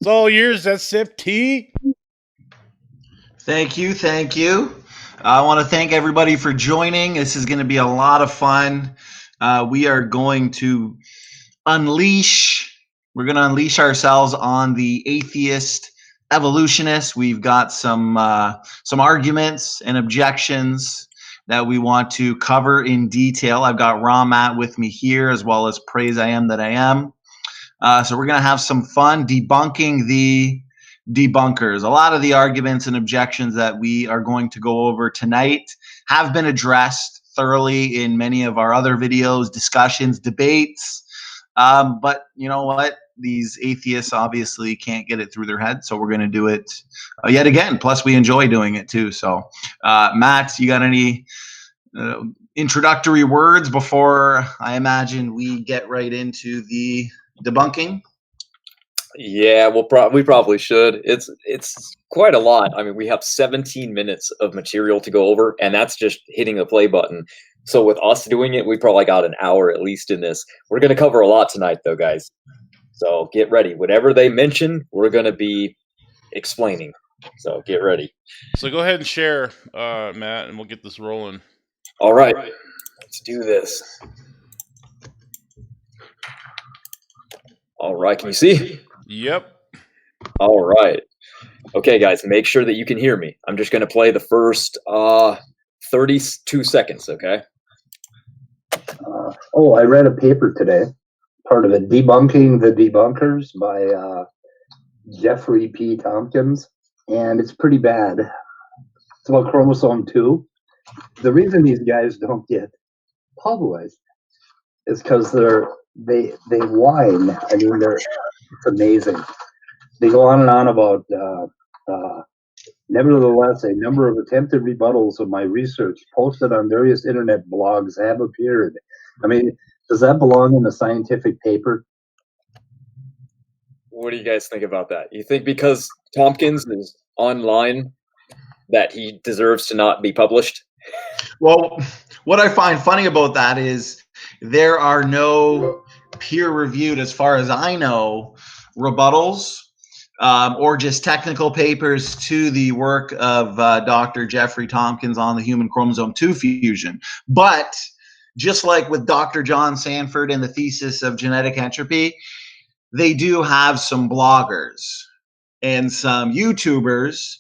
It's all yours, that sip tea. Thank you. Thank you. I want to thank everybody for joining. This is going to be a lot of fun. We are going to we're going to unleash ourselves on the atheist evolutionist. We've got some arguments and objections that we want to cover in detail. I've got Ramat with me here, as well as Praise I Am That I Am. So we're going to have some fun debunking the debunkers. A lot of the arguments and objections that we are going to go over tonight have been addressed thoroughly in many of our other videos, discussions, debates. But you know what? These atheists obviously can't get it through their head, so we're going to do it yet again. Plus, we enjoy doing it too. So, Matt, you got any introductory words before I imagine we get right into the debunking? Yeah, we probably should. It's quite a lot. I mean, we have 17 minutes of material to go over, and that's just hitting the play button. So with us doing it, we probably got an hour at least in this. We're going to cover a lot tonight, though, guys. So get ready. Whatever they mention, we're going to be explaining. So get ready. So go ahead and share, Matt, and we'll get this rolling. All right. Let's do this. All right. Can you see? Yep. All right. Okay, guys, make sure that you can hear me. I'm just going to play the first 32 seconds, okay? I read a paper today, part of it, Debunking the Debunkers by Jeffrey P. Tompkins, and it's pretty bad. It's about Chromosome 2. The reason these guys don't get published is because they whine. I mean, it's amazing. They go on and on about, nevertheless, a number of attempted rebuttals of my research posted on various internet blogs have appeared. I mean, does that belong in a scientific paper? What do you guys think about that? You think because Tompkins is online that he deserves to not be published? Well, what I find funny about that is there are no peer-reviewed, as far as I know, rebuttals or just technical papers to the work of Dr. Jeffrey Tompkins on the human chromosome 2 fusion. But just like with Dr. John Sanford and the thesis of genetic entropy, they do have some bloggers and some YouTubers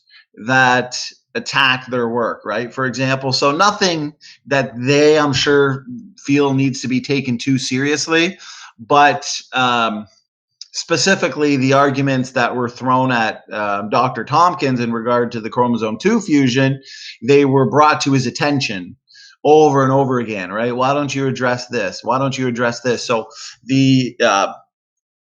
that attack their work, right? For example, so nothing that they, I'm sure, feel needs to be taken too seriously, but specifically the arguments that were thrown at Dr. Tompkins in regard to the chromosome 2 fusion, they were brought to his attention over and over again, right? Why don't you address this? Why don't you address this? So the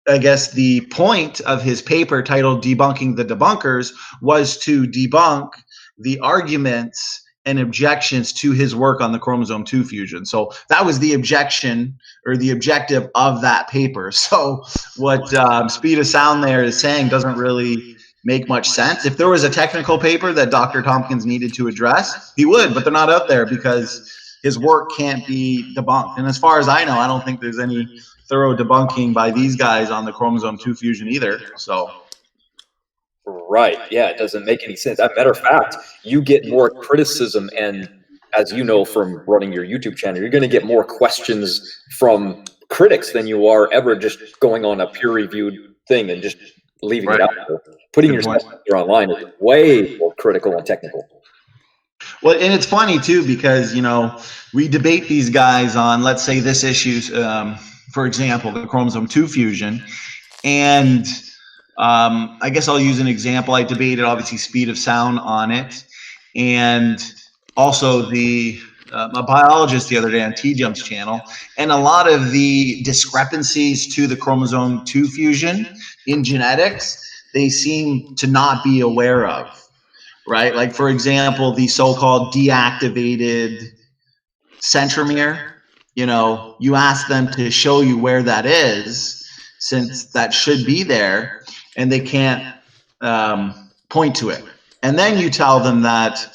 I guess the point of his paper titled Debunking the Debunkers was to debunk the arguments and objections to his work on the chromosome 2 fusion. So that was the objection or the objective of that paper. So what Speed of Sound there is saying doesn't really make much sense. If there was a technical paper that Dr. Tompkins needed to address, he would, but they're not out there because his work can't be debunked. And as far as I know, I don't think there's any thorough debunking by these guys on the chromosome 2 fusion either. So right, yeah, it doesn't make any sense. As a matter of fact, you get more criticism, and as you know from running your YouTube channel, you're going to get more questions from critics than you are ever just going on a peer-reviewed thing and just leaving it out there. Putting yourself there online is way more critical and technical. Well, and it's funny too because, you know, we debate these guys on, let's say, this issue, for example, the chromosome 2 fusion, and I guess I'll use an example. I debated, obviously, Speed of Sound on it, and also a biologist the other day on T-Jump's channel, and a lot of the discrepancies to the chromosome 2 fusion in genetics, they seem to not be aware of. Right? Like, for example, the so-called deactivated centromere, you know, you ask them to show you where that is, since that should be there, and they can't point to it. And then you tell them that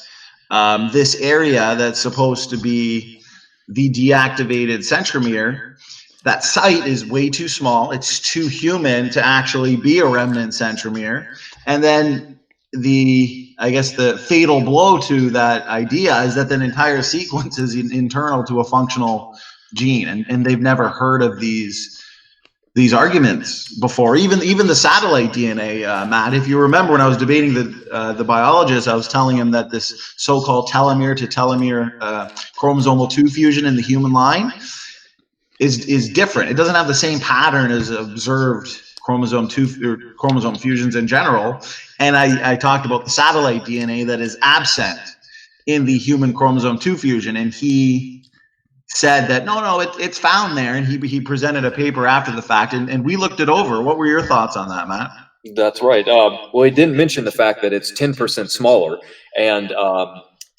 this area that's supposed to be the deactivated centromere that site is way too small. It's too human to actually be a remnant centromere. And then I guess the fatal blow to that idea is that an entire sequence is internal to a functional gene, and they've never heard of these arguments before. Even the satellite DNA, Matt. If you remember, when I was debating the biologist, I was telling him that this so-called telomere to telomere chromosomal 2 fusion in the human line is different. It doesn't have the same pattern as observed chromosome 2 or chromosome fusions in general. And I talked about the satellite DNA that is absent in the human chromosome 2 fusion, and he said that no, it's found there, and he presented a paper after the fact, and we looked it over. What were your thoughts on that, Matt? That's right. Well, he didn't mention the fact that it's 10% smaller, and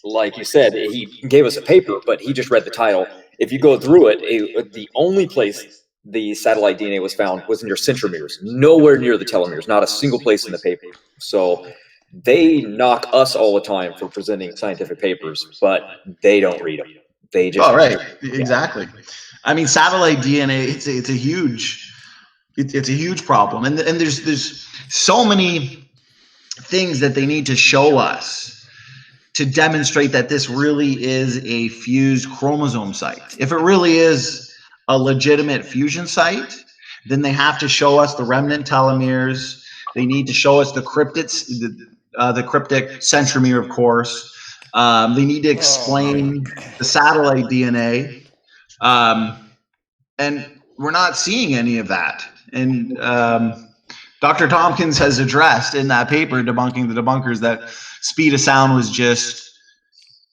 like you said, he gave us a paper, but he just read the title. If you go through it, the only place the satellite DNA was found was in your centromeres, nowhere near the telomeres, not a single place in the paper. So they knock us all the time for presenting scientific papers, but they don't read them. They just exactly. I mean, satellite DNA, it's a huge problem, and there's so many things that they need to show us to demonstrate that this really is a fused chromosome site. If it really is a legitimate fusion site, then they have to show us the remnant telomeres. They need to show us the cryptic centromere, of course. They need to explain the satellite DNA, and we're not seeing any of that. And Dr. Tompkins has addressed in that paper, Debunking the Debunkers, that speed of sound was just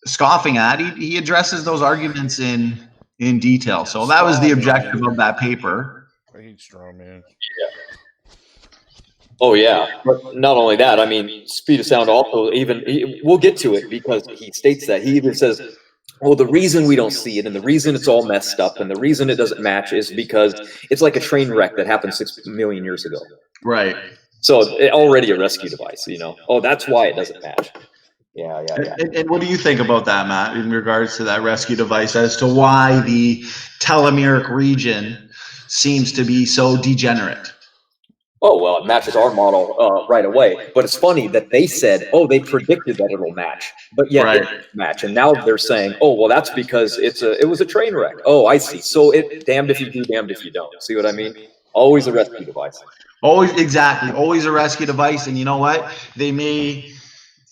scoffing at. He addresses those arguments in detail. So that was the objective of that paper. I hate straw man. Oh yeah, but not only that, I mean, speed of sound also we'll get to it, because he states that. He even says, well, the reason we don't see it, and the reason it's all messed up, and the reason it doesn't match is because it's like a train wreck that happened 6 million years ago. Right. So already a rescue device, Oh, that's why it doesn't match. Yeah. And what do you think about that, Matt, in regards to that rescue device, as to why the telomeric region seems to be so degenerate? Oh, well, it matches our model right away. But it's funny that they said, oh, they predicted that it'll match, but yet it didn't match. And now they're saying, oh, well, that's because it was a train wreck. Oh, I see. So damned if you do, damned if you don't. See what I mean? Always a rescue device. Always a rescue device. And you know what? They may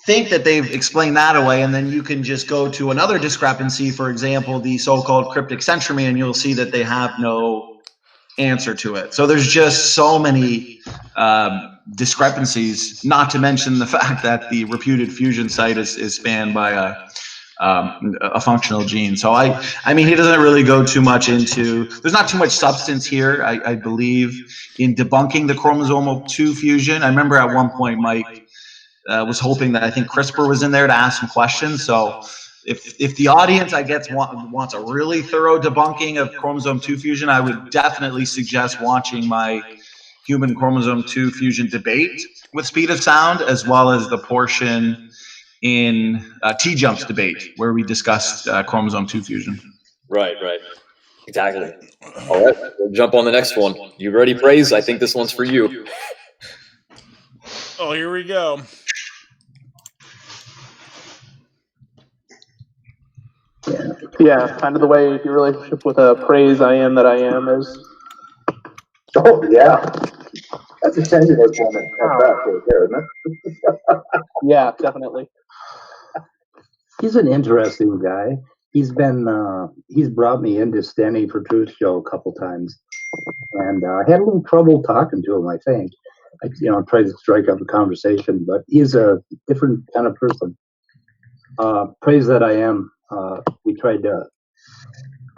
think that they've explained that away, and then you can just go to another discrepancy, for example, the so-called cryptic centromere, and you'll see that they have no answer to it. So there's just so many discrepancies, not to mention the fact that the reputed fusion site is spanned by a functional gene. So I mean, he doesn't really go too much into, there's not too much substance here, I believe, in debunking the chromosomal 2 fusion. I remember at one point Mike was hoping that I think CRISPR was in there to ask some questions. So if the audience, I guess, wants a really thorough debunking of chromosome 2 fusion, I would definitely suggest watching my human chromosome 2 fusion debate with speed of sound, as well as the portion in T-Jump's debate where we discussed chromosome 2 fusion. Right. Exactly. All right, we'll jump on the next one. You ready, Praise? I think this one's for you. Oh, here we go. Yeah, kind of the way your relationship with Praise I Am That I Am is. Oh, yeah. That's a tenuous one at that right there, isn't it? Yeah, definitely. He's an interesting guy. He's brought me into Stenny for Truth Show a couple times, and I had a little trouble talking to him. I think, tried to strike up a conversation, but he's a different kind of person. Praise That I Am. We tried to,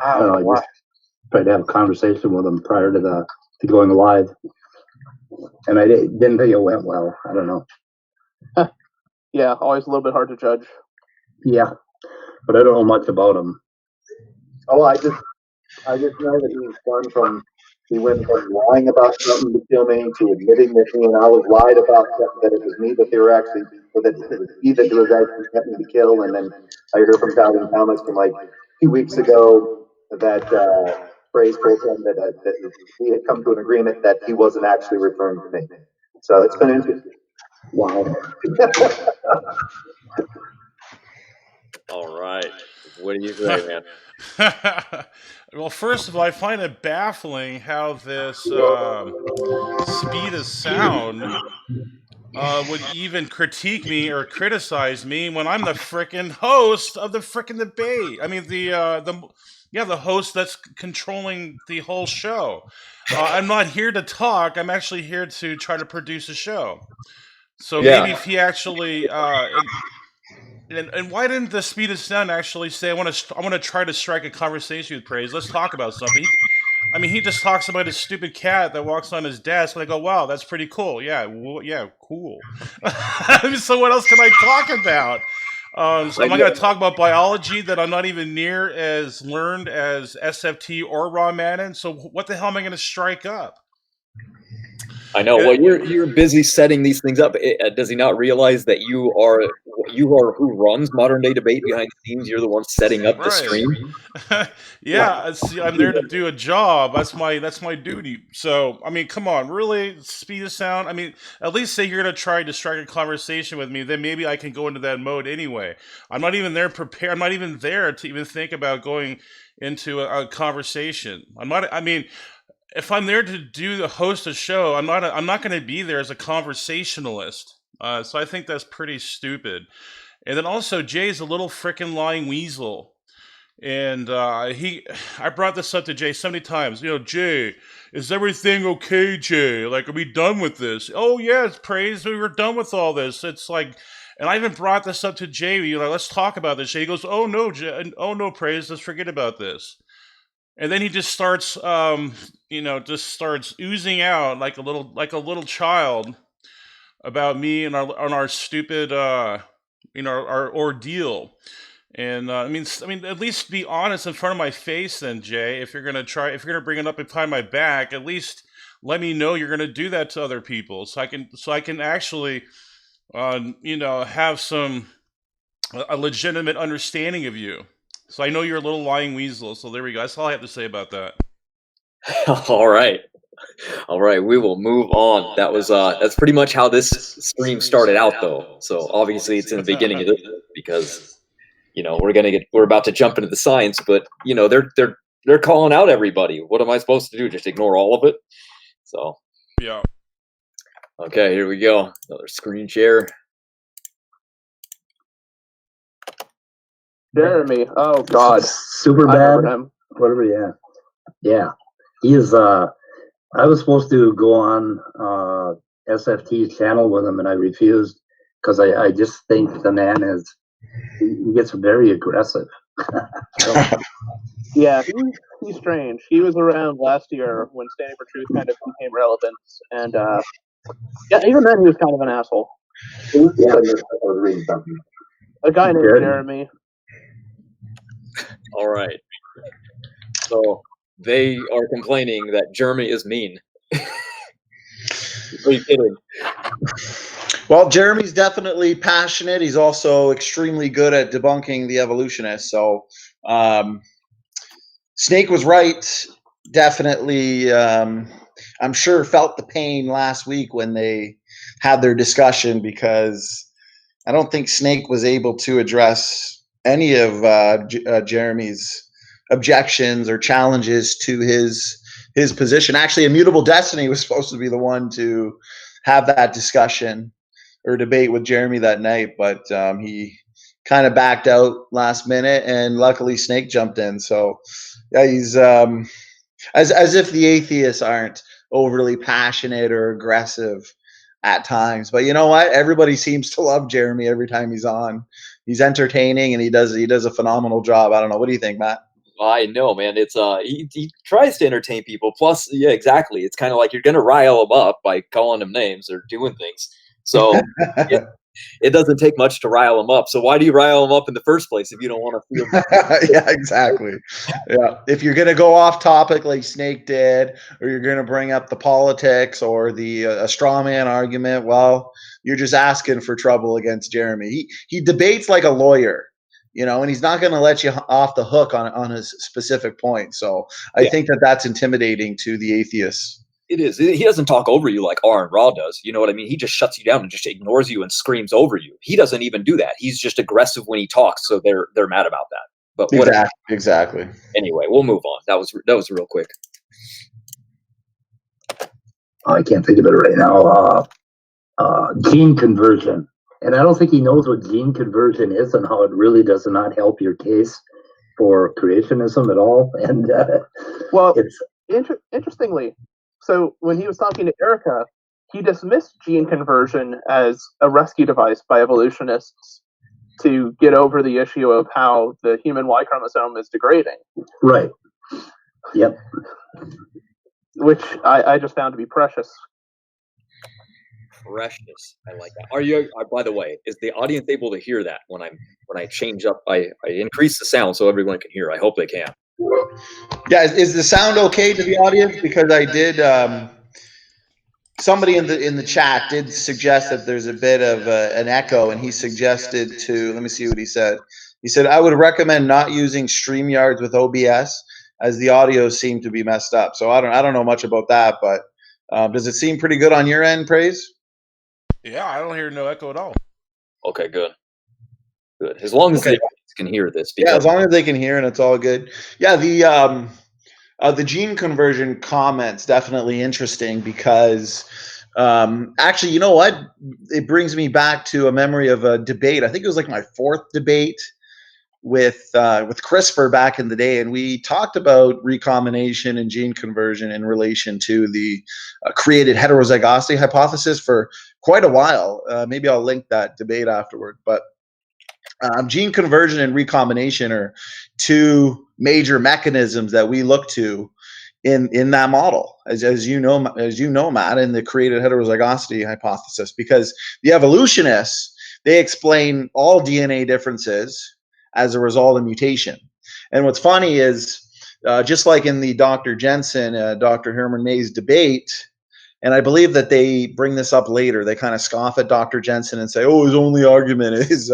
just tried to have a conversation with him prior to going live, and I didn't think it went well. I don't know. Yeah, always a little bit hard to judge. Yeah, but I don't know much about him. Oh, I just know that he went from lying about something to kill me to admitting that he and I was lied about something, that it was me, but they were actually, that it was he that was actually sent me to kill. And then I heard from Calvin Thomas from like 2 weeks ago that Praise told him that we had come to an agreement that he wasn't actually referring to me. So it's been interesting. Wow. All right. What do you say, man? Well, first of all, I find it baffling how this speed of sound would even critique me or criticize me when I'm the frickin' host of the frickin' debate. I mean, the host that's controlling the whole show. I'm not here to talk. I'm actually here to try to produce a show. So maybe if he actually and why didn't the speed of sound actually say I want to try to strike a conversation with Praise? Let's talk about something. He just talks about his stupid cat that walks on his desk, and I go, "Wow, that's pretty cool." Yeah, yeah, cool. So what else can I talk about? So am I going to talk about biology that I'm not even near as learned as SFT or Raw Madden? So what the hell am I going to strike up? I know. Well, you're busy setting these things up. Does he not realize that you are who runs modern day debate behind the scenes? You're the one setting up the stream. Yeah, see, I'm there to do a job. That's my duty. So I mean, come on, really, speed of sound. I mean, at least say you're gonna try to strike a conversation with me, then maybe I can go into that mode anyway. I'm not even there prepared. I'm not even there to even think about going into a conversation. I'm not. I mean, if I'm there to host a show, I'm not going to be there as a conversationalist. So I think that's pretty stupid. And then also, Jay's a little frickin' lying weasel. And I brought this up to Jay so many times. You know, Jay, is everything okay, Jay? Like, are we done with this? Oh yes, Praise, we were done with all this. It's like, and I even brought this up to Jay. You know, let's talk about this. Jay goes, oh no, Jay, oh no, Praise, let's forget about this. And then he just starts, just starts oozing out like a little child about me and our stupid, our ordeal. And I mean, at least be honest in front of my face, then, Jay. If you're gonna bring it up behind my back, at least let me know you're gonna do that to other people, so I can actually, have a legitimate understanding of you. So I know you're a little lying weasel. So there we go. That's all I have to say about that. All right. We will move on. That's pretty much how this stream started out, though. So obviously it's in the beginning of this because we're about to jump into the science, but they're calling out everybody. What am I supposed to do? Just ignore all of it? So yeah. Okay, here we go. Another screen share. Jeremy. Oh God. Super bad. Whatever. Yeah. He is. I was supposed to go on SFT's channel with him, and I refused because I just think the man he gets very aggressive. Yeah, he's strange. He was around last year when Standing for Truth kind of became relevant, and even then he was kind of an asshole. Yeah, I was reading something. A guy named Jeremy. All right. So they are complaining that Jeremy is mean. Are you kidding? Well, Jeremy's definitely passionate. He's also extremely good at debunking the evolutionists. So Snake was right. Definitely, I'm sure felt the pain last week when they had their discussion, because I don't think Snake was able to address any of Jeremy's objections or challenges to his position. Actually, Immutable Destiny was supposed to be the one to have that discussion or debate with Jeremy that night, but he kind of backed out last minute, and luckily Snake jumped in. So yeah, he's as if the atheists aren't overly passionate or aggressive at times. But you know what? Everybody seems to love Jeremy every time he's on. He's entertaining, and he does a phenomenal job. I don't know. What do you think, Matt? I know, man. It's he tries to entertain people. Plus, yeah, exactly. It's kind of like you're gonna rile them up by calling them names or doing things. So it doesn't take much to rile them up. So why do you rile them up in the first place if you don't want to feel? Yeah, exactly. Yeah, if you're gonna go off topic like Snake did, or you're gonna bring up the politics or the straw man argument, well, you're just asking for trouble against Jeremy. He debates like a lawyer. and he's not going to let you off the hook on his specific point. So I think that's intimidating to the atheists. It is. He doesn't talk over you like Aaron Ra does. You know what I mean? He just shuts you down and just ignores you and screams over you. He doesn't even do that. He's just aggressive when he talks, so they're mad about that. But whatever. Exactly. Anyway, we'll move on. That was real quick. I can't think of it right now. Gene conversion. And I don't think he knows what gene conversion is and how it really does not help your case for creationism at all. And interestingly, so when he was talking to Erica, he dismissed gene conversion as a rescue device by evolutionists to get over the issue of how the human Y chromosome is degrading. Right. Yep. Which I just found to be precious. Precious. I like that. Are you? By the way, is the audience able to hear that when I change up? I increase the sound so everyone can hear. I hope they can. Yeah, is the sound okay to the audience? Because I did. Somebody in the chat did suggest that there's a bit of an echo, and he suggested to. Let me see what he said. He said, "I would recommend not using StreamYards with OBS, as the audio seemed to be messed up." So I don't know much about that, but does it seem pretty good on your end, Praise? Yeah, I don't hear no echo at all. Okay, good. As long as the audience can hear this. Yeah, as long as they can hear, and it's all good. Yeah, the gene conversion comment's definitely interesting because actually, you know what? It brings me back to a memory of a debate. I think it was like my fourth debate with CRISPR back in the day, and we talked about recombination and gene conversion in relation to the created heterozygosity hypothesis for quite a while. Maybe I'll link that debate afterward. But gene conversion and recombination are two major mechanisms that we look to in that model, as you know, Matt, in the created heterozygosity hypothesis, because the evolutionists, they explain all DNA differences as a result of mutation. And what's funny is, just like in the Dr. Jensen, Dr. Herman May's debate, and I believe that they bring this up later, they kind of scoff at Dr. Jensen and say, oh, his only argument is,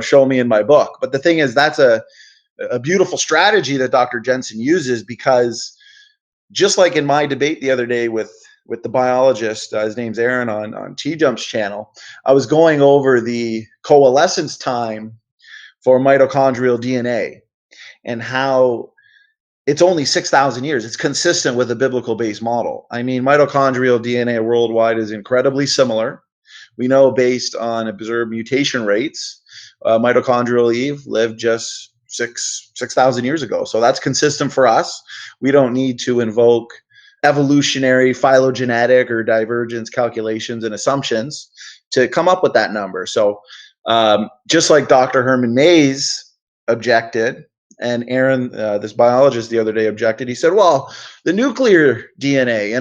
show me in my book. But the thing is, that's a beautiful strategy that Dr. Jensen uses, because just like in my debate the other day with the biologist, his name's Aaron on T-Jump's channel, I was going over the coalescence time for mitochondrial DNA and how it's only 6,000 years. It's consistent with a biblical-based model. I mean, mitochondrial DNA worldwide is incredibly similar. We know, based on observed mutation rates, mitochondrial Eve lived just 6,000 years ago. So that's consistent for us. We don't need to invoke evolutionary, phylogenetic, or divergence calculations and assumptions to come up with that number. So just like Dr. Herman Mayes objected, and Aaron, this biologist, the other day objected, he said, well, the nuclear DNA,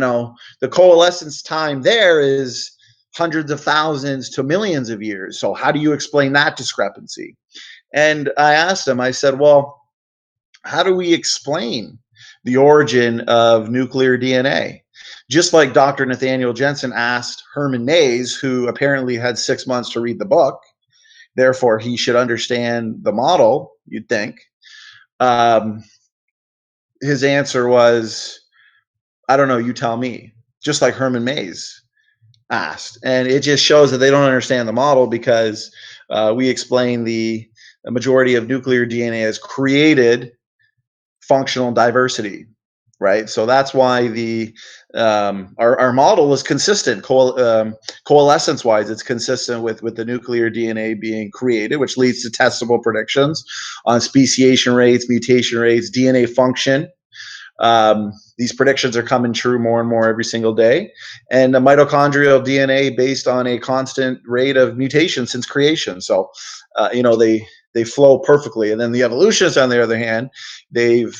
the coalescence time there is hundreds of thousands to millions of years. So how do you explain that discrepancy? And I asked him, I said, well, how do we explain the origin of nuclear DNA? Just like Dr. Nathaniel Jensen asked Herman Mayes, who apparently had 6 months to read the book, therefore he should understand the model, you'd think. His answer was, I don't know, you tell me, just like Herman Mayes asked. And it just shows that they don't understand the model, because we explain the majority of nuclear DNA as created functional diversity, right? So that's why our model is consistent, coalescence wise. It's consistent with the nuclear DNA being created, which leads to testable predictions on speciation rates, mutation rates, DNA function. These predictions are coming true more and more every single day, and the mitochondrial DNA based on a constant rate of mutation since creation. So they flow perfectly. And then the evolutionists, on the other hand, they've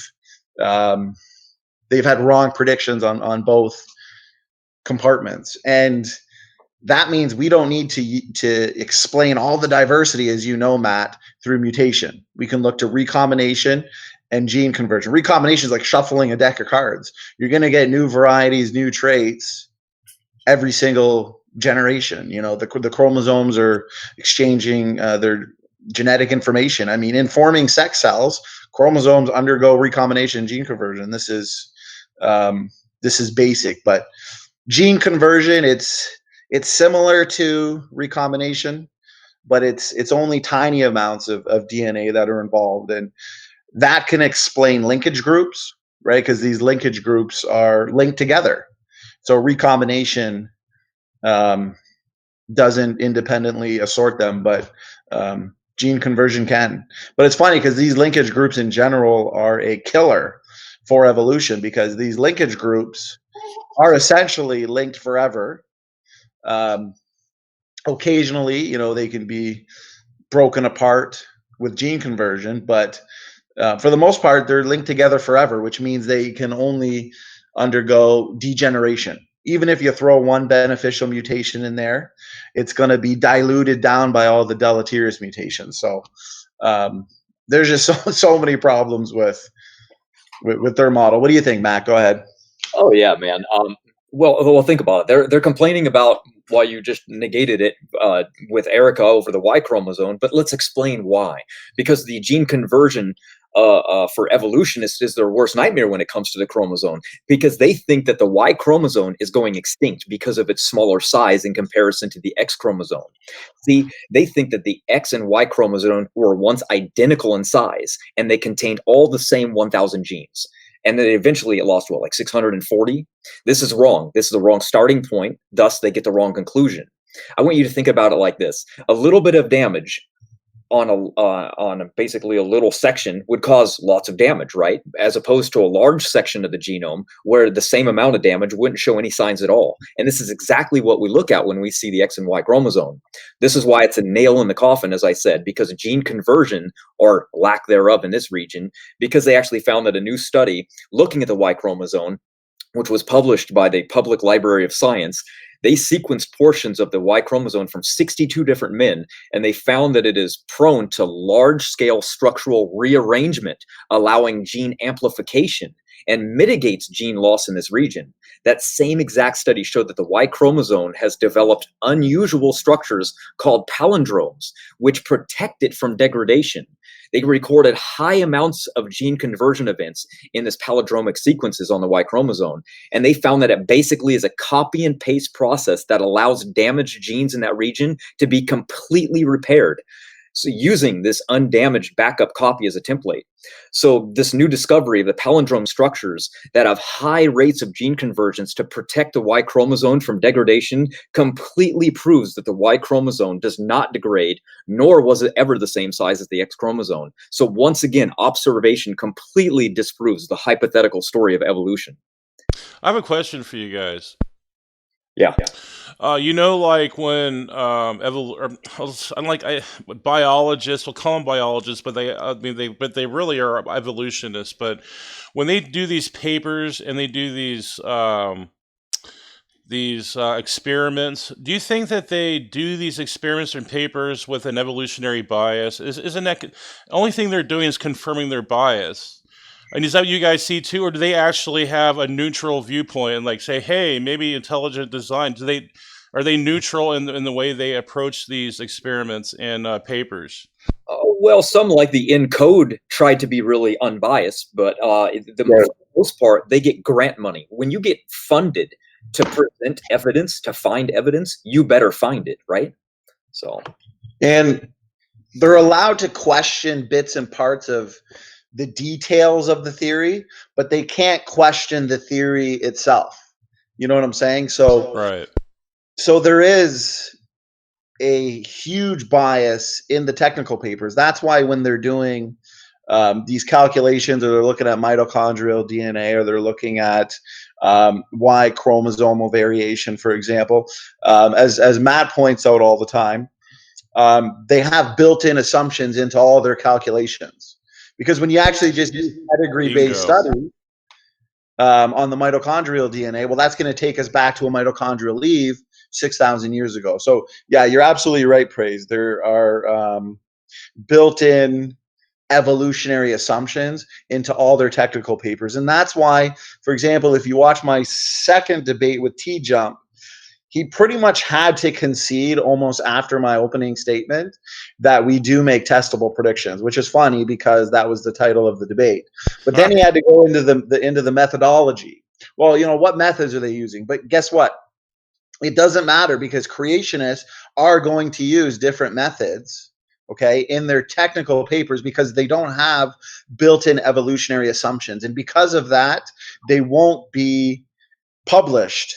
had wrong predictions on both compartments, and that means we don't need to explain all the diversity, as you know, Matt, through mutation. We can look to recombination and gene conversion. Recombination is like shuffling a deck of cards. You're going to get new varieties, new traits every single generation. The chromosomes are exchanging their genetic information. I mean, in forming sex cells, chromosomes undergo recombination, gene conversion. This is basic, but gene conversion, it's similar to recombination, but it's only tiny amounts of DNA that are involved, and that can explain linkage groups, right? Because these linkage groups are linked together. So recombination doesn't independently assort them, but gene conversion can. But it's funny because these linkage groups in general are a killer for evolution, because these linkage groups are essentially linked forever. Occasionally, you know, they can be broken apart with gene conversion, but for the most part, they're linked together forever, which means they can only undergo degeneration. Even if you throw one beneficial mutation in there, it's going to be diluted down by all the deleterious mutations. So there's just so many problems with their model. What do you think, Matt? Go ahead. Oh yeah, man. Well, think about it. They're complaining about why you just negated it with Erica over the Y chromosome, but let's explain why. Because the gene conversion for evolutionists is their worst nightmare when it comes to the chromosome, because they think that the Y chromosome is going extinct because of its smaller size in comparison to the X chromosome. See, they think that the X and Y chromosome were once identical in size, and they contained all the same 1,000 genes. And then eventually it lost, what, like 640? This is wrong. This is the wrong starting point. Thus, they get the wrong conclusion. I want you to think about it like this. A little bit of damage on basically a little section would cause lots of damage, right? As opposed to a large section of the genome where the same amount of damage wouldn't show any signs at all. And this is exactly what we look at when we see the X and Y chromosome. This is why it's a nail in the coffin, as I said, because gene conversion, or lack thereof in this region, because they actually found that a new study looking at the Y chromosome, which was published by the Public Library of Science, they sequenced portions of the Y chromosome from 62 different men, and they found that it is prone to large-scale structural rearrangement, allowing gene amplification, and mitigates gene loss in this region. That same exact study showed that the Y chromosome has developed unusual structures called palindromes, which protect it from degradation. They recorded high amounts of gene conversion events in this palindromic sequences on the Y chromosome. And they found that it basically is a copy and paste process that allows damaged genes in that region to be completely repaired. So using this undamaged backup copy as a template. So this new discovery of the palindrome structures that have high rates of gene convergence to protect the Y chromosome from degradation completely proves that the Y chromosome does not degrade, nor was it ever the same size as the X chromosome. So once again, observation completely disproves the hypothetical story of evolution. I have a question for you guys. Yeah. You know, like when biologists, we'll call them biologists, but they really are evolutionists. But when they do these papers and they do these experiments, do you think that they do these experiments and papers with an evolutionary bias? Isn't that the only thing they're doing is confirming their bias? And is that what you guys see too, or do they actually have a neutral viewpoint and like say, hey, maybe intelligent design? Are they neutral in the way they approach these experiments and papers? Well, some, like the ENCODE, tried to be really unbiased, but for the most part, they get grant money. When you get funded to present evidence, to find evidence, you better find it, right? So, and they're allowed to question bits and parts of the details of the theory, but they can't question the theory itself. You know what I'm saying? So, right. So there is a huge bias in the technical papers. That's why when they're doing these calculations, or they're looking at mitochondrial DNA, or they're looking at Y chromosomal variation, for example, as Matt points out all the time, they have built-in assumptions into all their calculations. Because when you actually just use pedigree-based study on the mitochondrial DNA, well, that's going to take us back to a mitochondrial Eve 6,000 years ago. So, yeah, you're absolutely right, Praise. There are built-in evolutionary assumptions into all their technical papers. And that's why, for example, if you watch my second debate with T-Jump, he pretty much had to concede almost after my opening statement that we do make testable predictions, which is funny because that was the title of the debate. But then he had to go into the methodology. Well, what methods are they using? But guess what? It doesn't matter because creationists are going to use different methods, okay, in their technical papers because they don't have built-in evolutionary assumptions. And because of that, they won't be published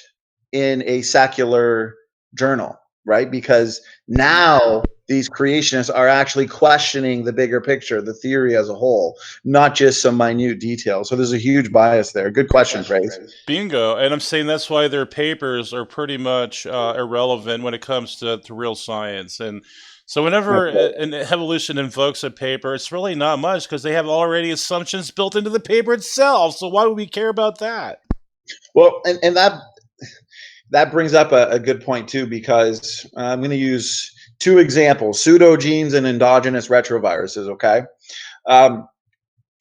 in a secular journal, right? Because now these creationists are actually questioning the bigger picture, the theory as a whole, not just some minute details. So there's a huge bias there. Good question, Grace. Bingo. And I'm saying that's why their papers are pretty much irrelevant when it comes to real science. And so whenever an evolution invokes a paper, it's really not much because they have already assumptions built into the paper itself. So why would we care about that? Well, and that brings up a good point too, because I'm going to use two examples: pseudogenes and endogenous retroviruses. Okay,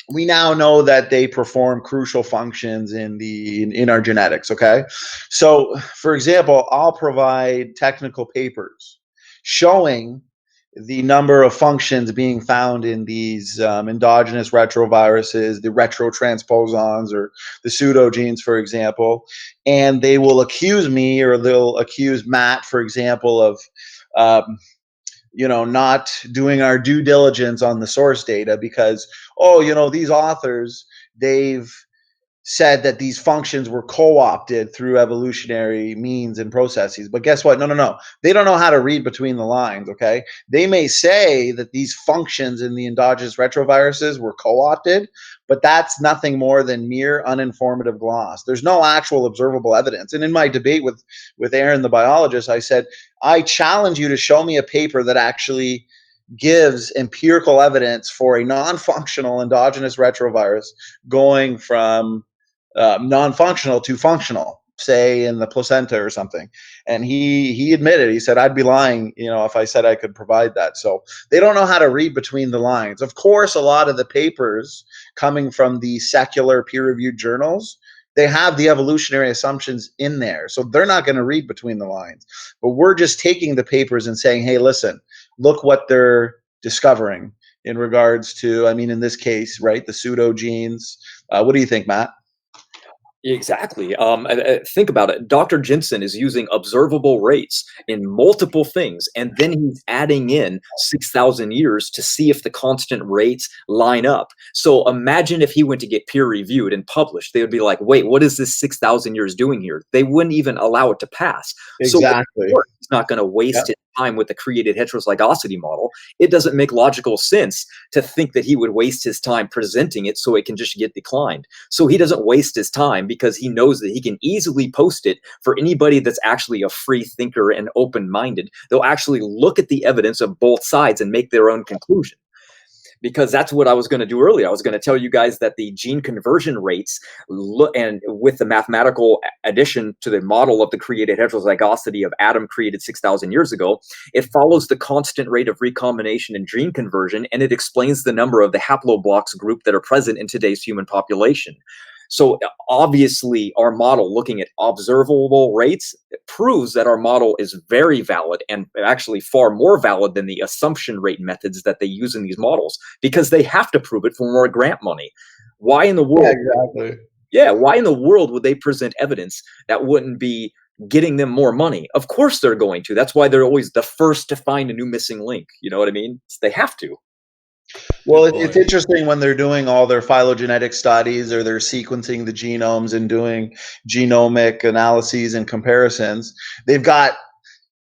we now know that they perform crucial functions in our genetics. Okay, so for example, I'll provide technical papers showing the number of functions being found in these endogenous retroviruses, the retrotransposons or the pseudogenes, for example, and they will accuse me or they'll accuse Matt, for example, of not doing our due diligence on the source data because, these authors, they've said that these functions were co-opted through evolutionary means and processes. But guess what? No. They don't know how to read between the lines, okay? They may say that these functions in the endogenous retroviruses were co-opted, but that's nothing more than mere uninformative gloss. There's no actual observable evidence. And in my debate with Aaron, the biologist, I said, I challenge you to show me a paper that actually gives empirical evidence for a non-functional endogenous retrovirus going from non-functional to functional, say in the placenta or something. And he admitted, he said, I'd be lying, if I said I could provide that. So they don't know how to read between the lines. Of course, a lot of the papers coming from the secular peer-reviewed journals, they have the evolutionary assumptions in there. So they're not going to read between the lines. But we're just taking the papers and saying, hey, listen, look what they're discovering in regards to, in this case, right, the pseudogenes. What do you think, Matt? Exactly. Think about it. Dr. Jensen is using observable rates in multiple things, and then he's adding in 6,000 years to see if the constant rates line up. So imagine if he went to get peer reviewed and published. They would be like, wait, what is this 6,000 years doing here? They wouldn't even allow it to pass. Exactly. So he's not going to waste his time with the created heterozygosity model. It doesn't make logical sense to think that he would waste his time presenting it so it can just get declined. So he doesn't waste his time because he knows that he can easily post it for anybody that's actually a free thinker and open-minded. They'll actually look at the evidence of both sides and make their own conclusion. Because that's what I was going to do earlier. I was going to tell you guys that the gene conversion rates, and with the mathematical addition to the model of the created heterozygosity of Adam created 6,000 years ago, it follows the constant rate of recombination and gene conversion, and it explains the number of the haploblocks group that are present in today's human population. So obviously, our model, looking at observable rates, proves that our model is very valid and actually far more valid than the assumption rate methods that they use in these models, because they have to prove it for more grant money. Why in the world? Yeah, exactly. Yeah, why in the world would they present evidence that wouldn't be getting them more money? Of course they're going to. That's why they're always the first to find a new missing link. You know what I mean? They have to. Well, it's interesting when they're doing all their phylogenetic studies or they're sequencing the genomes and doing genomic analyses and comparisons. They've got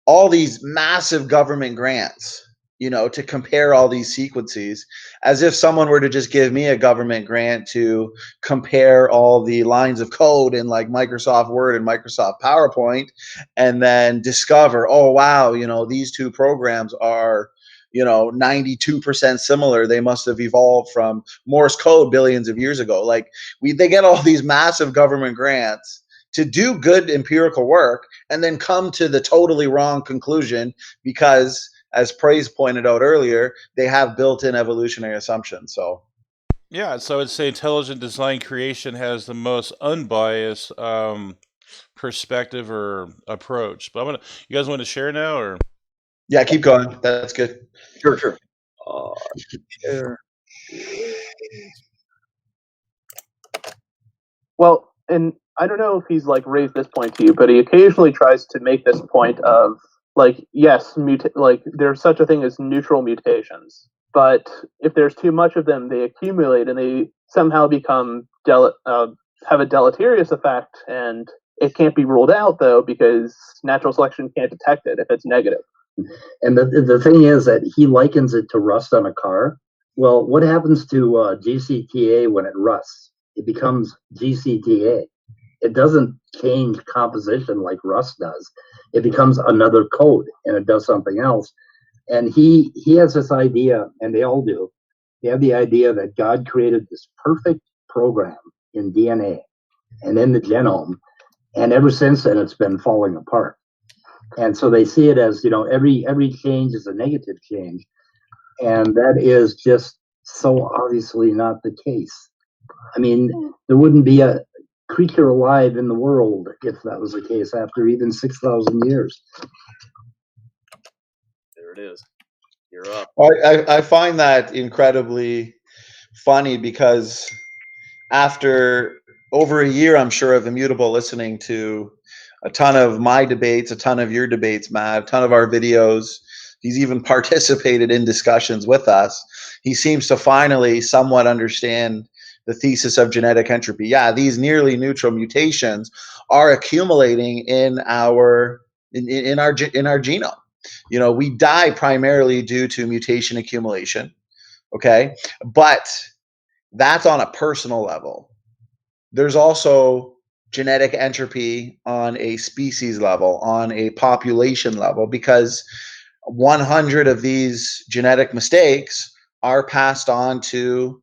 all these massive government grants, to compare all these sequences, as if someone were to just give me a government grant to compare all the lines of code in like Microsoft Word and Microsoft PowerPoint and then discover, oh, wow, these two programs are 92% similar. They must have evolved from Morse code billions of years ago. Like they get all these massive government grants to do good empirical work and then come to the totally wrong conclusion because, as Praise pointed out earlier, they have built-in evolutionary assumptions. So yeah, so I'd say intelligent design creation has the most unbiased perspective or approach. But you guys want to share now, or Yeah, keep going. That's good. Sure. Share. Well, and I don't know if he's like raised this point to you, but he occasionally tries to make this point of like, yes, like there's such a thing as neutral mutations, but if there's too much of them, they accumulate and they somehow become have a deleterious effect, and it can't be ruled out though because natural selection can't detect it if it's negative. And the thing is that he likens it to rust on a car. Well, what happens to GCTA when it rusts? It becomes GCTA. It doesn't change composition like rust does. It becomes another code and it does something else. And he has this idea, and they all do. They have the idea that God created this perfect program in DNA and in the genome, and ever since then it's been falling apart. And so they see it as, every change is a negative change, and that is just so obviously not the case. I mean, there wouldn't be a creature alive in the world if that was the case after even 6,000 years. There it is. You're up. I find that incredibly funny because after over a year, I'm sure, of Immutable listening to a ton of my debates, a ton of your debates, Matt, a ton of our videos. He's even participated in discussions with us. He seems to finally somewhat understand the thesis of genetic entropy. Yeah, these nearly neutral mutations are accumulating in our genome. We die primarily due to mutation accumulation. Okay, but that's on a personal level. There's also genetic entropy on a species level, on a population level, because 100 of these genetic mistakes are passed on to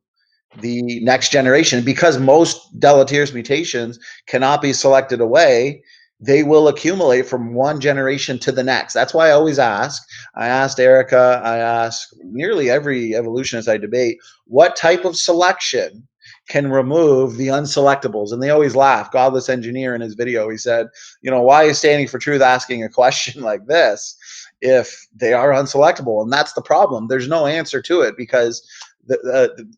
the next generation. Because most deleterious mutations cannot be selected away, they will accumulate from one generation to the next. That's why I asked Erica, I ask nearly every evolutionist I debate, what type of selection can remove the unselectables? And they always laugh. Godless Engineer, in his video, he said, why is Standing for Truth asking a question like this if they are unselectable? And that's the problem. There's no answer to it because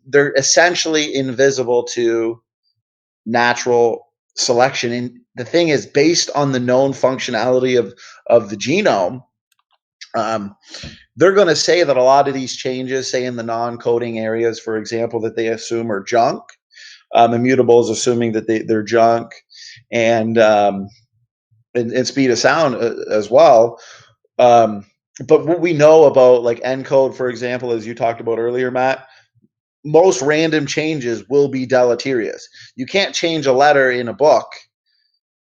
they're essentially invisible to natural selection. And the thing is, based on the known functionality of the genome, they're going to say that a lot of these changes, say in the non-coding areas, for example, that they assume are junk. Immutable is assuming that they're junk, and speed of sound as well. But what we know about like encode, for example, as you talked about earlier, Matt, most random changes will be deleterious. You can't change a letter in a book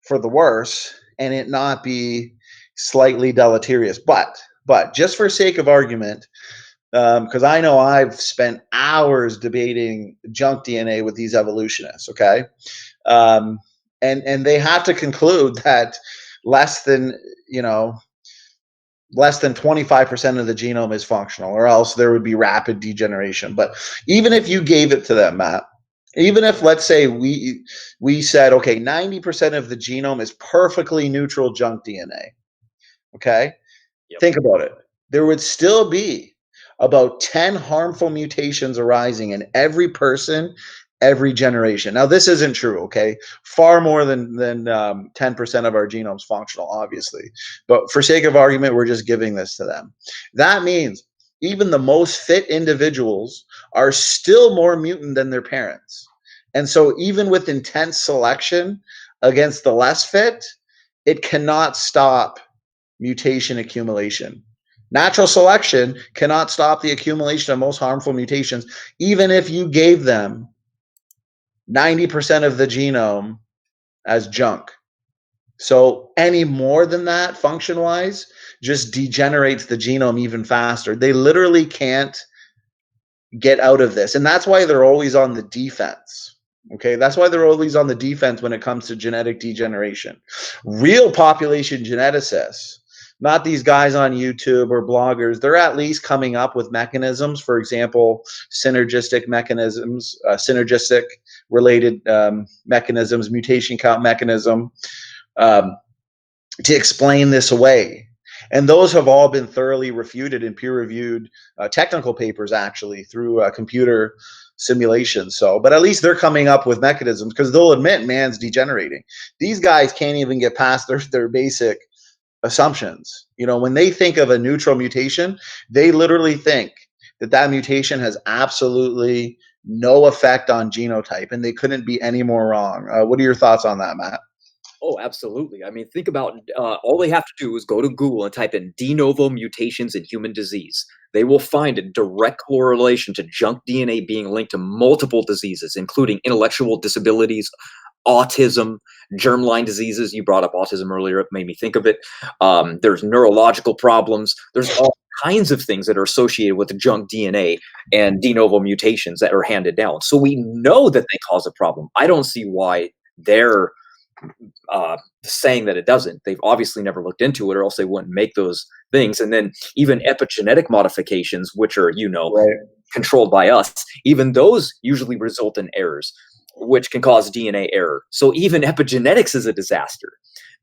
for the worse and it not be slightly deleterious. But just for sake of argument, because I know I've spent hours debating junk DNA with these evolutionists, okay? And they have to conclude that less than 25% of the genome is functional, or else there would be rapid degeneration. But even if you gave it to them, Matt, even if, let's say, we said, okay, 90% of the genome is perfectly neutral junk DNA, okay? Yep. Think about it. There would still be about 10 harmful mutations arising in every person, every generation. Now, this isn't true, okay? Far more than 10% of our genome's functional, obviously. But for sake of argument, we're just giving this to them. That means even the most fit individuals are still more mutant than their parents. And so even with intense selection against the less fit, it cannot stop mutation accumulation. Natural selection cannot stop the accumulation of most harmful mutations, even if you gave them 90% of the genome as junk. So any more than that, function-wise, just degenerates the genome even faster. They literally can't get out of this. And that's why they're always on the defense. Okay, that's why they're always on the defense when it comes to genetic degeneration. Real population geneticists, not these guys on YouTube or bloggers, they're at least coming up with mechanisms, for example, synergistic mechanisms, synergistic related mechanisms, mutation count mechanism, to explain this away. And those have all been thoroughly refuted in peer-reviewed technical papers, actually, through computer simulation. So, but at least they're coming up with mechanisms, because they'll admit man's degenerating. These guys can't even get past their basic assumptions. You know, when they think of a neutral mutation, they literally think that that mutation has absolutely no effect on genotype, and they couldn't be any more wrong. What are your thoughts on that, Matt? Oh, absolutely. I mean, think about all they have to do is go to Google and type in de novo mutations in human disease. They will find a direct correlation to junk DNA being linked to multiple diseases, including intellectual disabilities, autism, germline diseases. You brought up autism earlier. It made me think of it. There's neurological problems. There's all kinds of things that are associated with junk DNA and de novo mutations that are handed down. So we know that they cause a problem. I don't see why they're saying that it doesn't. They've obviously never looked into it, or else they wouldn't make those things. And then even epigenetic modifications, which are, Right. controlled by us, even those usually result in errors, which can cause DNA error. So even epigenetics is a disaster.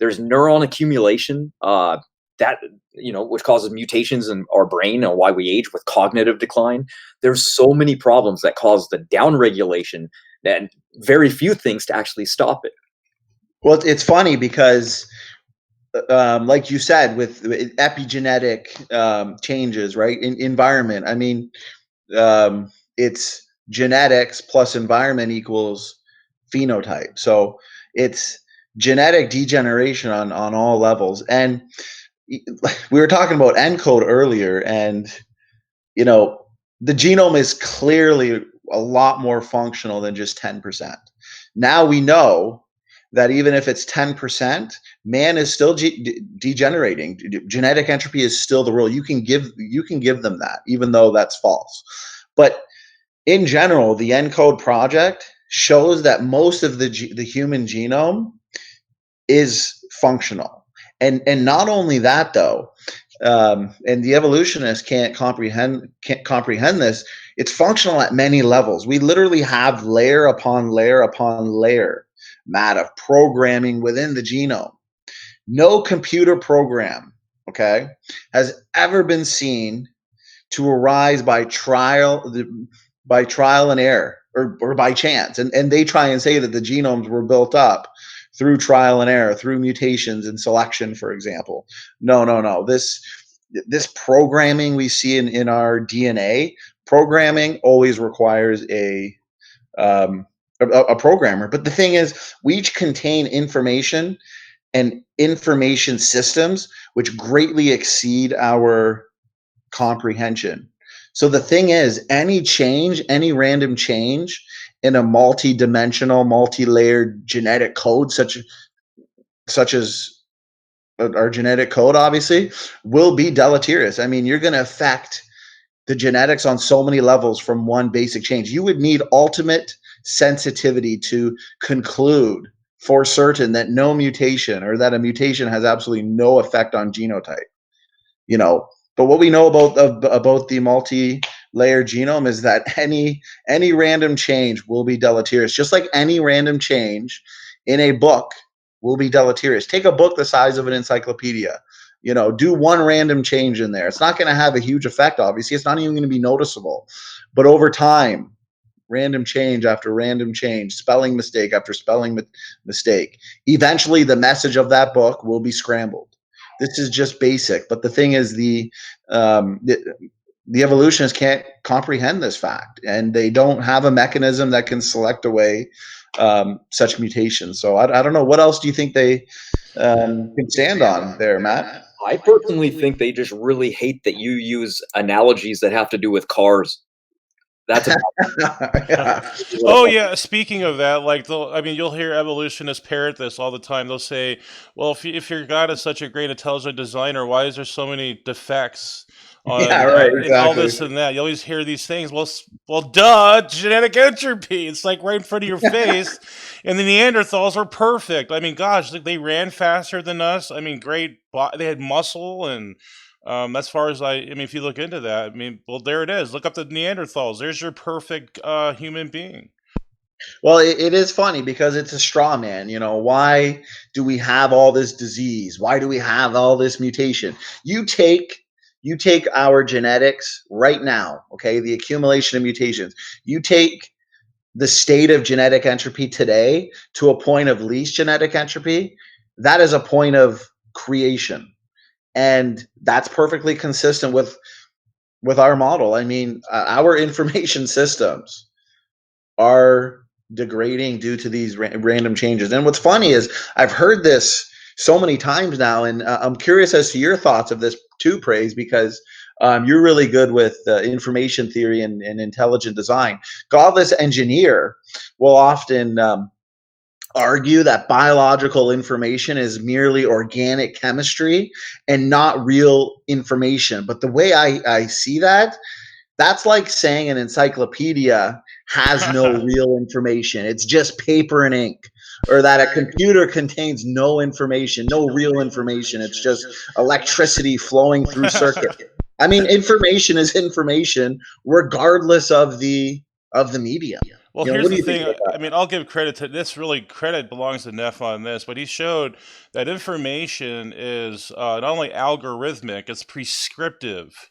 There's neuron accumulation, that which causes mutations in our brain and why we age with cognitive decline. There's so many problems that cause the downregulation, and very few things to actually stop it. Well, it's funny because, like you said, with epigenetic changes, right? In environment, I mean, it's genetics plus environment equals phenotype. So it's genetic degeneration on all levels. And we were talking about ENCODE earlier, and the genome is clearly a lot more functional than just 10%. Now we know that even if it's 10%, man is still degenerating. Genetic entropy is still the rule. You can give them that, even though that's false. But in general, the ENCODE project shows that most of the human genome is functional. And not only that, though, and the evolutionists can't comprehend this. It's functional at many levels. We literally have layer upon layer upon layer, Matt, of programming within the genome. No computer program, okay, has ever been seen to arise by trial and error, or by chance. And they try and say that the genomes were built up through trial and error, through mutations and selection, for example. No. This programming we see in our DNA, programming always requires a programmer. But the thing is, we each contain information and information systems which greatly exceed our comprehension. So the thing is, any random change in a multi-dimensional, multi-layered genetic code, such as our genetic code, obviously, will be deleterious. I mean, you're going to affect the genetics on so many levels from one basic change. You would need ultimate sensitivity to conclude for certain that no mutation, or that a mutation has absolutely no effect on genotype. But what we know about the multi-layered genome is that any random change will be deleterious, just like any random change in a book will be deleterious. Take a book the size of an encyclopedia. Do one random change in there. It's not going to have a huge effect, obviously. It's not even going to be noticeable. But over time, random change after random change, spelling mistake after spelling mistake, eventually the message of that book will be scrambled. This is just basic. But the thing is, the evolutionists can't comprehend this fact, and they don't have a mechanism that can select away such mutations. So I don't know. What else do you think they can stand on there, Matt? I personally think they just really hate that you use analogies that have to do with cars. That's Yeah. Oh yeah. Speaking of that, you'll hear evolutionists parrot this all the time. They'll say, "Well, if your God is such a great intelligent designer, why is there so many defects Yeah, on right, and all exactly. this and that?" You always hear these things. Well, duh, genetic entropy. It's like right in front of your face. And the Neanderthals are perfect. I mean, gosh, they ran faster than us. I mean, they had muscle, and as far as I mean, if you look into that, I mean, well, there it is. Look up the Neanderthals. There's your perfect human being. Well, it is funny because it's a straw man. You know, why do we have all this disease? Why do we have all this mutation? You take you take our genetics right now, okay? The accumulation of mutations. You take the state of genetic entropy today to a point of least genetic entropy. That is a point of creation, and that's perfectly consistent with our model. I mean, our information systems are degrading due to these random changes. And what's funny is I've heard this so many times now, and I'm curious as to your thoughts of this too, Praise, because you're really good with information theory and intelligent design. Godless engineer will often argue that biological information is merely organic chemistry and not real information. But the way I see that, that's like saying an encyclopedia has no real information. It's just paper and ink. Or that a computer contains no information, no real information. It's just electricity flowing through circuit. I mean, information is information regardless of the medium. Well, You know, here's what do the you think thing. about I that? mean, I'll give credit to this. Really, credit belongs to Neff on this, but he showed that information is not only algorithmic; it's prescriptive.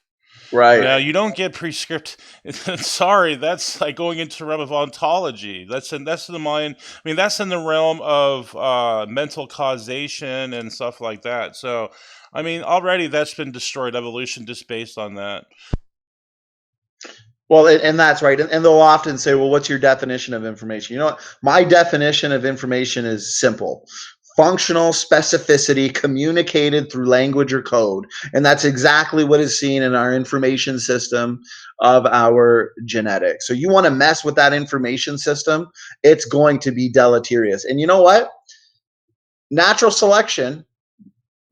Right. Now, you don't get prescript. Sorry, that's like going into the realm of ontology. That's in the mind. I mean, that's in the realm of mental causation and stuff like that. So, I mean, already that's been destroyed. Evolution just based on that. Well, and that's right. And they'll often say, well, what's your definition of information? You know what? My definition of information is simple: functional specificity communicated through language or code. And that's exactly what is seen in our information system of our genetics. So you want to mess with that information system, it's going to be deleterious. And you know what? Natural selection,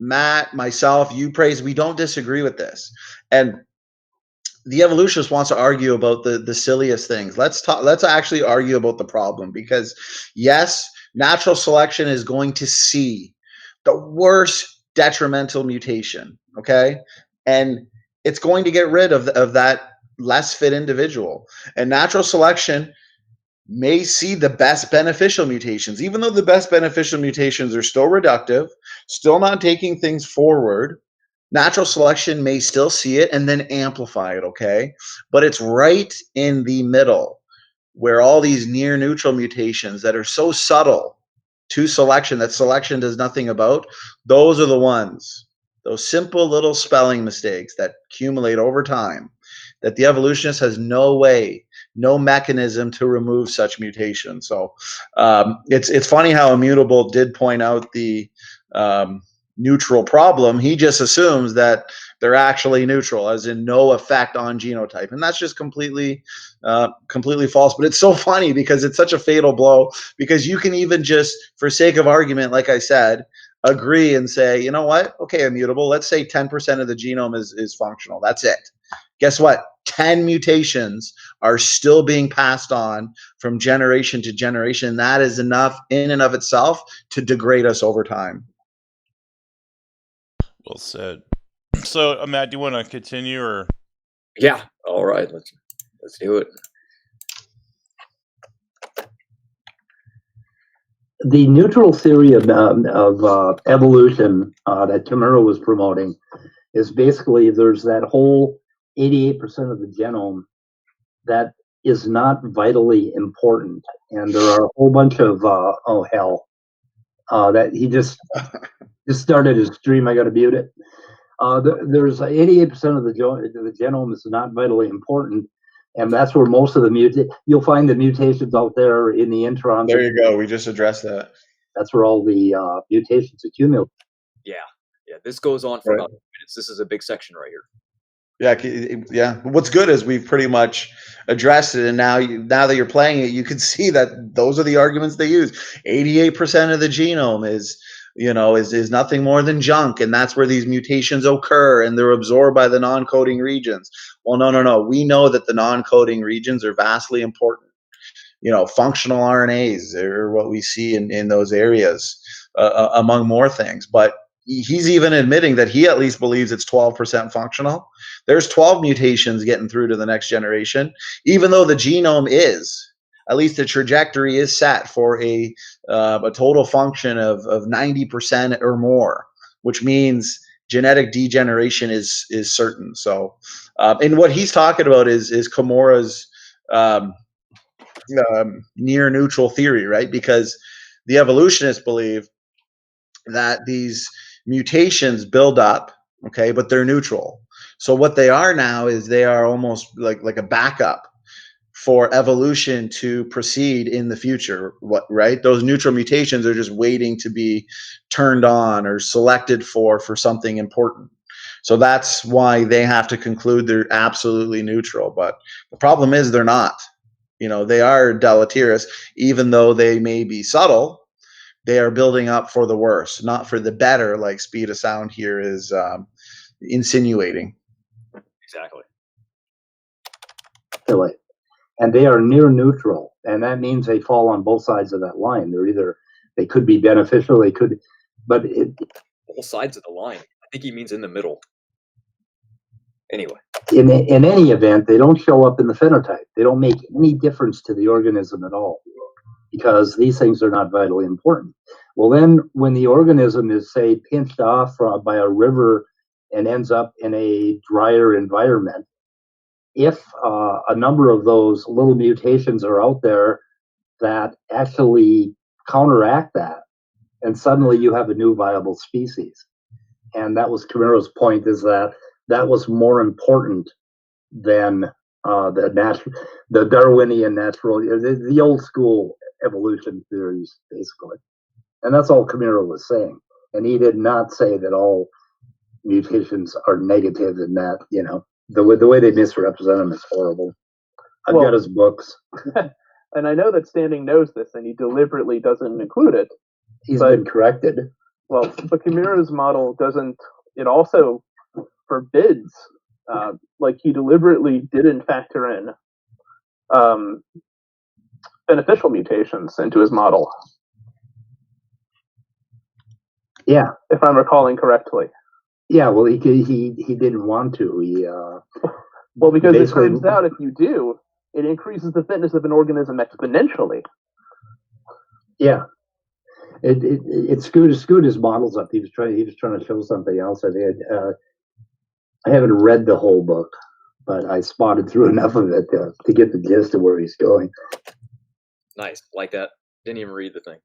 Matt, myself, you, Praise, we don't disagree with this. And the evolutionist wants to argue about the silliest things. Let's actually argue about the problem, because yes, natural selection is going to see the worst detrimental mutation, okay? And it's going to get rid of that less fit individual. And natural selection may see the best beneficial mutations, even though the best beneficial mutations are still reductive, still not taking things forward. Natural selection may still see it and then amplify it, okay? But it's right in the middle where all these near neutral mutations that are so subtle to selection that selection does nothing about, those are the ones, those simple little spelling mistakes that accumulate over time, that the evolutionist has no way, no mechanism to remove such mutations. So it's funny how Immutable did point out the neutral problem. He just assumes that they're actually neutral, as in no effect on genotype, and that's just completely false. But it's so funny because it's such a fatal blow, because you can even just, for sake of argument, like I said, agree and say, you know what, okay, Immutable, let's say 10% of the genome is functional. That's it. Guess what? 10 mutations are still being passed on from generation to generation. That is enough in and of itself to degrade us over time. Well said. So, Matt, do you want to continue or? Yeah. All right. Let's do it. The neutral theory of evolution that Kimura was promoting is basically there's that whole 88% of the genome that is not vitally important, and there are a whole bunch of that he just started his stream. I got to mute it. There's 88% of the genome is not vitally important, and that's where most of the you'll find the mutations out there in the introns. There you go. We just addressed that. That's where all the mutations accumulate. Yeah. This goes on for about 2 minutes. This is a big section right here. Yeah. What's good is we've pretty much addressed it, and now that you're playing it, you can see that those are the arguments they use. 88% of the genome is nothing more than junk, and that's where these mutations occur, and they're absorbed by the non-coding regions. Well, no. We know that the non-coding regions are vastly important. Functional RNAs are what we see in those areas, among more things. But he's even admitting that he at least believes it's 12% functional. There's 12 mutations getting through to the next generation, even though the genome is at least the trajectory is set for a total function of 90% or more, which means genetic degeneration is certain. So, and what he's talking about is Kimura's near neutral theory, right? Because the evolutionists believe that these mutations build up, okay, but they're neutral. So what they are now is they are almost like a backup for evolution to proceed in the future. What, right? Those neutral mutations are just waiting to be turned on or selected for something important. So that's why they have to conclude they're absolutely neutral. But the problem is they're not. You know, they are deleterious, even though they may be subtle. They are building up for the worse, not for the better, like Speed of Sound here is insinuating. Exactly. And they are near neutral, and that means they fall on both sides of that line. They could be beneficial, but both sides of the line. I think he means in the middle. Anyway, in any event, they don't show up in the phenotype. They don't make any difference to the organism at all, because these things are not vitally important. Well, then when the organism is, say, pinched off by a river and ends up in a drier environment, if a number of those little mutations are out there that actually counteract that, and suddenly you have a new viable species. And that was Kimura's point, is that was more important than the Darwinian natural, the old school evolution theories, basically. And that's all Kimura was saying. And he did not say that all mutations are negative, and that, you know, the way they misrepresent them is horrible. I've got his books. And I know that Standing knows this, and he deliberately doesn't include it. He's been corrected. Well, but Kimura's model doesn't, it also forbids, like he deliberately didn't factor in beneficial mutations into his model. Yeah. If I'm recalling correctly. Yeah, well, he didn't want to. Well, because it turns out if you do, it increases the fitness of an organism exponentially. Yeah, it screwed his models up. He was trying to show something else. I haven't read the whole book, but I spotted through enough of it to get the gist of where he's going. Nice, like that. Didn't even read the thing.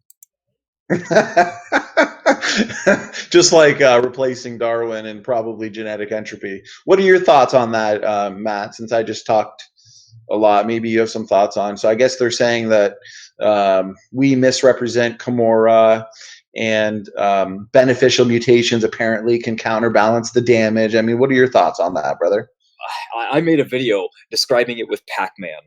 Just like replacing Darwin and probably genetic entropy. What are your thoughts on that, Matt? Since I just talked a lot, maybe you have some thoughts on. So I guess they're saying that we misrepresent Kimura, and beneficial mutations apparently can counterbalance the damage. I mean, what are your thoughts on that, brother? I made a video describing it with Pac-Man.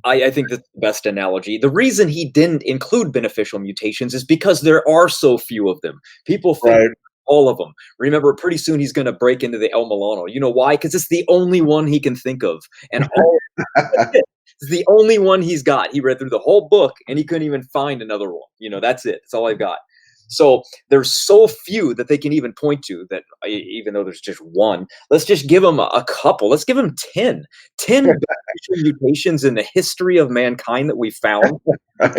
I think that's the best analogy. The reason he didn't include beneficial mutations is because there are so few of them. People think all of them. Remember, pretty soon he's going to break into the El Milano. You know why? Because it's the only one he can think of. And it's the only one he's got. He read through the whole book, and he couldn't even find another one. You know, that's it. That's all I've got. So there's so few that they can even point to, that even though there's just one, let's just give them a couple. Let's give them 10 mutations in the history of mankind that we found. What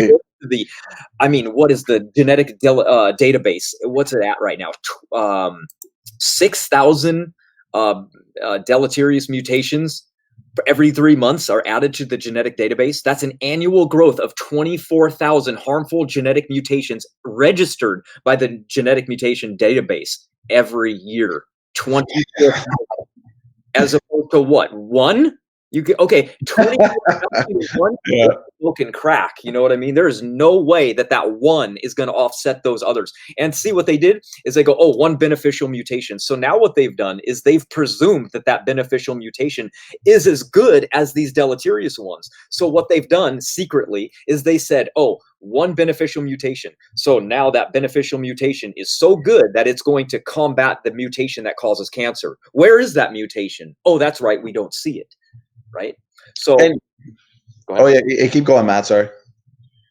is the genetic database? What's it at right now? 6,000 deleterious mutations every 3 months are added to the genetic database. That's an annual growth of 24,000 harmful genetic mutations registered by the genetic mutation database every year. 24,000. As opposed to what? One? 24,000 one smoke and crack. You know what I mean? There is no way that one is going to offset those others. And see what they did is they go, oh, one beneficial mutation. So now what they've done is they've presumed that beneficial mutation is as good as these deleterious ones. So what they've done secretly is they said, oh, one beneficial mutation. So now that beneficial mutation is so good that it's going to combat the mutation that causes cancer. Where is that mutation? Oh, that's right. We don't see it. Right. So, go ahead. Keep going, Matt. Sorry.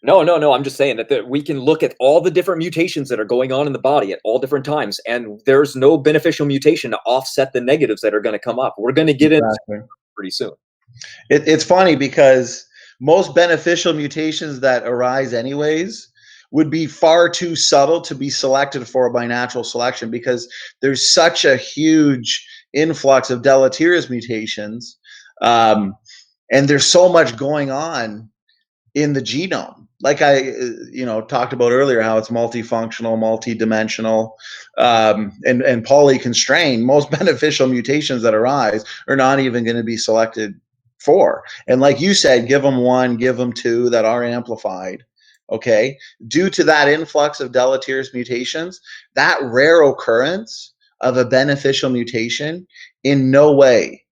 No. I'm just saying that we can look at all the different mutations that are going on in the body at all different times, and there's no beneficial mutation to offset the negatives that are going to come up. We're going to get into pretty soon. It's funny because most beneficial mutations that arise anyways would be far too subtle to be selected for by natural selection, because there's such a huge influx of deleterious mutations, and there's so much going on in the genome. Like I talked about earlier, how it's multifunctional, multidimensional, and polyconstrained. Most beneficial mutations that arise are not even going to be selected for. And like you said, give them one, give them two that are amplified. Okay, due to that influx of deleterious mutations, that rare occurrence of a beneficial mutation in no way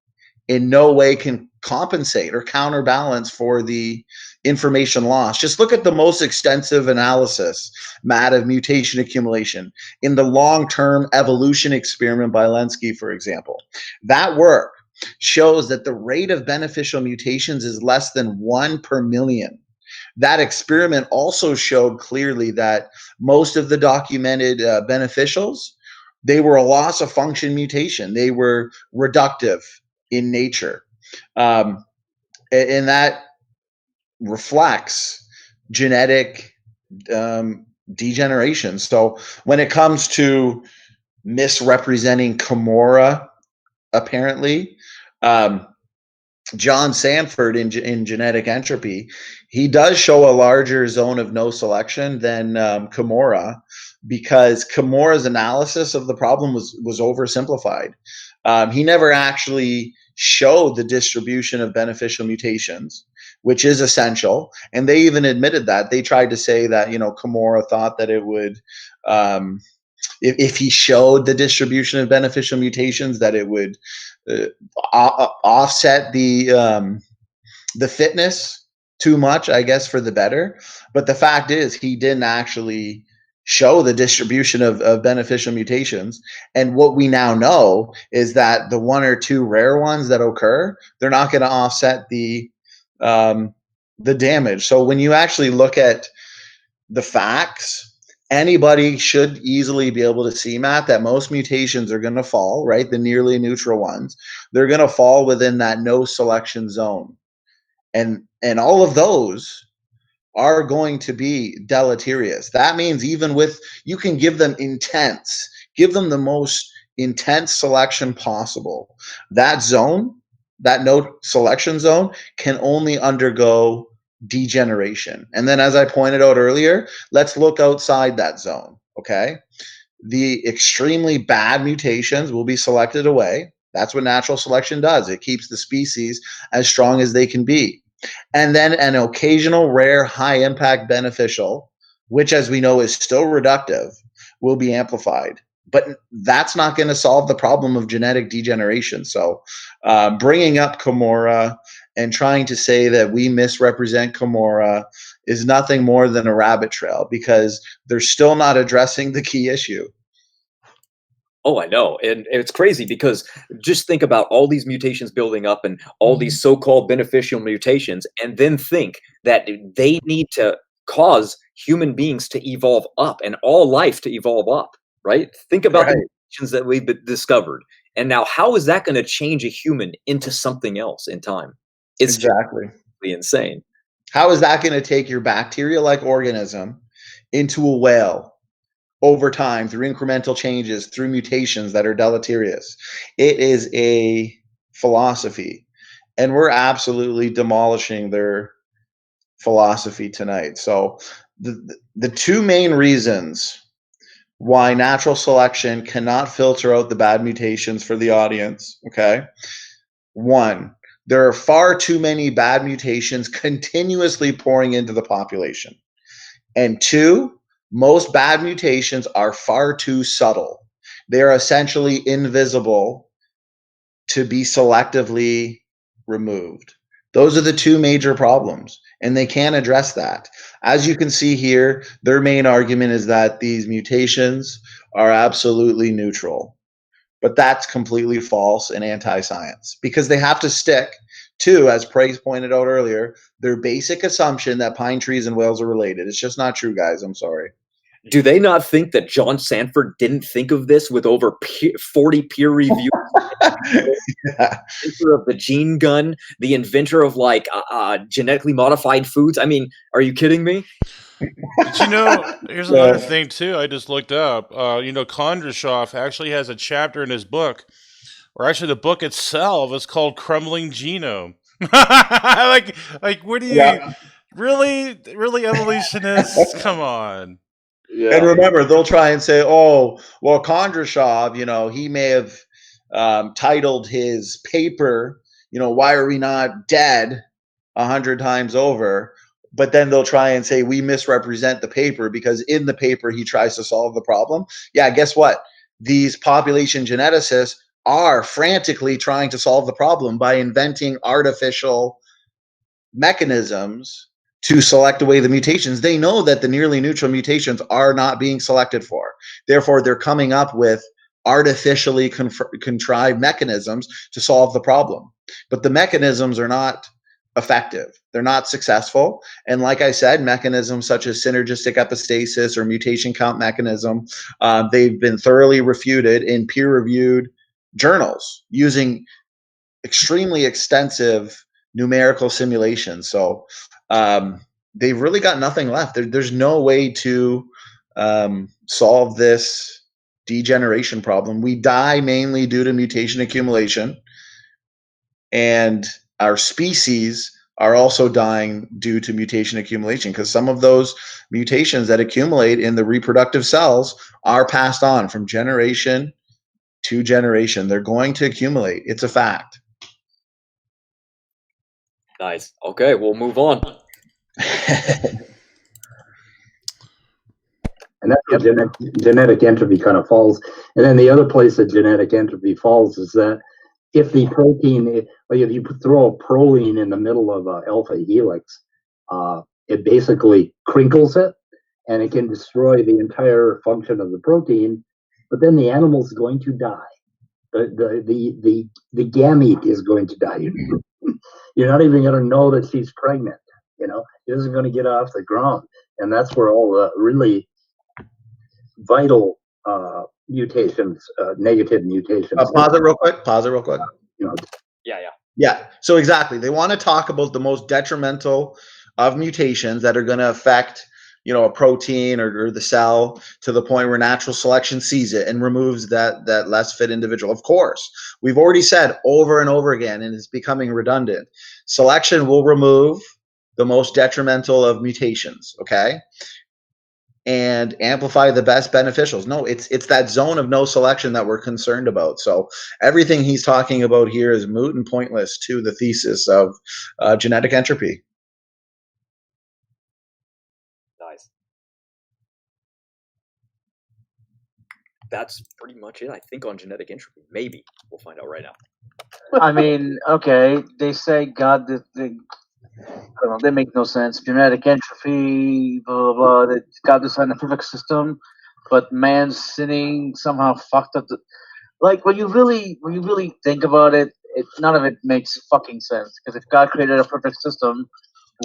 can compensate or counterbalance for the information loss. Just look at the most extensive analysis, Matt, of mutation accumulation in the long-term evolution experiment by Lenski, for example. That work shows that the rate of beneficial mutations is less than 1 per million. That experiment also showed clearly that most of the documented beneficials, they were a loss of function mutation. They were reductive in nature. And that reflects genetic degeneration. So when it comes to misrepresenting Kimura, apparently, John Sanford in Genetic Entropy, he does show a larger zone of no selection than Kimura, because Kimura's analysis of the problem was oversimplified. He never actually showed the distribution of beneficial mutations, which is essential. And they even admitted that. They tried to say that, Kimura thought that it would, if he showed the distribution of beneficial mutations, that it would offset the fitness too much, I guess, for the better. But the fact is, he didn't actually show the distribution of beneficial mutations. And what we now know is that the one or two rare ones that occur, they're not going to offset the damage. So when you actually look at the facts, anybody should easily be able to see, Matt, that most mutations are going to fall, right? The nearly neutral ones, they're going to fall within that no selection zone. And all of those are going to be deleterious. That means even with, you can give them the most intense selection possible. That zone, that no selection zone, can only undergo degeneration. And then, as I pointed out earlier, let's look outside that zone, okay? The extremely bad mutations will be selected away. That's what natural selection does. It keeps the species as strong as they can be. And then an occasional rare high impact beneficial, which as we know is still reductive, will be amplified. But that's not going to solve the problem of genetic degeneration. So bringing up Kimura and trying to say that we misrepresent Kimura is nothing more than a rabbit trail, because they're still not addressing the key issue. Oh, I know. And it's crazy, because just think about all these mutations building up and all these so-called beneficial mutations, and then think that they need to cause human beings to evolve up and all life to evolve up, right? Think about the mutations that we've discovered. And now how is that going to change a human into something else in time? It's exactly insane. How is that going to take your bacteria-like organism into a whale over time through incremental changes, through mutations that are deleterious? It is a philosophy, and we're absolutely demolishing their philosophy tonight. So the two main reasons why natural selection cannot filter out the bad mutations for the audience, okay? One, there are far too many bad mutations continuously pouring into the population. And two, most bad mutations are far too subtle. They are essentially invisible to be selectively removed. Those are the two major problems, and they can't address that. As you can see here, their main argument is that these mutations are absolutely neutral. But that's completely false and anti-science, because they have to stick to, as Praise pointed out earlier, their basic assumption that pine trees and whales are related. It's just not true, guys. I'm sorry. Do they not think that John Sanford didn't think of this with over 40 peer-reviewed inventor of the gene gun, the inventor of like genetically modified foods? I mean, are you kidding me? Did you know? Here's another thing too. I just looked up. Kondrashov actually has a chapter in his book, or actually the book itself is called "Crumbling Genome." like, what do you really evolutionists? Come on. Yeah. And remember, they'll try and say, "Oh, well, Kondrashov, he may have titled his paper, why are we not dead 100 times over?" But then they'll try and say we misrepresent the paper because in the paper he tries to solve the problem. Yeah, guess what? These population geneticists are frantically trying to solve the problem by inventing artificial mechanisms to select away the mutations. They know that the nearly neutral mutations are not being selected for. Therefore, they're coming up with artificially contrived mechanisms to solve the problem. But the mechanisms are not effective. They're not successful. And like I said, mechanisms such as synergistic epistasis or mutation count mechanism, they've been thoroughly refuted in peer-reviewed journals using extremely extensive numerical simulations. So they've really got nothing left. There's no way to solve this degeneration problem. We die mainly due to mutation accumulation, and our species are also dying due to mutation accumulation because some of those mutations that accumulate in the reproductive cells are passed on from generation to generation. They're going to accumulate. It's a fact. Nice. Okay, we'll move on. And that's where genetic entropy kind of falls. And then the other place that genetic entropy falls is that if the protein, like if you throw a proline in the middle of an alpha helix, it basically crinkles it and it can destroy the entire function of the protein, but then the animal is going to die. The gamete is going to die. You're not even going to know that she's pregnant. It isn't going to get off the ground. And that's where all the really vital mutations, negative mutations. Pause it real quick. Yeah. So exactly, they want to talk about the most detrimental of mutations that are going to affect, a protein or the cell to the point where natural selection sees it and removes that less fit individual. Of course, we've already said over and over again, and it's becoming redundant. Selection will remove the most detrimental of mutations. Okay. And amplify the best beneficials. No, it's that zone of no selection that we're concerned about. So everything he's talking about here is moot and pointless to the thesis of genetic entropy. Nice. That's pretty much it, I think, on genetic entropy. Maybe. We'll find out right now. I mean, okay, they say God, I don't know, they make no sense. Genetic entropy, blah, blah, blah. That God designed a perfect system, but man's sinning somehow fucked up like, when you really think about it, none of it makes fucking sense. Because if God created a perfect system,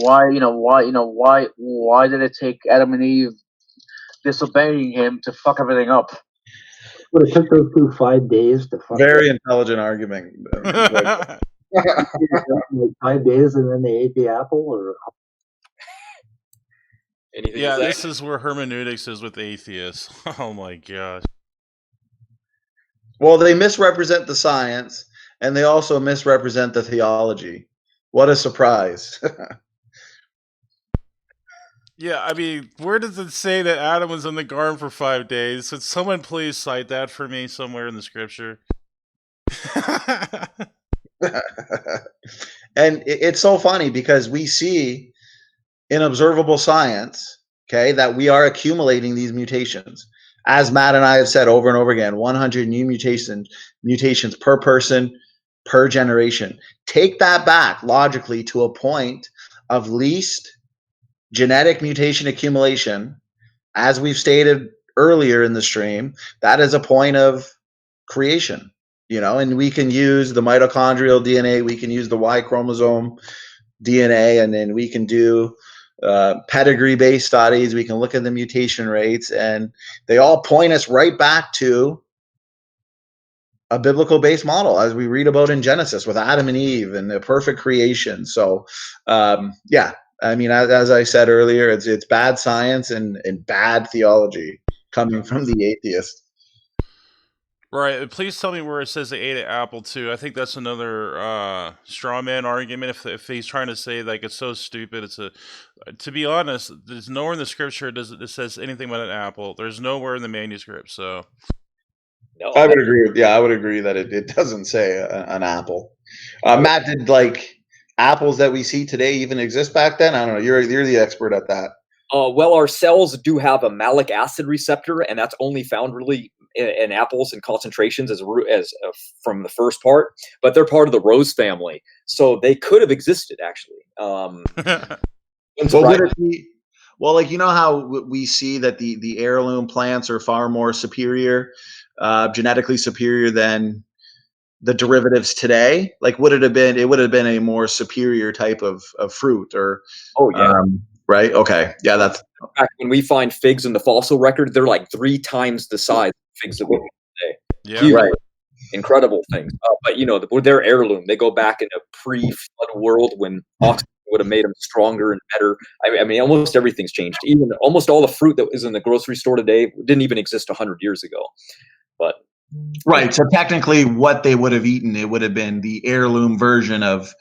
why did it take Adam and Eve disobeying him to fuck everything up? But it took those 5 days to fuck. Very intelligent argument. 5 days and then they ate the apple, or anything? Yeah, this is where hermeneutics is with atheists. Oh my gosh. Well, they misrepresent the science, and they also misrepresent the theology. What a surprise. Yeah, I mean, where does it say that Adam was in the garden for 5 days? Could someone please cite that for me somewhere in the scripture? And it's so funny because we see in observable science, okay, that we are accumulating these mutations. As Matt and I have said over and over again, 100 new mutations per person, per generation. Take that back logically to a point of least genetic mutation accumulation. As we've stated earlier in the stream, that is a point of creation, and we can use the mitochondrial DNA, we can use the Y chromosome DNA, and then we can do pedigree-based studies. We can look at the mutation rates, and they all point us right back to a biblical-based model, as we read about in Genesis with Adam and Eve and the perfect creation. So, yeah, I mean, as I said earlier, it's bad science and bad theology coming from the atheist. Right. Please tell me where it says they ate an apple too. I think that's another straw man argument. If he's trying to say like it's so stupid, to be honest, there's nowhere in the scripture it says anything about an apple. There's nowhere in the manuscript. So No, I would agree. I would agree that it doesn't say an apple. Matt, did like apples that we see today even exist back then? I don't know. You're the expert at that. Well, our cells do have a malic acid receptor, and that's only found really in apples in concentrations as from the first part. But they're part of the rose family, so they could have existed actually. Well, would it be, well, like, you know how we see that the heirloom plants are far more superior, genetically superior than the derivatives today? Like, would it have been? It would have been a more superior type of fruit, or right? Okay, yeah, that's. In fact, when we find figs in the fossil record, they're like 3 times the size of figs that we have today. yeah, Huge, right. Incredible things. But you know, they're heirloom. They go back in a pre-flood world when oxygen would have made them stronger and better. I mean, almost everything's changed. Even almost all the fruit that is in the grocery store today didn't even exist 100 years ago. But Right. So technically, what they would have eaten, it would have been the heirloom version of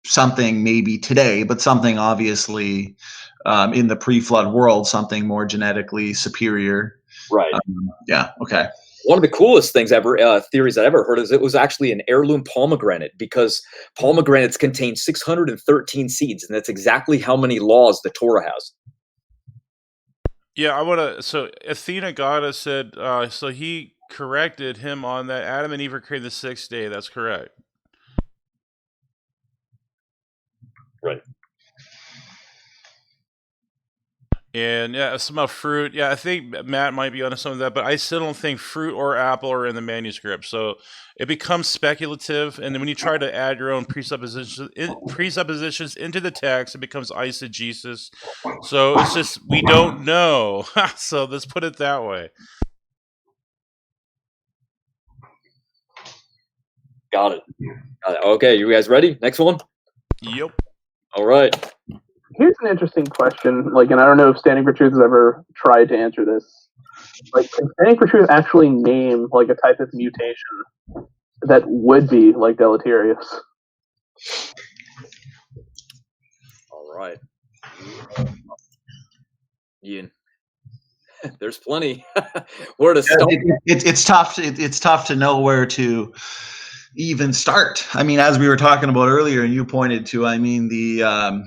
something maybe today, but something obviously in the pre-flood world, something more genetically superior. right. Yeah. Okay. One of the coolest things theories I ever heard is it was actually an heirloom pomegranate, because pomegranates contain 613 seeds, and that's exactly how many laws the Torah has. yeah. I want to. So Athena Goddess said. So he corrected him on that. Adam and Eve were created the 6th day. That's correct. Right. And yeah, some of fruit. Yeah, I think Matt might be onto some of that, but I still don't think fruit or apple are in the manuscript. So it becomes speculative, and then when you try to add your own presuppositions into the text, it becomes eisegesis. So it's just we don't know. So let's put it that way. Got it. Okay, you guys ready? Next one? Yep. All right. Here's an interesting question. Like, and I don't know if Standing for Truth has ever tried to answer this. Like, can Standing for Truth actually name like a type of mutation that would be like deleterious? All right. Ian. There's plenty. Where to start? It's tough. It's tough to know where to even start. I mean, as we were talking about earlier, and you pointed to, I mean, the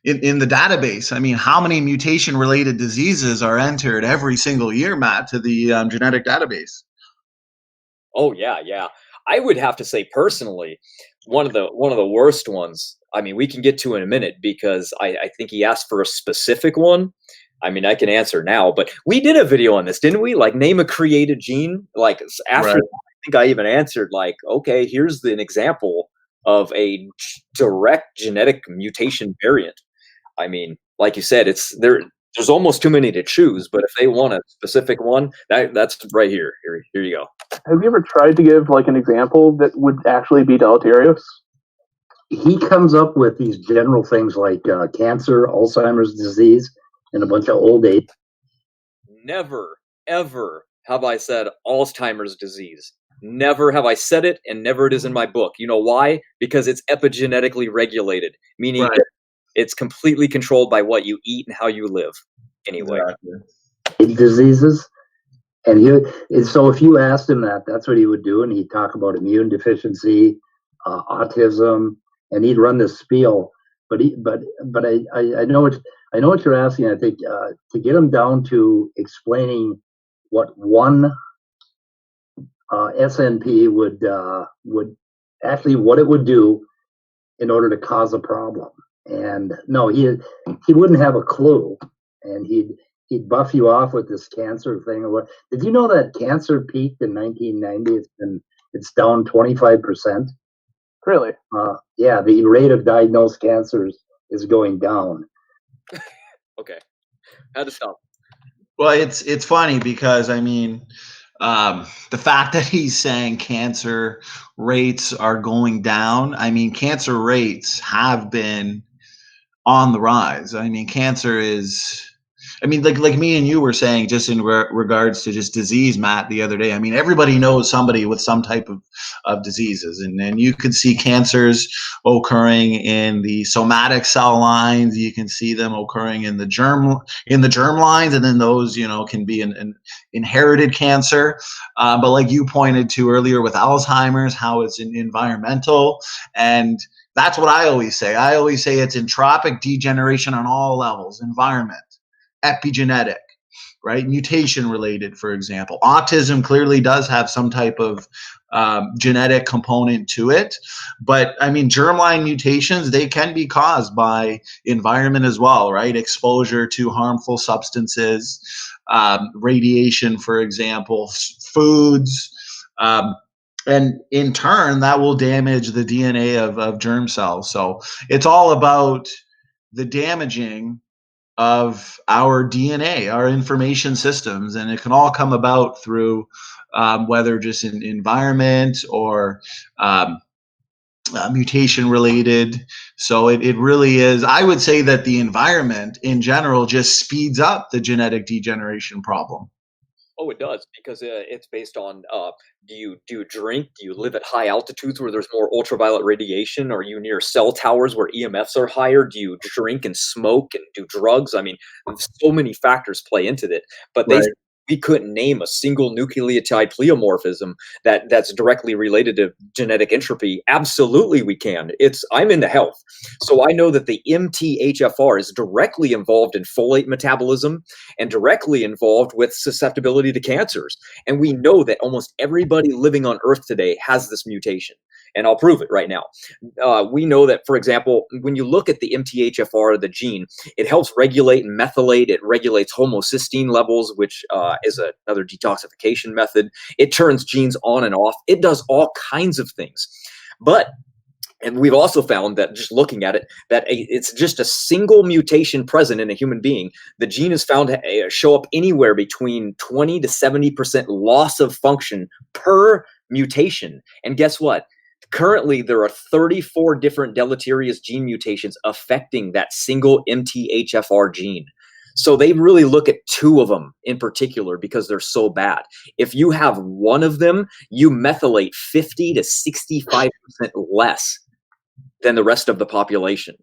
in the database, I mean, how many mutation-related diseases are entered every single year, Matt, to the genetic database? Oh yeah. I would have to say personally, one of the worst ones. I mean, we can get to in a minute, because I think he asked for a specific one. I mean, I can answer now, but we did a video on this, didn't we? Like, name a created gene. Like, after Right. I think I even answered, like, okay, here's an example of a direct genetic mutation variant. I mean, like you said, there's almost too many to choose, but if they want a specific one, that's right here. Here you go. Have you ever tried to give like an example that would actually be deleterious? He comes up with these general things like cancer, Alzheimer's disease, and a bunch of old age. Never, ever have I said Alzheimer's disease. Never have I said it, and never it is in my book. You know why? Because it's epigenetically regulated, meaning Right. it's completely controlled by what you eat and how you live. Anyway. Exactly. Diseases. And so if you asked him that, that's what he would do, and he'd talk about immune deficiency, autism, and he'd run this spiel. But I know what you're asking. I think to get him down to explaining what one SNP would actually, what it would do in order to cause a problem. And no, he wouldn't have a clue, and he'd buff you off with this cancer thing. Or what? Did you know that cancer peaked in 1990? It's down 25%. Really? Yeah, the rate of diagnosed cancers is going down. Okay, had to stop. Well, it's funny because I mean, the fact that he's saying cancer rates are going down. I mean, cancer rates have been on the rise. I mean, cancer is. I mean, like me and you were saying, just in regards to just disease, Matt, the other day. I mean, everybody knows somebody with some type of diseases, and you could see cancers occurring in the somatic cell lines. You can see them occurring in the germ lines, and then those can be an inherited cancer. But like you pointed to earlier with Alzheimer's, how it's environmental, and that's what I always say. I always say it's entropic degeneration on all levels: environment, epigenetic, right? Mutation related, for example. Autism clearly does have some type of genetic component to it. But I mean, germline mutations, they can be caused by environment as well, right? Exposure to harmful substances, radiation, for example, foods. And in turn, that will damage the DNA of germ cells. So it's all about the damaging of our DNA, our information systems, and it can all come about through whether just in environment or mutation related. So it really is. I would say that the environment in general just speeds up the genetic degeneration problem. Oh, it does, because it's based on do you drink? Do you live at high altitudes where there's more ultraviolet radiation? Are you near cell towers where EMFs are higher? Do you drink and smoke and do drugs? I mean, so many factors play into it. But Right. we couldn't name a single nucleotide pleomorphism that's directly related to genetic entropy. Absolutely, we can. I'm into health, so I know that the MTHFR is directly involved in folate metabolism and directly involved with susceptibility to cancers. And we know that almost everybody living on Earth today has this mutation. And I'll prove it right now. We know that, for example, when you look at the MTHFR, the gene, it helps regulate and methylate. It regulates homocysteine levels, which is another detoxification method. It turns genes on and off. It does all kinds of things. And we've also found that, just looking at it, that it's just a single mutation present in a human being. The gene is found to show up anywhere between 20 to 70% loss of function per mutation. And guess what? Currently, there are 34 different deleterious gene mutations affecting that single MTHFR gene. So they really look at two of them in particular because they're so bad. If you have one of them, you methylate 50 to 65% less than the rest of the population.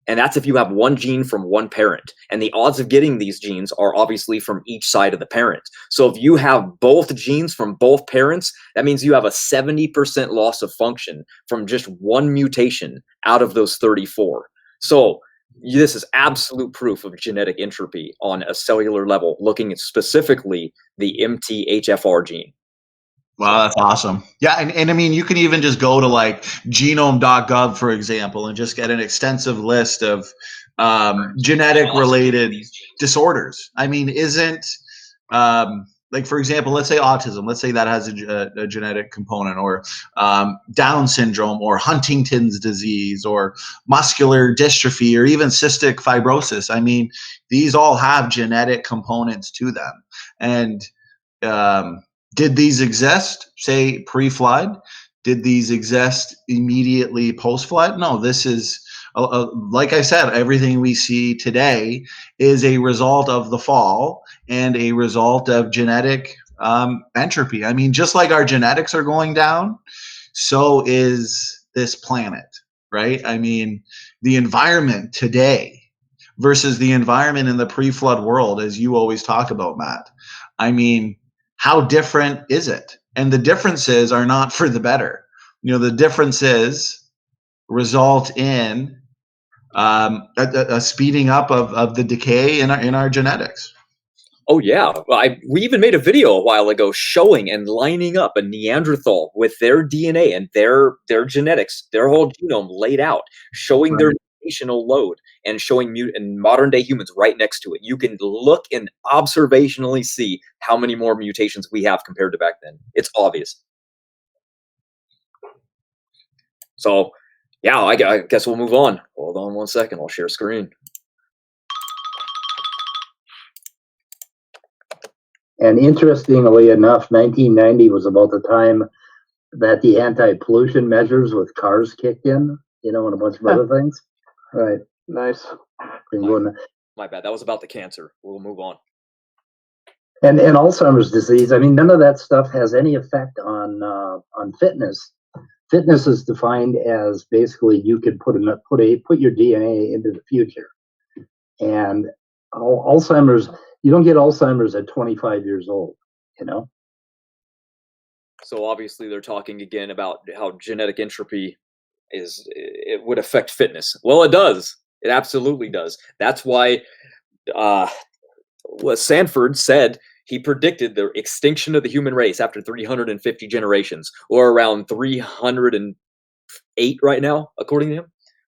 And that's if you have one gene from one parent. And the odds of getting these genes are obviously from each side of the parent. So if you have both genes from both parents, that means you have a 70% loss of function from just one mutation out of those 34. So this is absolute proof of genetic entropy on a cellular level, looking at specifically the MTHFR gene. Wow, that's awesome. Yeah, and I mean, you can even just go to like genome.gov, for example, and just get an extensive list of genetic related disorders. I mean, isn't like, for example, let's say autism, let's say that has a genetic component, or Down syndrome, or Huntington's disease, or muscular dystrophy, or even cystic fibrosis. I mean, these all have genetic components to them. And did these exist, say, pre-flood? Did these exist immediately post-flood? No, this is, like I said, everything we see today is a result of the fall and a result of genetic entropy. I mean, just like our genetics are going down, so is this planet, right? I mean, the environment today versus the environment in the pre-flood world, as you always talk about, Matt. I mean, how different is it? And the differences are not for the better. The differences result in a speeding up of the decay in our genetics. Oh yeah, we even made a video a while ago showing and lining up a Neanderthal with their DNA and their genetics, their whole genome laid out, showing their mutational load and showing and modern day humans right next to it. You can look and observationally see how many more mutations we have compared to back then. It's obvious. So yeah, I guess we'll move on. Hold on one second. I'll share screen. And interestingly enough, 1990 was about the time that the anti-pollution measures with cars kicked in, and a bunch of other things. Right. Nice. My bad. That was about the cancer. We'll move on. And Alzheimer's disease. I mean, none of that stuff has any effect on fitness. Fitness is defined as basically you could put your DNA into the future. And Alzheimer's, you don't get Alzheimer's at 25 years old. So obviously they're talking again about how genetic entropy it would affect fitness. Well, it does. It absolutely does. That's why what Sanford said, he predicted the extinction of the human race after 350 generations, or around 308 right now, according to him.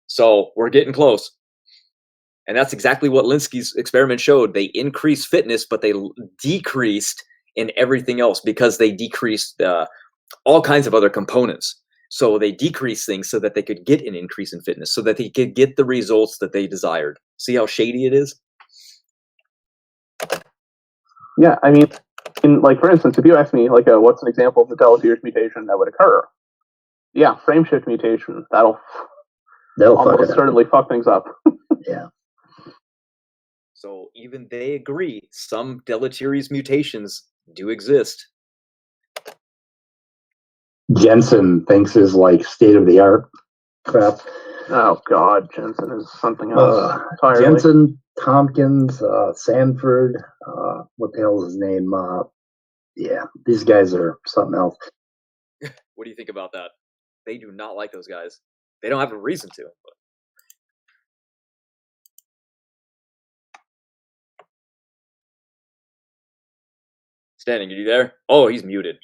So we're getting close. And that's exactly what Linsky's experiment showed. They increased fitness, but they decreased in everything else because they decreased all kinds of other components. So they decreased things so that they could get an increase in fitness, so that they could get the results that they desired. See how shady it is? Yeah, I mean, like, for instance, if you ask me, like, what's an example of a deleterious mutation that would occur? Yeah, frameshift mutation. That'll almost certainly fuck things up. Yeah. So even they agree some deleterious mutations do exist. Jensen thinks is like state of the art crap. Oh God, Jensen is something else entirely. Jensen, Tompkins, Sanford, what the hell is his name? Yeah, these guys are something else. What do you think about that? They do not like those guys. They don't have a reason to. But. Standing, are you there? Oh, he's muted.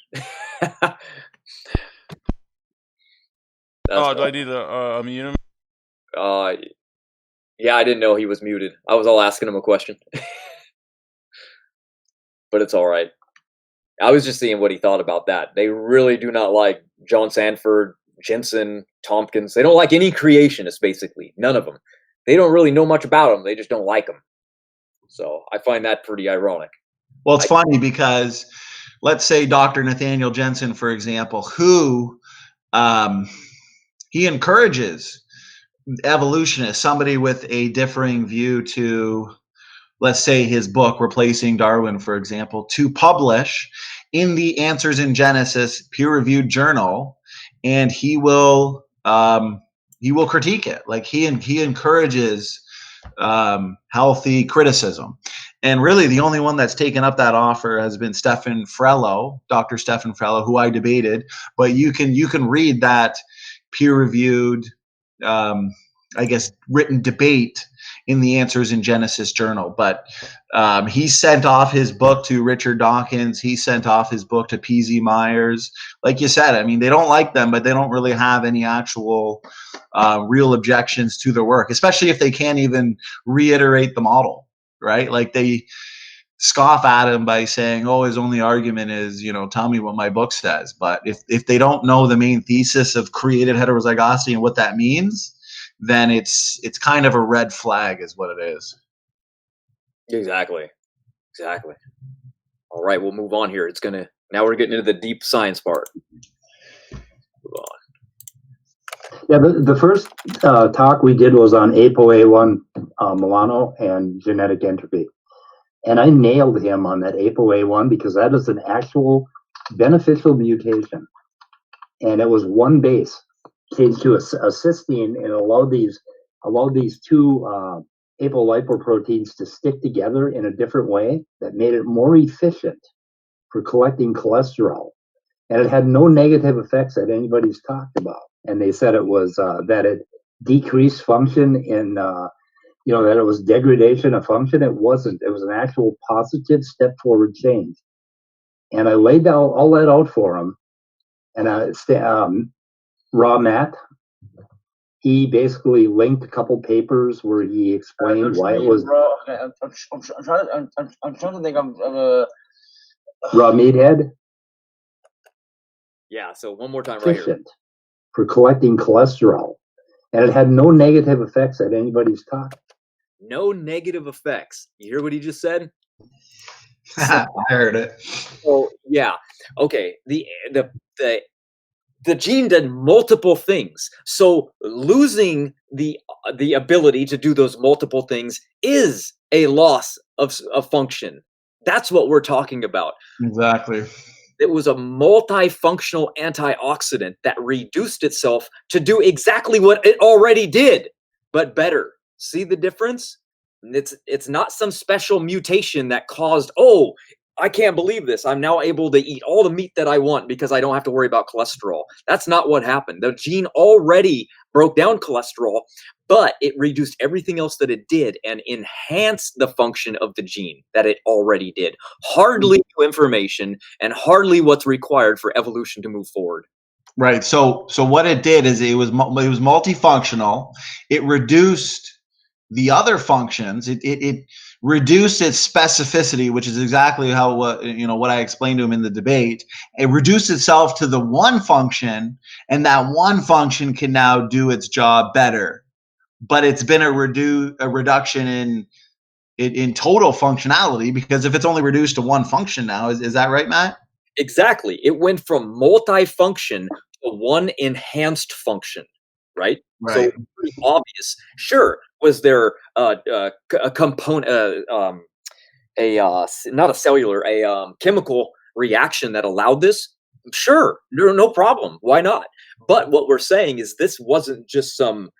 Do I need to unmute him? Yeah, I didn't know he was muted. I was all asking him a question. But it's all right. I was just seeing what he thought about that. They really do not like John Sanford, Jensen, Tompkins. They don't like any creationists, basically. None of them. They don't really know much about them. They just don't like them. So I find that pretty ironic. Well, it's funny because let's say Dr. Nathaniel Jensen, for example, who he encourages evolutionists, somebody with a differing view to, let's say, his book, Replacing Darwin, for example, to publish in the Answers in Genesis peer-reviewed journal, and he will critique it. Like he encourages healthy criticism. And really, the only one that's taken up that offer has been Stephen Frello, Dr. Stephen Frello, who I debated. But you can read that peer-reviewed, I guess, written debate in the Answers in Genesis journal. But he sent off his book to Richard Dawkins. He sent off his book to P.Z. Myers. Like you said, I mean, they don't like them, but they don't really have any actual real objections to their work, especially if they can't even reiterate the model, right? Like they scoff at him by saying, oh, his only argument is, tell me what my book says. But if they don't know the main thesis of created heterozygosity and what that means, then it's kind of a red flag is what it is. Exactly. All right, we'll move on here. Now we're getting into the deep science part. Move on. Yeah, the first talk we did was on ApoA1 Milano and genetic entropy. And I nailed him on that ApoA1 because that is an actual beneficial mutation. And it was one base changed to a cysteine and allowed these two apolipoproteins to stick together in a different way that made it more efficient for collecting cholesterol. And it had no negative effects that anybody's talked about. And they said it was that it decreased function in, that it was degradation of function. It wasn't. It was an actual positive step forward change. And I laid all that out for him. And Raw Matt, he basically linked a couple papers where he explained why it was. I'm trying to think of Raw Meathead. Yeah, so one more time right here. For collecting cholesterol. And it had no negative effects that anybody's talked. No negative effects. You hear what he just said? I heard it. So yeah, okay. The gene did multiple things. So losing the ability to do those multiple things is a loss of function. That's what we're talking about. Exactly. It was a multifunctional antioxidant that reduced itself to do exactly what it already did, but better. See the difference? It's not some special mutation that caused, oh, I can't believe this. I'm now able to eat all the meat that I want because I don't have to worry about cholesterol. That's not what happened. The gene already broke down cholesterol, but it reduced everything else that it did and enhanced the function of the gene that it already did. Hardly new information and hardly what's required for evolution to move forward. Right. So what it did is it was multifunctional. It reduced the other functions. It reduced its specificity, which is exactly how what I explained to him in the debate. It reduced itself to the one function, and that one function can now do its job better. But it's been a reduction in total functionality, because if it's only reduced to one function now, is that right, Matt? Exactly. It went from multifunction to one enhanced function, right? So Right. pretty obvious. Sure, was there a component, not a cellular, a chemical reaction that allowed this? Sure, no problem. Why not? But what we're saying is this wasn't just some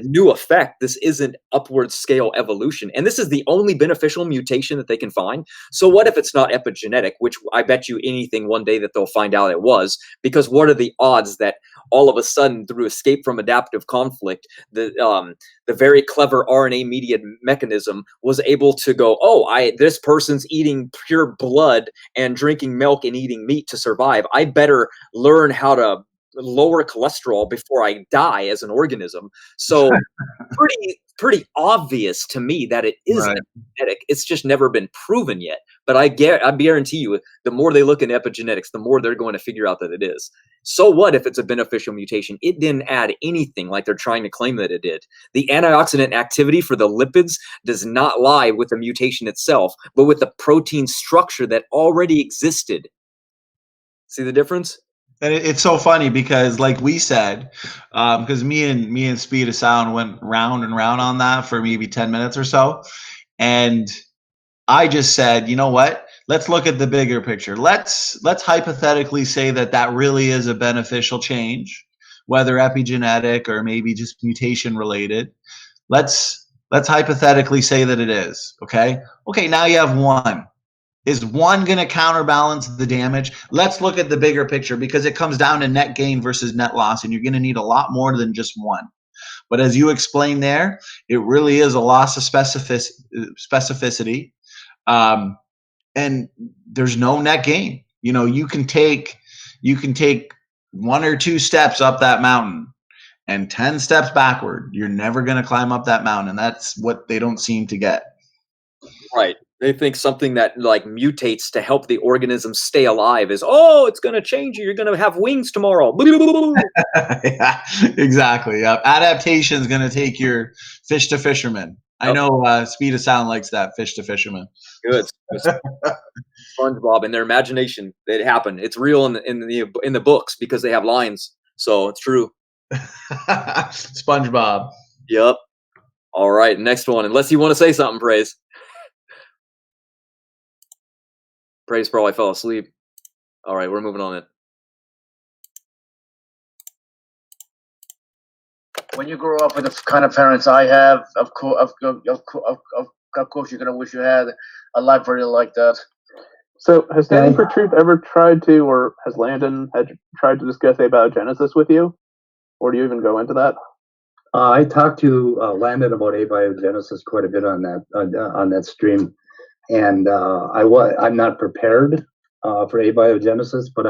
new effect. This isn't upward scale evolution, and this is the only beneficial mutation that they can find. So what if it's not epigenetic, which I bet you anything one day that they'll find out it was, because what are the odds that all of a sudden, through escape from adaptive conflict, the very clever RNA mediated mechanism was able to go, oh, this person's eating pure blood and drinking milk and eating meat to survive. I better learn how to lower cholesterol before I die as an organism. So pretty obvious to me that it is Right. epigenetic. It's just never been proven yet. But I guarantee you, the more they look into epigenetics, the more they're going to figure out that it is. So what if it's a beneficial mutation? It didn't add anything like they're trying to claim that it did. The antioxidant activity for the lipids does not lie with the mutation itself, but with the protein structure that already existed. See the difference? And it's so funny because, like we said, because me and Speed of Sound went round and round on that for maybe 10 minutes or so, and I just said, you know what? Let's look at the bigger picture. Let's hypothetically say that really is a beneficial change, whether epigenetic or maybe just mutation related. Let's hypothetically say that it is. Okay. Now you have one. Is one going to counterbalance the damage? Let's look at the bigger picture, because it comes down to net gain versus net loss, and you're going to need a lot more than just one. But as you explained there, it really is a loss of specificity, and there's no net gain. You can take one or two steps up that mountain and 10 steps backward. You're never going to climb up that mountain, and that's what they don't seem to get. Right. They think something that like mutates to help the organism stay alive is, oh, it's going to change you. You're going to have wings tomorrow. Yeah, exactly. Yeah. Adaptation is going to take your fish to fisherman. I know Speed of Sound likes that, fish to fisherman. Good. SpongeBob and their imagination, it happened. It's real in the books because they have lines. So it's true. SpongeBob. Yep. All right. Next one. Unless you want to say something, Praise. Praise probably fell asleep. All right, we're moving on then. When you grow up with the kind of parents I have, of course, you're gonna wish you had a library like that. So, has Standing for Truth ever tried to, or has Landon tried to discuss abiogenesis with you, or do you even go into that? I talked to Landon about abiogenesis quite a bit on that stream, and I'm not prepared for abiogenesis, but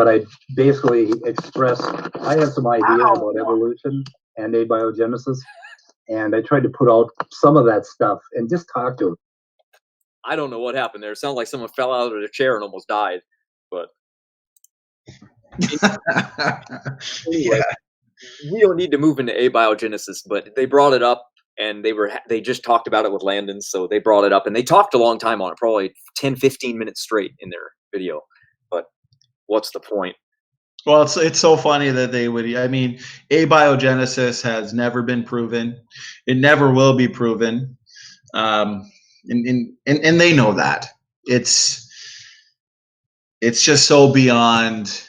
I basically expressed I have some ideas about evolution and abiogenesis, and I tried to put out some of that stuff and just talk to him. I don't know what happened there. It sounded like someone fell out of the chair and almost died. But anyway, we don't need to move into abiogenesis, but they brought it up. and they just talked about it with Landon, so they brought it up, and they talked a long time on it, probably 10-15 minutes straight in their video. But what's the point? Well, it's so funny that they would. I mean, abiogenesis has never been proven. It never will be proven, and they know that. It's just so beyond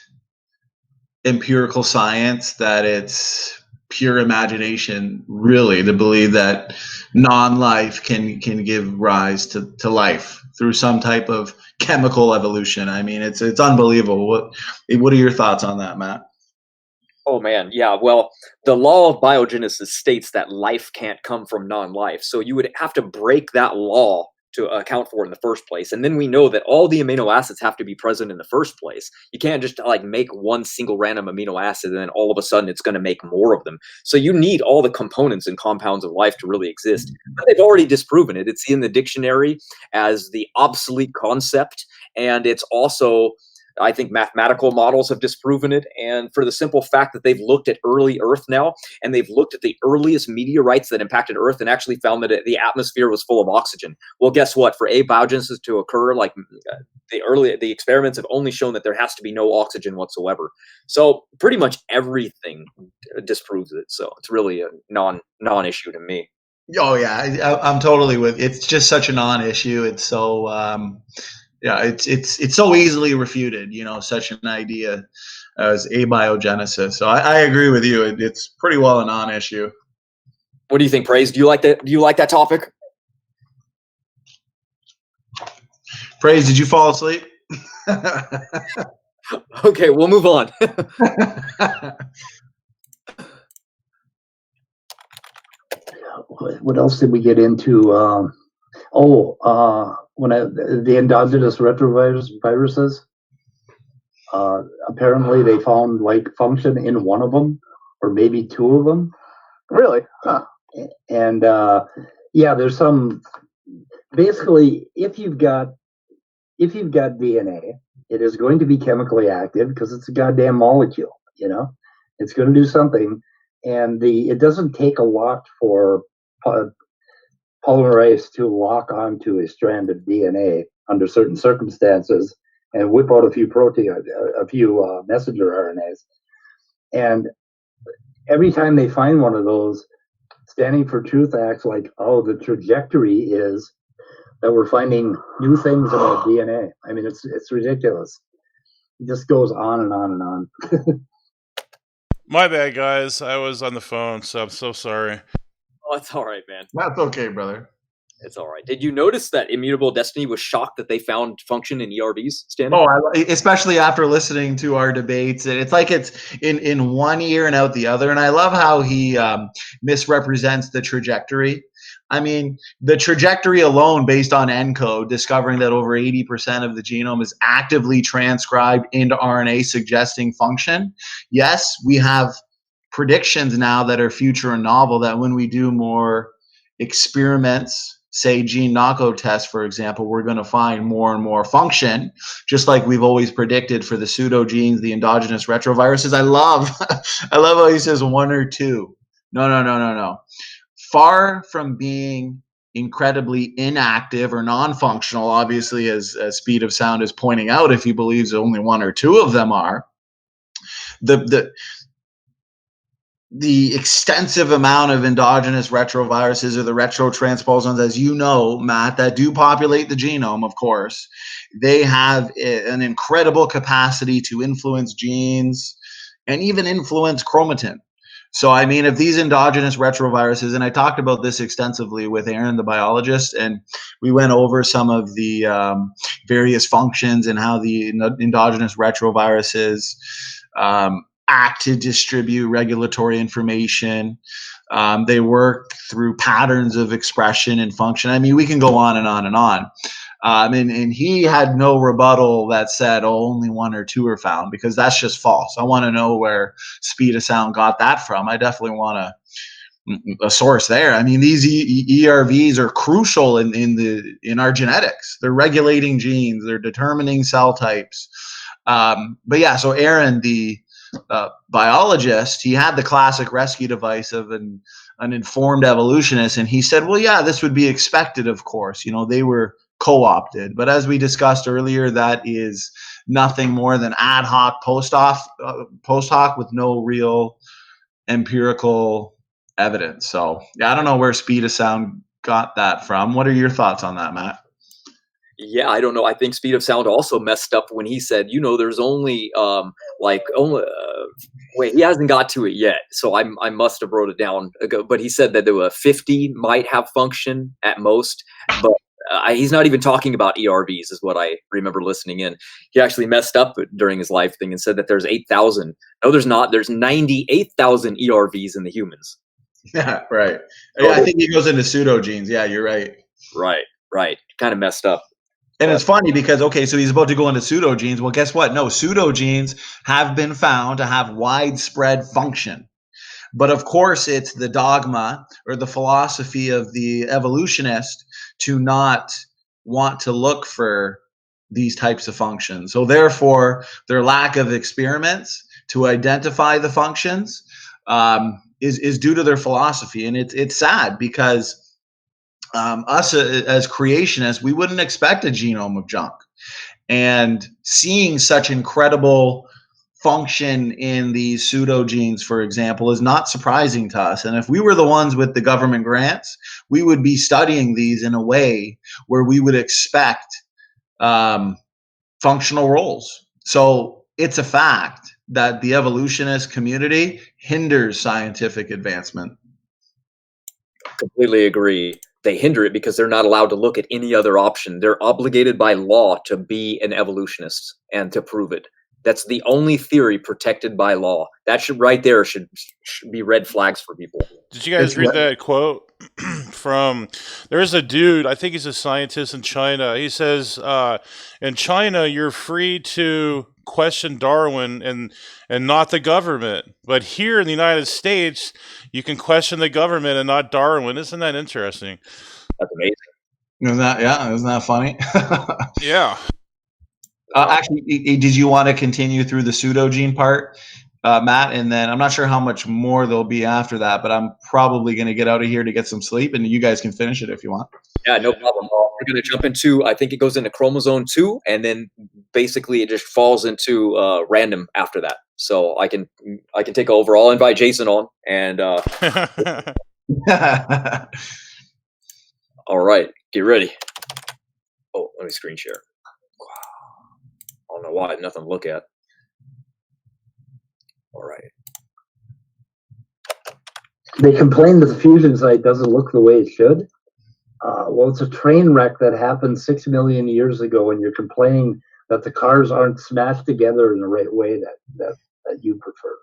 empirical science that it's pure imagination, really, to believe that non-life can give rise to life through some type of chemical evolution. I mean, it's unbelievable. What are your thoughts on that, Matt? Oh man, yeah. Well, the law of biogenesis states that life can't come from non-life, so you would have to break that law to account for it in the first place. And then we know that all the amino acids have to be present in the first place. You can't just like make one single random amino acid and then all of a sudden it's going to make more of them. So you need all the components and compounds of life to really exist. But they've already disproven it. It's in the dictionary as the obsolete concept, and it's also, I think, mathematical models have disproven it. And for the simple fact that they've looked at early Earth now, and they've looked at the earliest meteorites that impacted Earth and actually found that the atmosphere was full of oxygen. Well, guess what? For abiogenesis to occur, like the experiments have only shown that there has to be no oxygen whatsoever. So pretty much everything disproves it. So it's really a non-issue to me. Oh yeah, I'm totally with. It's just such a non-issue. It's so. Yeah, it's so easily refuted, such an idea as abiogenesis. So I agree with you. It's pretty well a non-issue. What do you think, Praise? Do you like that? Do you like that topic? Praise, did you fall asleep? Okay, we'll move on. What else did we get into? When the endogenous retroviruses, apparently they found like function in one of them, or maybe two of them. Really? Huh. And yeah, there's some. Basically, if you've got DNA, it is going to be chemically active because it's a goddamn molecule. It's going to do something, and it doesn't take a lot for polymerase to lock onto a strand of DNA under certain circumstances and whip out a few messenger RNAs. And every time they find one of those, Standing for Truth acts like, oh, the trajectory is that we're finding new things about DNA. I mean, it's ridiculous. It just goes on and on and on. My bad, guys. I was on the phone, so I'm so sorry. Oh, it's all right, man. That's okay, brother. It's all right. Did you notice that Immutable Destiny was shocked that they found function in ERVs, Stanley? Oh, especially after listening to our debates. It's like it's in one ear and out the other. And I love how he misrepresents the trajectory. I mean, the trajectory alone based on ENCODE, discovering that over 80% of the genome is actively transcribed into RNA suggesting function. Yes, we have predictions now that are future and novel that when we do more experiments, say gene knockout tests, for example, we're going to find more and more function, just like we've always predicted for the pseudogenes, the endogenous retroviruses. I love how he says one or two. No. Far from being incredibly inactive or non-functional, obviously, as Speed of Sound is pointing out, if he believes only one or two of them are, the extensive amount of endogenous retroviruses or the retrotransposons, as you know, Matt, that do populate the genome, of course, they have an incredible capacity to influence genes and even influence chromatin. So, I mean, if these endogenous retroviruses, and I talked about this extensively with Aaron, the biologist, and we went over some of the various functions and how the endogenous retroviruses act to distribute regulatory information. They work through patterns of expression and function. I mean, we can go on and on and on. And he had no rebuttal that said, oh, only one or two are found, because that's just false. I want to know where Speed of Sound got that from. I definitely want a source there. I mean, these ERVs are crucial in our genetics. They're regulating genes. They're determining cell types. But yeah, so Aaron, biologist, he had the classic rescue device of an informed evolutionist, and he said, well, yeah, this would be expected, of course. They were co-opted. But as we discussed earlier, that is nothing more than ad hoc post hoc with no real empirical evidence. So yeah, I don't know where speed of sound got that from. What are your thoughts on that, Matt? Yeah, I don't know. I think Speed of Sound also messed up when he said, there's only wait, he hasn't got to it yet, so I must have wrote it down. But he said that there were 50 might have function at most, but he's not even talking about ERVs, is what I remember listening in. He actually messed up during his life thing and said that there's 8,000. No, there's not. There's 98,000 ERVs in the humans. Yeah, right. Yeah, I think he goes into pseudogenes. Yeah, you're right. Right. Kind of messed up. And it's funny because, okay, so he's about to go into pseudogenes. Well, guess what? No, pseudogenes have been found to have widespread function. But of course, it's the dogma or the philosophy of the evolutionist to not want to look for these types of functions. So therefore, their lack of experiments to identify the functions is due to their philosophy. And it's sad because us as creationists, we wouldn't expect a genome of junk. And seeing such incredible function in these pseudogenes, for example, is not surprising to us. And if we were the ones with the government grants, we would be studying these in a way where we would expect functional roles. So it's a fact that the evolutionist community hinders scientific advancement. Completely agree. They hinder it because they're not allowed to look at any other option. They're obligated by law to be an evolutionist and to prove it. That's the only theory protected by law. That should be red flags for people. Did you guys read that quote from? There's a dude, I think he's a scientist in China. He says, in China, you're free to question Darwin and not the government. But here in the United States, you can question the government and not Darwin. Isn't that interesting? That's amazing. Isn't that funny? Yeah. Actually, did you want to continue through the pseudogene part, Matt? And then I'm not sure how much more there'll be after that, but I'm probably going to get out of here to get some sleep, and you guys can finish it if you want. Yeah, no problem. We're going to jump into, I think it goes into chromosome 2, and then basically it just falls into random after that. So I can take over. I'll invite Jason on, and all right, get ready. Oh, let me screen share. I don't know why, nothing to look at. All right. They complain that the fusion site doesn't look the way it should. Well, it's a train wreck that happened 6 million years ago, and you're complaining that the cars aren't smashed together in the right way that you prefer.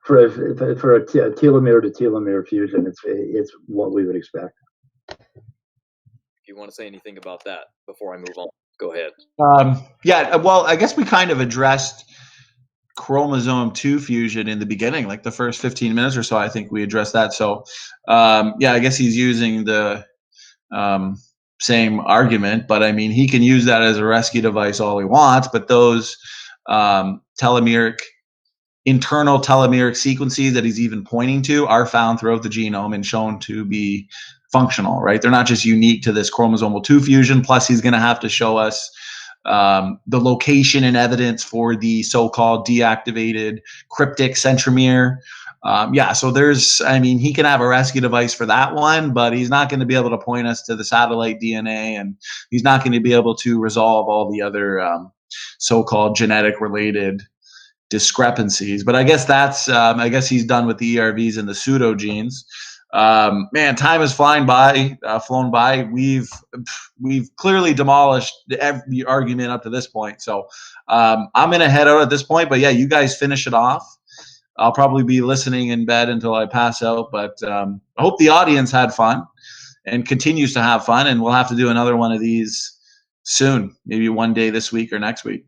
For a telomere to telomere fusion, it's what we would expect. If you want to say anything about that before I move on, go ahead. Yeah, well, I guess we kind of addressed chromosome 2 fusion in the beginning, like the first 15 minutes or so. I think we addressed that. So yeah, I guess he's using the same argument, but I mean, he can use that as a rescue device all he wants, but those internal telomeric sequences that he's even pointing to are found throughout the genome and shown to be functional, right? They're not just unique to this chromosomal 2 fusion. Plus, he's going to have to show us the location and evidence for the so-called deactivated cryptic centromere. So he can have a rescue device for that one, but he's not going to be able to point us to the satellite DNA, and he's not going to be able to resolve all the other so-called genetic related discrepancies. But I guess that's he's done with the ERVs and the pseudogenes. Man, time is flown by. We've clearly demolished every argument up to this point. So I'm gonna head out at this point. But yeah, you guys finish it off. I'll probably be listening in bed until I pass out. But I hope the audience had fun and continues to have fun. And we'll have to do another one of these soon, maybe one day this week or next week.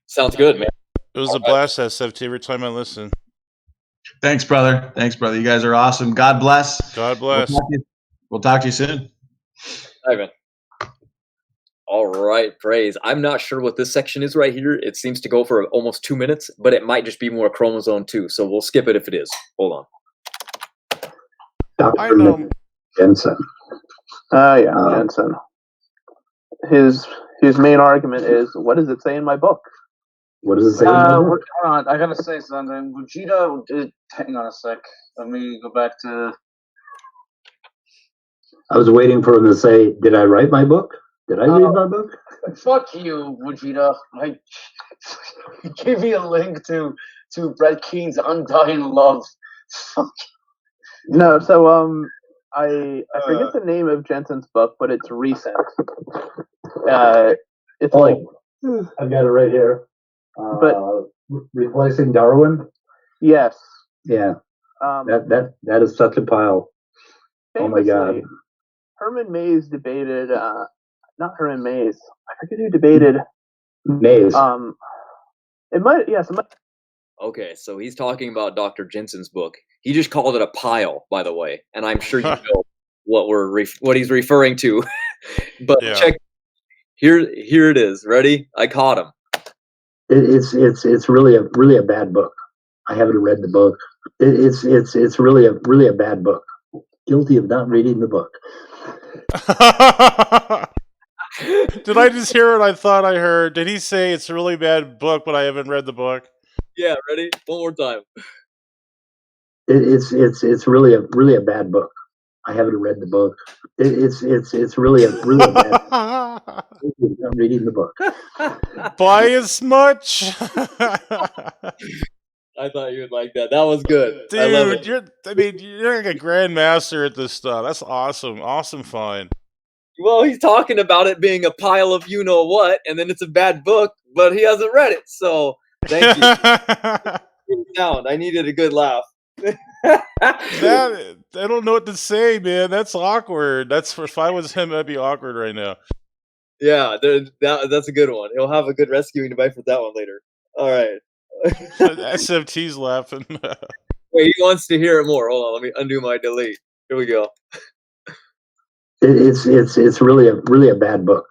Sounds good, man. It was a blast, SFT, every time I listen. Thanks, brother. You guys are awesome. God bless. God bless. We'll talk to you soon. Bye, man. All right, praise. I'm not sure what this section is right here. It seems to go for almost 2 minutes, but it might just be more chromosome 2, so we'll skip it if it is. Hold on. I know. Jensen. Yeah, Jensen. His main argument is, what does it say in my book? What does it say? Hold on, I gotta say something. Vegeta did. Hang on a sec. Let me go back to. I was waiting for him to say, "Did I write my book? Did I read my book?" Fuck you, Vegeta. Like, he gave me a link to Brett Keen's Undying Love. Fuck. No, so I forget the name of Jensen's book, but it's recent. It's like I've got it right here. But Replacing Darwin. yes, Yeah. That is such a pile. Oh my God. Herman Mays debated. Not Herman Mays. I forget who debated. Mays. It might. Yes. Okay, so he's talking about Dr. Jensen's book. He just called it a pile, by the way, and I'm sure you know what he's referring to. But Yeah. check here it is. Ready? I caught him. It's really a bad book. I haven't read the book. It's really a bad book. Guilty of not reading the book. Did I just hear what I thought I heard? Did he say it's a really bad book, but I haven't read the book? Yeah, ready? One more time. It's really a bad book. I haven't read the book. It's really a bad book. I'm reading the book. By as much. I thought you would like that. That was good. Dude, I love it. you're like a grandmaster at this stuff. That's awesome. Awesome fun. Well, he's talking about it being a pile of you know what, and then it's a bad book, but he hasn't read it. So thank you. I needed a good laugh. I don't know what to say, man. That's awkward. If I was him, that'd be awkward right now. Yeah, that's a good one. He'll have a good rescuing device for that one later. All right. SFT's laughing. Wait, he wants to hear it more. Hold on, let me undo my delete. Here we go. It's really a bad book.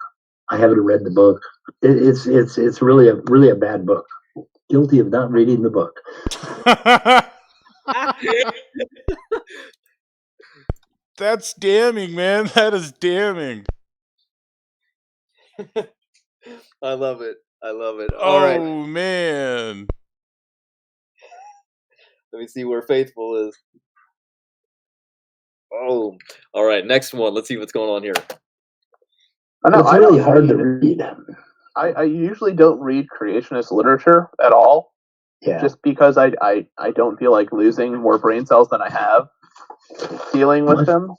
I haven't read the book. It's really a bad book. Guilty of not reading the book. That's damning, man. That is damning. I love it. All right. Oh, Man. Let me see where Faithful is. Oh, all right. Next one. Let's see what's going on here. It's really hard to read. I usually don't read creationist literature at all. Yeah. Just because I don't feel like losing more brain cells than I have dealing with them.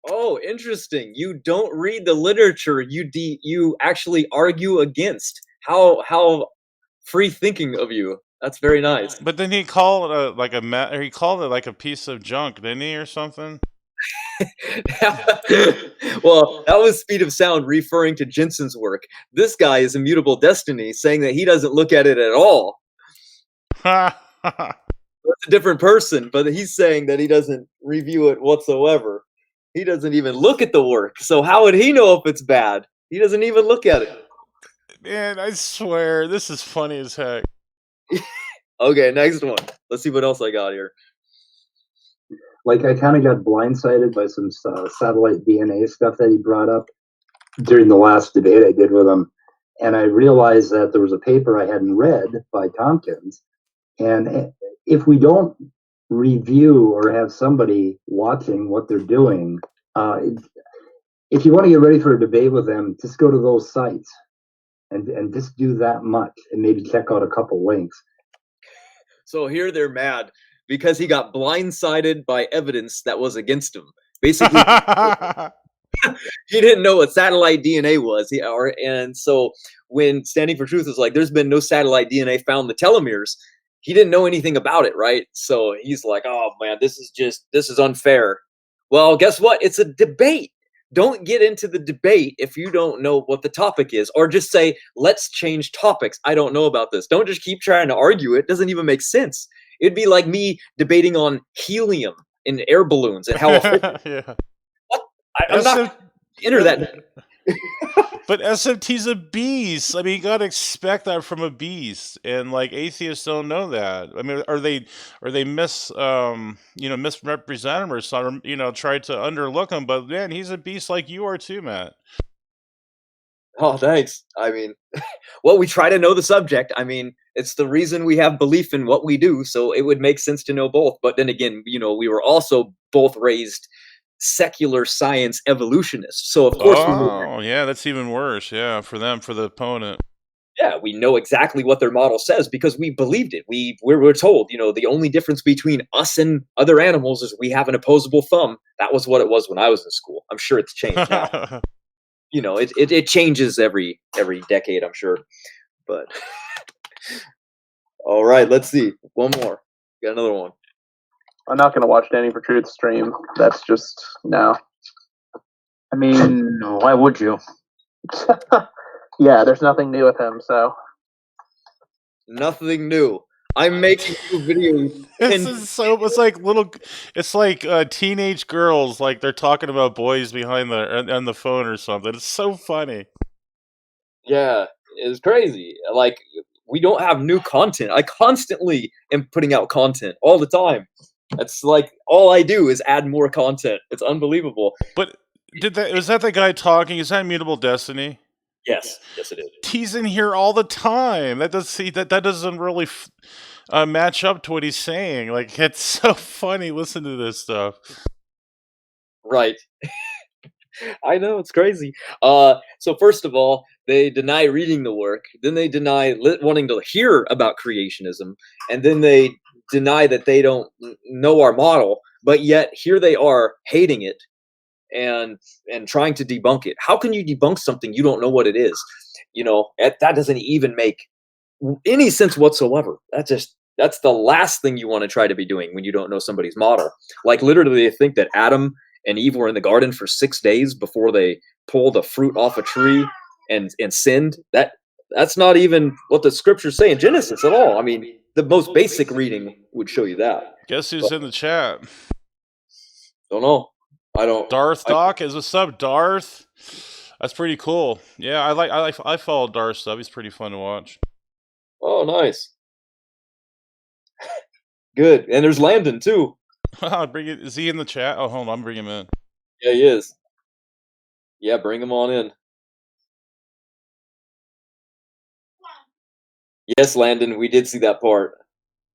Oh, interesting. You don't read the literature. You actually argue against. How free thinking of you. That's very nice. But then he called it he called it like a piece of junk, didn't he, or something? Well, that was Speed of Sound referring to Jensen's work. This guy is Immutable Destiny, saying that he doesn't look at it at all. That's a different person, but he's saying that he doesn't review it whatsoever. He doesn't even look at the work. So how would he know if it's bad? He doesn't even look at it. Man, I swear, this is funny as heck. Okay, next one. Let's see what else I got here. Like, I kind of got blindsided by some satellite DNA stuff that he brought up during the last debate I did with him. And I realized that there was a paper I hadn't read by Tompkins. And if we don't review or have somebody watching what they're doing, if you want to get ready for a debate with them, just go to those sites and just do that much and maybe check out a couple links. So here they're mad because he got blindsided by evidence that was against him. Basically, he didn't know what satellite DNA was. And so when Standing for Truth was like, there's been no satellite DNA found in the telomeres, he didn't know anything about it, right? So he's like, oh man, this is unfair. Well, guess what? It's a debate. Don't get into the debate if you don't know what the topic is, or just say, let's change topics. I don't know about this. Don't just keep trying to argue it. It doesn't even make sense. It'd be like me debating on helium in air balloons and how Yeah. what? I'm not enter that. But SMT's a beast. I mean, you gotta expect that from a beast, and like atheists don't know that. I mean, are they misrepresent him or some, try to underlook him? But man, he's a beast like you are too, Matt. Oh, thanks. I mean, well, we try to know the subject. I mean, it's the reason we have belief in what we do, so it would make sense to know both. But then again, we were also both raised secular science evolutionists. So of course we know, Oh, yeah, that's even worse. Yeah, for them, for the opponent. yeah, we know exactly what their model says because we believed it. We're told, the only difference between us and other animals is we have an opposable thumb. That was what it was when I was in school. I'm sure it's changed now. It changes every decade, I'm sure. But all right, let's see. One more. Got another one. I'm not going to watch Danny for Truth stream. That's just no. I mean, why would you? Yeah, there's nothing new with him, so Nothing new. I'm making new videos. It's like teenage girls, like they're talking about boys behind on the phone or something. It's so funny. Yeah, it's crazy. Like, we don't have new content. I constantly am putting out content all the time. It's like all I do is add more content. It's unbelievable. But was that the guy talking? Is that Immutable Destiny? Yes, it is. He's in here all the time. That doesn't really match up to what he's saying. Like, it's so funny. Listen to this stuff. Right. I know, it's crazy. So first of all, they deny reading the work. Then they deny wanting to hear about creationism, and then they deny that they don't know our model. But yet here they are hating it and trying to debunk it. How can you debunk something you don't know what it is? That doesn't even make any sense whatsoever. That's the last thing you want to try to be doing when you don't know somebody's model. Like, literally, they think that Adam and Eve were in the garden for 6 days before they pulled a fruit off a tree and sinned. That's not even what the scriptures say in Genesis at all. I mean, the most basic reading would show you that. Guess who's in the chat? Don't know. I don't. Darth Doc, is what's up, Darth? That's pretty cool. Yeah, I follow Darth stuff. He's pretty fun to watch. Oh, nice. Good. And there's Landon too. Is he in the chat? Oh, hold on, I'm bringing him in. Yeah, he is. Yeah, bring him on in. Yes, Landon, we did see that part.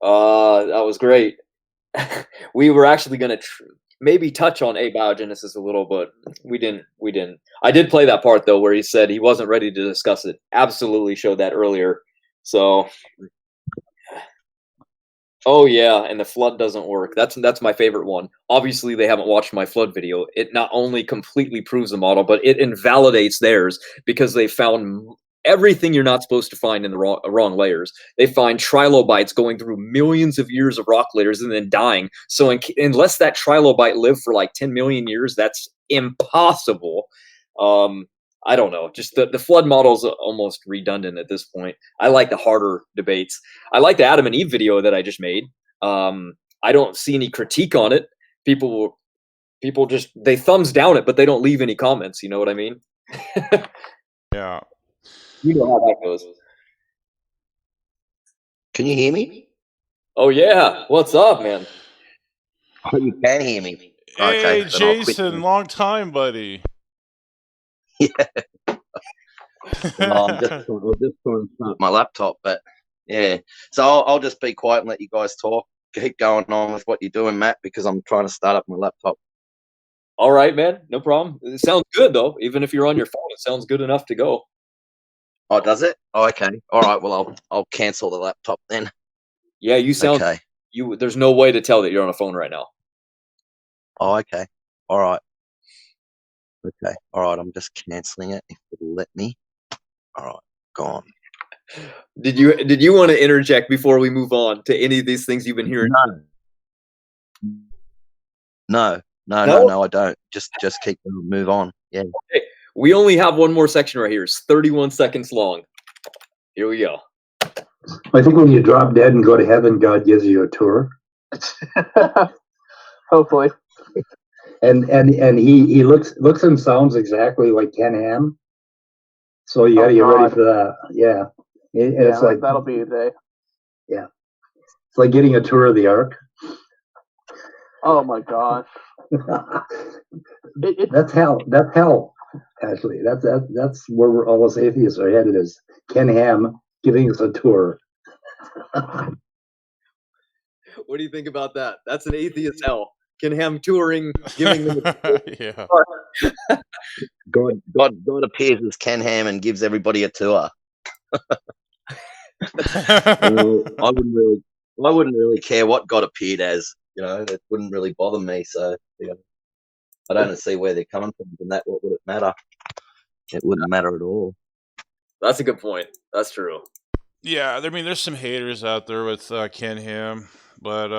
That was great. We were actually going to maybe touch on abiogenesis a little, but we didn't. I did play that part though, where he said he wasn't ready to discuss it. Absolutely showed that earlier. So, oh yeah, and the flood doesn't work. That's my favorite one. Obviously, they haven't watched my flood video. It not only completely proves the model, but it invalidates theirs because they found everything you're not supposed to find in the wrong layers. They find trilobites going through millions of years of rock layers and then dying. So unless that trilobite lived for like 10 million years, that's impossible. I don't know. Just the flood model's almost redundant at this point. I like the harder debates. I like the Adam and Eve video that I just made. I don't see any critique on it. People just, they thumbs down it, but they don't leave any comments. You know what I mean? Yeah. You know how that goes. Can you hear me? Oh yeah. What's up, man? Oh, you can hear me. Hey, Okay, then I'll quit Jason, then. long time, buddy. No, I'm just trying to start my laptop, but yeah. So I'll just be quiet and let you guys talk. Keep going on with what you're doing, Matt, because I'm trying to start up my laptop. All right, man. No problem. It sounds good though. Even if you're on your phone, it sounds good enough to go. Oh, does it? Oh, okay. All right. Well, I'll cancel the laptop then. Yeah, you sound. Okay. There's no way to tell that you're on a phone right now. Oh, okay. All right. Okay. All right. I'm just canceling it if it'll let me. All right. Gone. Did you want to interject before we move on to any of these things you've been hearing? No, I don't. Just keep move on. Yeah. Okay. We only have one more section right here. It's 31 seconds long. Here we go. I think when you drop dead and go to heaven, God gives you a tour. hopefully. And he looks and sounds exactly like Ken Ham. So you got to Oh, get ready God. for that. Yeah. And Yeah, it's like, that'll be a day. yeah, it's like getting a tour of the Ark. Oh my gosh. That's hell. That's hell. Actually, that's where all us atheists are headed. Is Ken Ham giving us a tour? What do you think about that? That's an atheist hell. Ken Ham touring, giving them Yeah. God appears as Ken Ham and gives everybody a tour. Well, I wouldn't really care what God appeared as. It wouldn't really bother me. So I don't see where they're coming from. And what would it matter? It wouldn't matter at all. That's a good point. That's true. Yeah, I mean, there's some haters out there with Ken Ham, but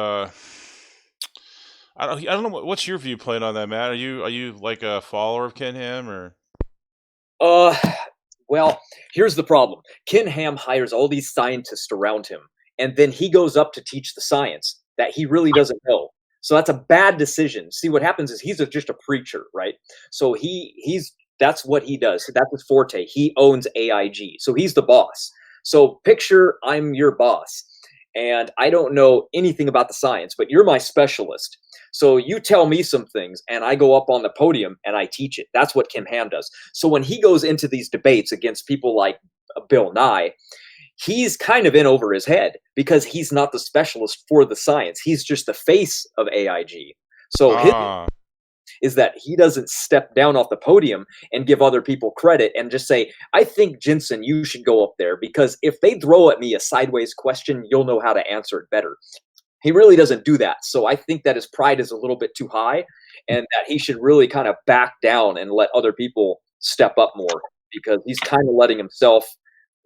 I don't know what's your viewpoint on that, Matt. Are you like a follower of Ken Ham or? Well, here's the problem. Ken Ham hires all these scientists around him, and then he goes up to teach the science that he really doesn't know. So that's a bad decision. See, what happens is he's just a preacher, right? So that's what he does. That's his forte. He owns AIG. So he's the boss. So picture I'm your boss, and I don't know anything about the science, but you're my specialist. So you tell me some things, and I go up on the podium and I teach it. That's what Ken Ham does. So when he goes into these debates against people like Bill Nye, he's kind of in over his head because he's not the specialist for the science. He's just the face of AIG. So his is that he doesn't step down off the podium and give other people credit and just say, I think, Jensen, you should go up there because if they throw at me a sideways question, you'll know how to answer it better. He really doesn't do that. So I think that his pride is a little bit too high and that he should really kind of back down and let other people step up more because he's kind of letting himself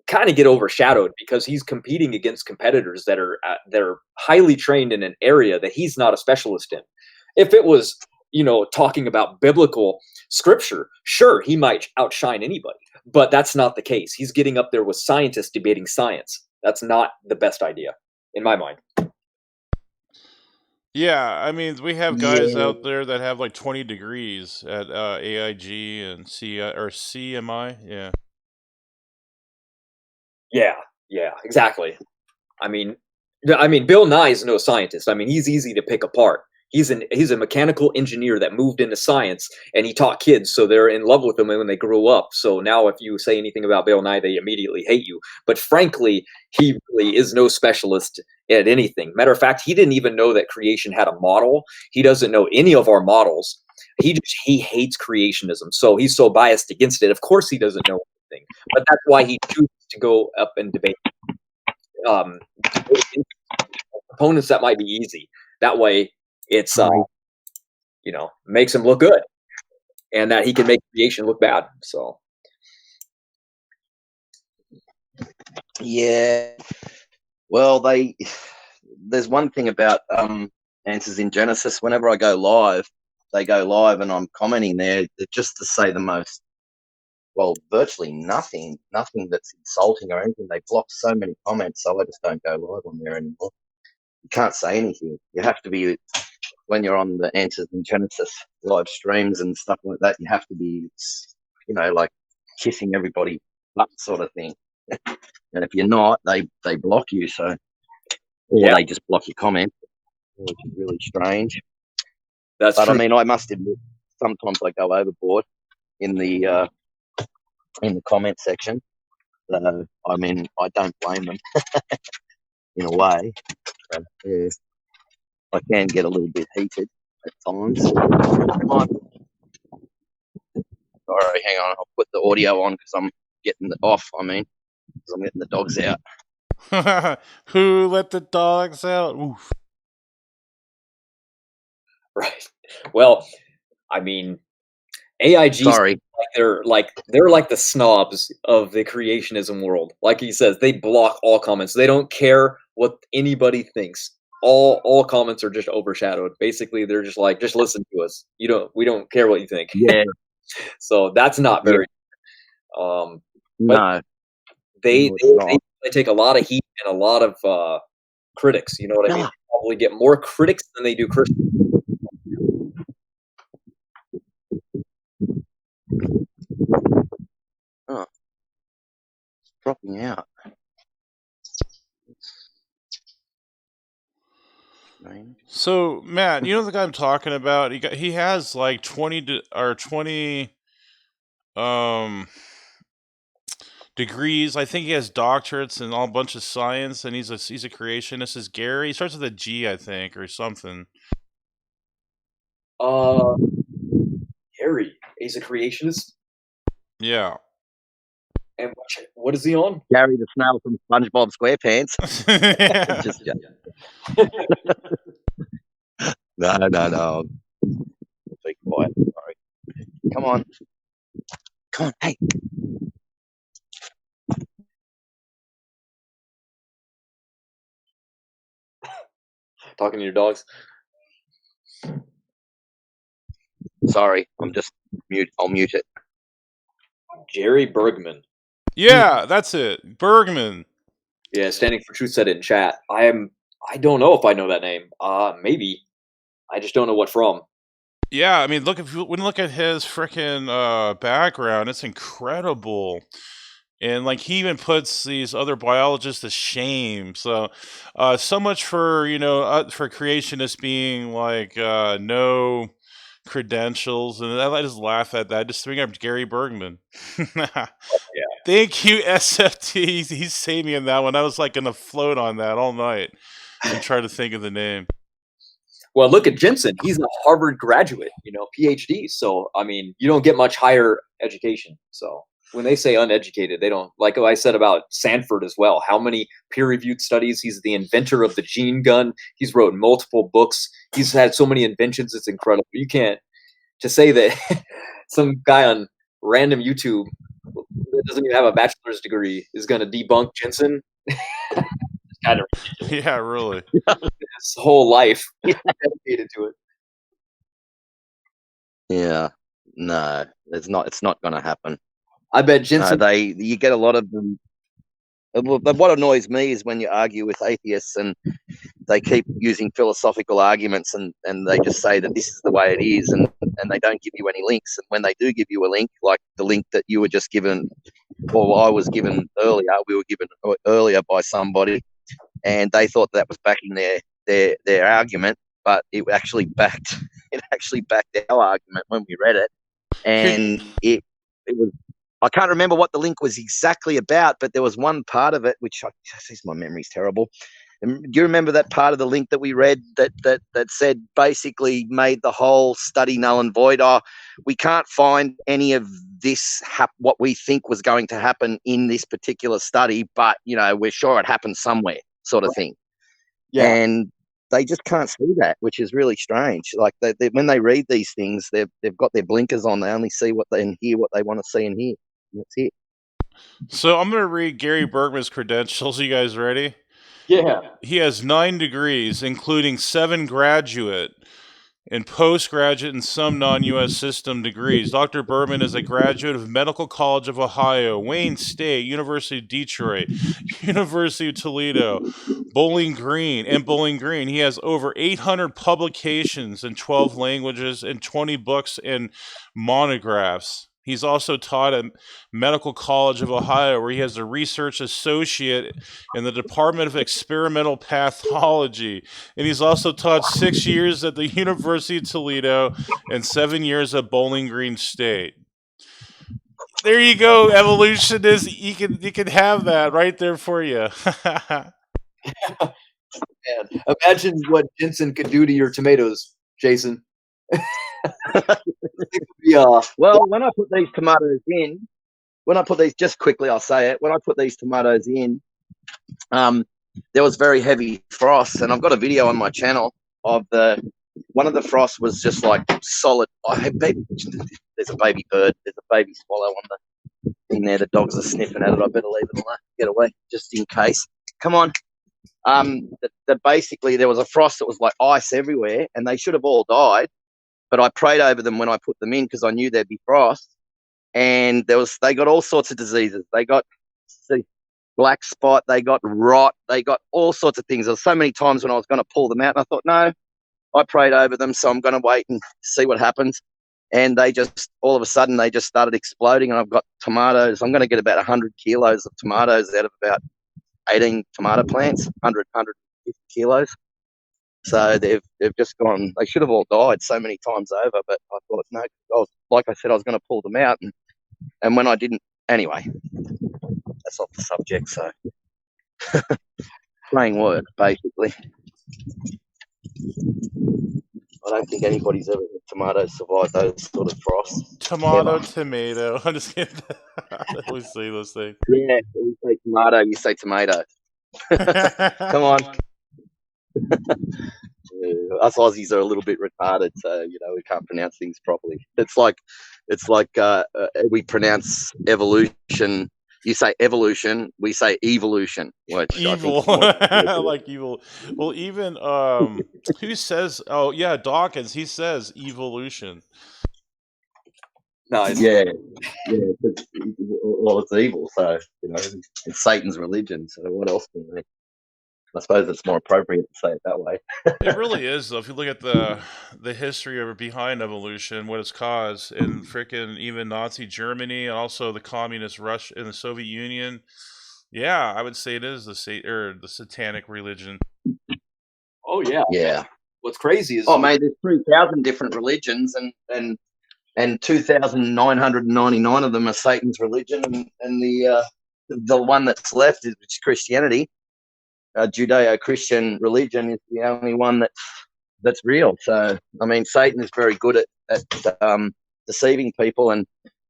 kind of get overshadowed because he's competing against competitors that are highly trained in an area that he's not a specialist in. If it was, talking about biblical scripture, sure, he might outshine anybody, but that's not the case. He's getting up there with scientists debating science. That's not the best idea in my mind. Yeah, I mean, we have guys out there that have like 20 degrees at AIG and CMI. Yeah. Yeah, exactly. I mean, Bill Nye is no scientist. I mean, he's easy to pick apart. He's a mechanical engineer that moved into science, and he taught kids, so they're in love with him when they grew up. So now, if you say anything about Bill Nye, they immediately hate you. But frankly, he really is no specialist at anything. Matter of fact, he didn't even know that creation had a model. He doesn't know any of our models. He hates creationism, so he's so biased against it. Of course, he doesn't know anything. But that's why he chooses to go up and debate opponents that might be easy. That way, it's makes him look good, and that he can make creation look bad. So, yeah. Well, there's one thing about Answers in Genesis. Whenever I go live, they go live, and I'm commenting there just to say the most. Well, virtually nothing that's insulting or anything. They block so many comments, so I just don't go live on there anymore. You can't say anything. You have to be, when you're on the Answers in Genesis live streams and stuff like that, you have to be, like kissing everybody up sort of thing. And if you're not, they block you. So, or they just block your comment, which is really strange. But true. I mean, I must admit, sometimes I go overboard in the comment section. I mean, I don't blame them in a way. So, yeah, I can get a little bit heated at times. Sorry, hang on. I'll put the audio on because I'm getting because I'm getting the dogs out. Who let the dogs out? Oof. Right. Well, I mean, AIG. Sorry. They're like the snobs of the creationism world. Like he says, they block all comments. They don't care what anybody thinks. All comments are just overshadowed. Basically, they're just like, just listen to us. We don't care what you think. Yeah. So that's not very. No. They take a lot of heat and a lot of critics. You know what I mean? They probably get more critics than they do Christians. helping out. So, Matt, you know the guy I'm talking about? He has like 20 degrees. I think he has doctorates and all a bunch of science, and he's a creationist. This is Gary. He starts with a G, I think, or something. Harry, he's a creationist. Yeah. And what is he on? Gary the snail from SpongeBob SquarePants. Yeah. Just no. Be quiet. Sorry. Come on. Hey. Talking to your dogs. Sorry, I'm just mute. I'll mute it. Jerry Bergman. Yeah, that's it. Bergman. Yeah, Standing for Truth said it in chat. I don't know if I know that name. Maybe. I just don't know what from. Yeah, I mean, when you look at his freaking background, it's incredible. And like he even puts these other biologists to shame. So, so much for for creationists being like no credentials, and I just laugh at that. Just bring up Gary Bergman. Yeah. Thank you, SFT. He saved me in that one. I was like gonna float on that all night and try to think of the name. Well, look at Jensen. He's a Harvard graduate, PhD. So, I mean, you don't get much higher education. So when they say uneducated, they don't, like I said about Sanford as well. How many peer-reviewed studies? He's the inventor of the gene gun. He's wrote multiple books. He's had so many inventions. It's incredible. You can't, to say that some guy on random YouTube that doesn't even have a bachelor's degree is going to debunk Jensen. It's kind of ridiculous. Yeah, really. His whole life dedicated to it. Yeah, no, it's not going to happen. I bet Jensen. You get a lot of them. What annoys me is when you argue with atheists and they keep using philosophical arguments and they just say that this is the way it is, and they don't give you any links. And when they do give you a link, like the link that you were just given, or I was given earlier, we were given earlier by somebody, and they thought that was backing their argument, but it actually backed our argument when we read it, and it was. I can't remember what the link was exactly about, but there was one part of it which my memory's terrible. Do you remember that part of the link that we read that said basically made the whole study null and void? We can't find any of this what we think was going to happen in this particular study, but we're sure it happened somewhere, sort of thing. Yeah. And they just can't see that, which is really strange. Like when they read these things, they've got their blinkers on. They only see and hear what they want to see and hear. That's it. So I'm going to read Gary Bergman's credentials. Are you guys ready? Yeah. He has 9 degrees, including 7 graduate and postgraduate and some non-U.S. system degrees. Dr. Bergman is a graduate of Medical College of Ohio, Wayne State, University of Detroit, University of Toledo, Bowling Green. He has over 800 publications in 12 languages and 20 books and monographs. He's also taught at Medical College of Ohio, where he has a research associate in the Department of Experimental Pathology. And he's also taught 6 years at the University of Toledo and 7 years at Bowling Green State. There you go, evolutionists. You can have that right there for you. Man, imagine what Jensen could do to your tomatoes, Jason. Well, when I put these tomatoes in, just quickly, I'll say it. When I put these tomatoes in, there was very heavy frost, and I've got a video on my channel of one of the frosts was just like solid. There's a baby bird. There's a baby swallow on the thing there. The dogs are sniffing at it. I better leave it alone. Get away, just in case. Come on. That basically there was a frost that was like ice everywhere, and they should have all died. But I prayed over them when I put them in because I knew there'd be frost, and they got all sorts of diseases. They got black spot, they got rot, they got all sorts of things. There were so many times when I was going to pull them out, and I thought, no, I prayed over them, so I'm going to wait and see what happens. and they just all of a sudden they just started exploding. And I've got tomatoes. I'm going to get about 100 kilos of tomatoes out of about 18 tomato plants, 150 kilos. So they've just gone. They should have all died so many times over, but I thought no. Like I said, I was going to pull them out, and when I didn't, anyway, that's off the subject. So plain word, basically. I don't think anybody's ever had tomatoes survive those sort of frosts. Tomato. I'm just kidding. I always say those things. Yeah, we say tomato, you say tomato. Come on. Us Aussies are a little bit retarded, so we can't pronounce things properly. It's like we pronounce evolution. You say evolution, we say evolution. Which Evil. I like evil. Well, even who says? Oh yeah, Dawkins. He says evolution. Nice. Yeah. Well, it's evil, so it's Satan's religion. So what else can they? I suppose it's more appropriate to say it that way. It really is, though. If you look at the history of behind evolution, what it's caused in frickin' even Nazi Germany, and also the communist Russia and the Soviet Union. Yeah, I would say it is the satanic religion. Oh yeah. Yeah. What's crazy is mate, there's 3,000 different religions, and 2,999 of them are Satan's religion, and the one that's left is Christianity. Judeo-Christian religion is the only one that's real. So I mean, Satan is very good at deceiving people and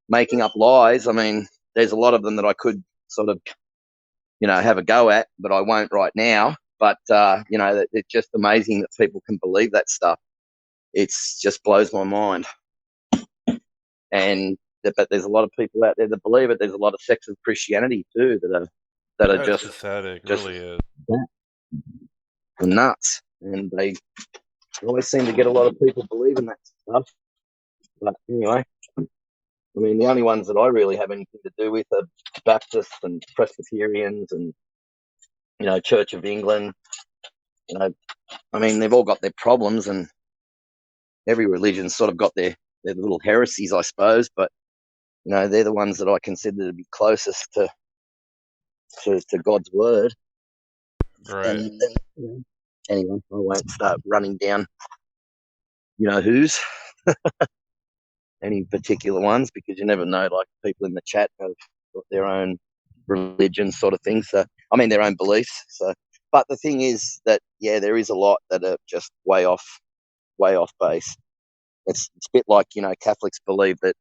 making up lies. I mean, there's a lot of them that I could sort of have a go at, but I won't right now. But it's just amazing that people can believe that stuff. It just blows my mind. But there's a lot of people out there that believe it. There's a lot of sects of Christianity too that are just pathetic. Just, really is nuts, and they always seem to get a lot of people believing that stuff. But anyway, I mean, the only ones that I really have anything to do with are Baptists and Presbyterians and Church of England. I mean, they've all got their problems, and every religion's sort of got their little heresies, I suppose. But they're the ones that I consider to be closest to God's word. right. And anyway, I won't start running down who's any particular ones, because you never know. Like, people in the chat have got their own religion sort of thing. So I mean, their own beliefs. So, but the thing is that there is a lot that are just way off base. It's a bit like Catholics believe that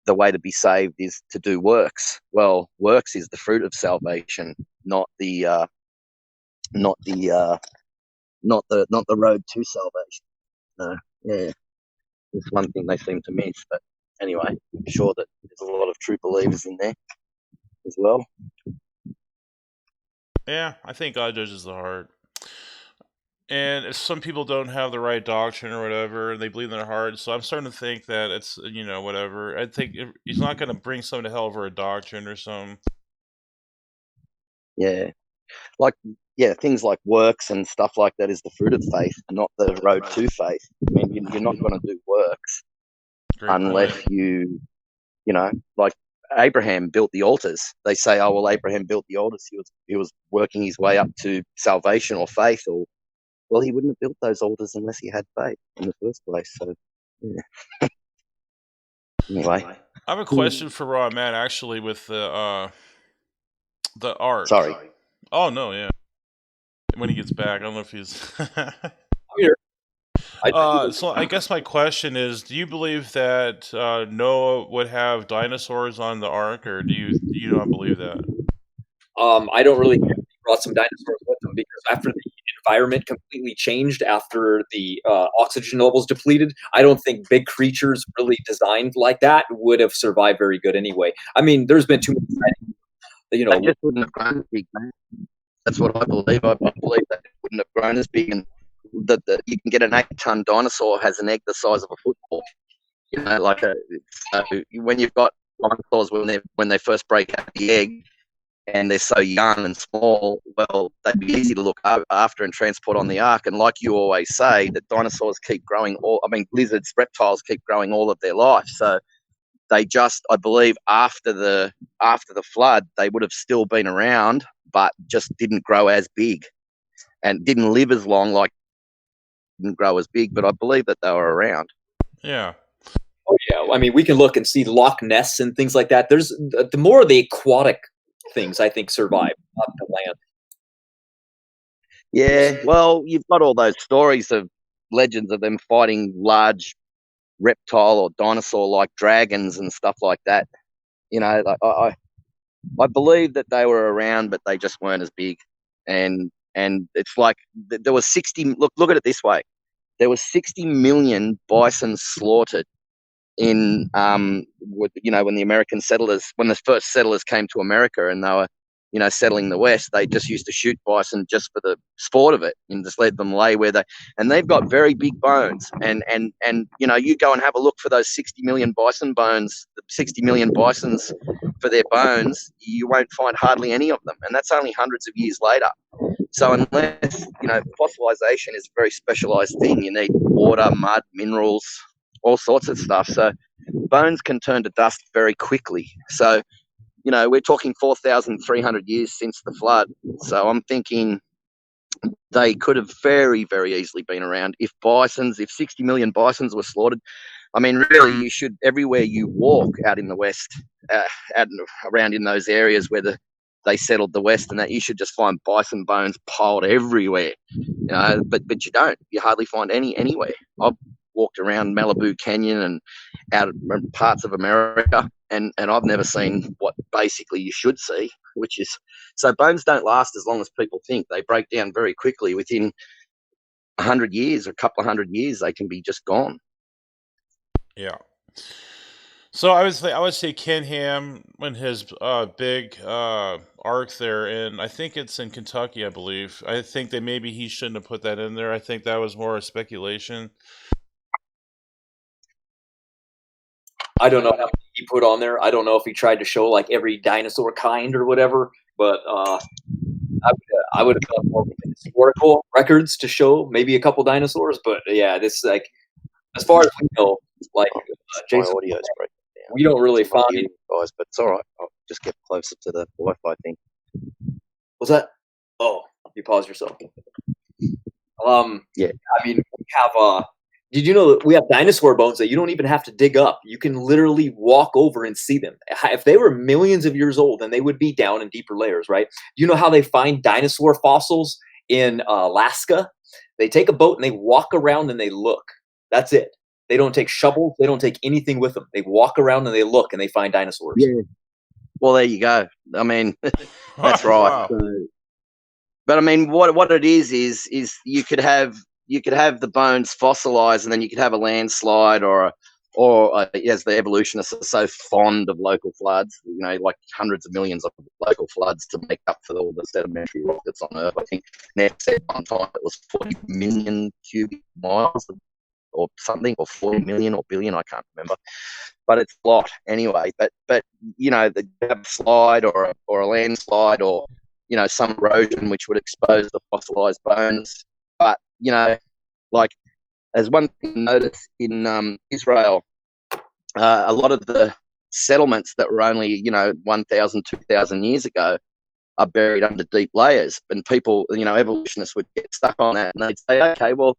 the way to be saved is to do works. Well, works is the fruit of salvation, not the road to salvation. Yeah, it's one thing they seem to miss. But anyway, I'm sure that there's a lot of true believers in there as well. Yeah, I think God judges the heart. And if some people don't have the right doctrine or whatever, and they believe in their heart, so I'm starting to think that it's whatever. I think he's not going to bring someone to hell over a doctrine or something. Yeah, things like works and stuff like that is the fruit of faith, not the road to faith. I mean, you're not going to do works unless you like Abraham built the altars. They say, oh well, Abraham built the altars. He was working his way up to salvation or faith, or well, he wouldn't have built those altars unless he had faith in the first place. So, yeah. Anyway, I have a question for Raw Matt, actually, with the art. Sorry. Oh no, yeah. When he gets back, I don't know if he's. Here. So I guess my question is: do you believe that Noah would have dinosaurs on the ark, or do you not believe that? I don't really care if he brought some dinosaurs with him, because after the environment completely changed, after the oxygen levels depleted, I don't think big creatures really designed like that would have survived very good anyway. I mean, there's been too many sightings, They just wouldn't have grown as big, man. That's what I believe. I believe that it wouldn't have grown as big, and that you can get an 8-ton dinosaur has an egg the size of a football. So when you've got dinosaurs when they first break out the egg, and they're so young and small, well, they'd be easy to look after and transport on the ark. And like you always say, that dinosaurs keep growing lizards, reptiles keep growing all of their life. So they just, I believe, after the flood, they would have still been around, but just didn't grow as big and didn't live as long, didn't grow as big, but I believe that they were around. Yeah. Oh yeah, I mean, we can look and see Loch Ness and things like that. There's the more of the aquatic things, I think, survive, not the land. Yeah, well, you've got all those stories of legends of them fighting large reptile or dinosaur-like dragons and stuff like that. You know, I believe that they were around, but they just weren't as big. And it's like there was 60. Look at it this way: there was 60 million bison slaughtered in when the American settlers, when the first settlers came to America and they were settling the West, they just used to shoot bison just for the sport of it and just let them lay and they've got very big bones and you go and have a look for those 60 million bison bones, the 60 million bisons for their bones, you won't find hardly any of them, and that's only hundreds of years later. So unless fossilization is a very specialized thing, you need water, mud, minerals, all sorts of stuff. So bones can turn to dust very quickly. So, we're talking 4,300 years since the flood. So I'm thinking they could have very, very easily been around if 60 million bisons were slaughtered. I mean, really, you should, everywhere you walk out in the West, around in those areas where they settled the West and that, you should just find bison bones piled everywhere. But you don't. You hardly find any anywhere. I've walked around Malibu Canyon and out of parts of America, and I've never seen what basically you should see, which is, so bones don't last as long as people think. They break down very quickly. Within 100 years or a couple of 100 years, they can be just gone. Yeah. So I would say Ken Ham when his big arc there, and I think it's in Kentucky, I believe. I think that maybe he shouldn't have put that in there. I think that was more a speculation. I don't know how many he put on there. I don't know if he tried to show like every dinosaur kind or whatever, but I would have got more historical records to show maybe a couple dinosaurs. But yeah, this like as far as we know, like Jason, My audio is breaking down. we don't really find guys, but it's all right. I'll just get closer to the Wi-Fi thing. What's that? Oh, you paused yourself. Yeah. I mean, we have did you know that we have dinosaur bones that you don't even have to dig up? You can literally walk over and see them. If they were millions of years old, then they would be down in deeper layers, right? You know how they find dinosaur fossils in Alaska? They take a boat and they walk around and they look. That's it. They don't take shovels. They don't take anything with them. They walk around and they look and they find dinosaurs. Yeah. Well, there you go. I mean, that's right. Wow. But I mean, what it is you could have the bones fossilized, and then you could have a landslide or as the evolutionists are so fond of local floods, like hundreds of millions of local floods to make up for all the sedimentary rock that's on Earth. I think Neff said one time it was 40 million cubic miles or something, or 40 million or billion, I can't remember. But it's a lot anyway. But the slide or a landslide or some erosion which would expose the fossilized bones. But like as one thing to notice in Israel, a lot of the settlements that were only 1,000, 2,000 years ago are buried under deep layers, and people, evolutionists would get stuck on that, and they'd say, okay, well,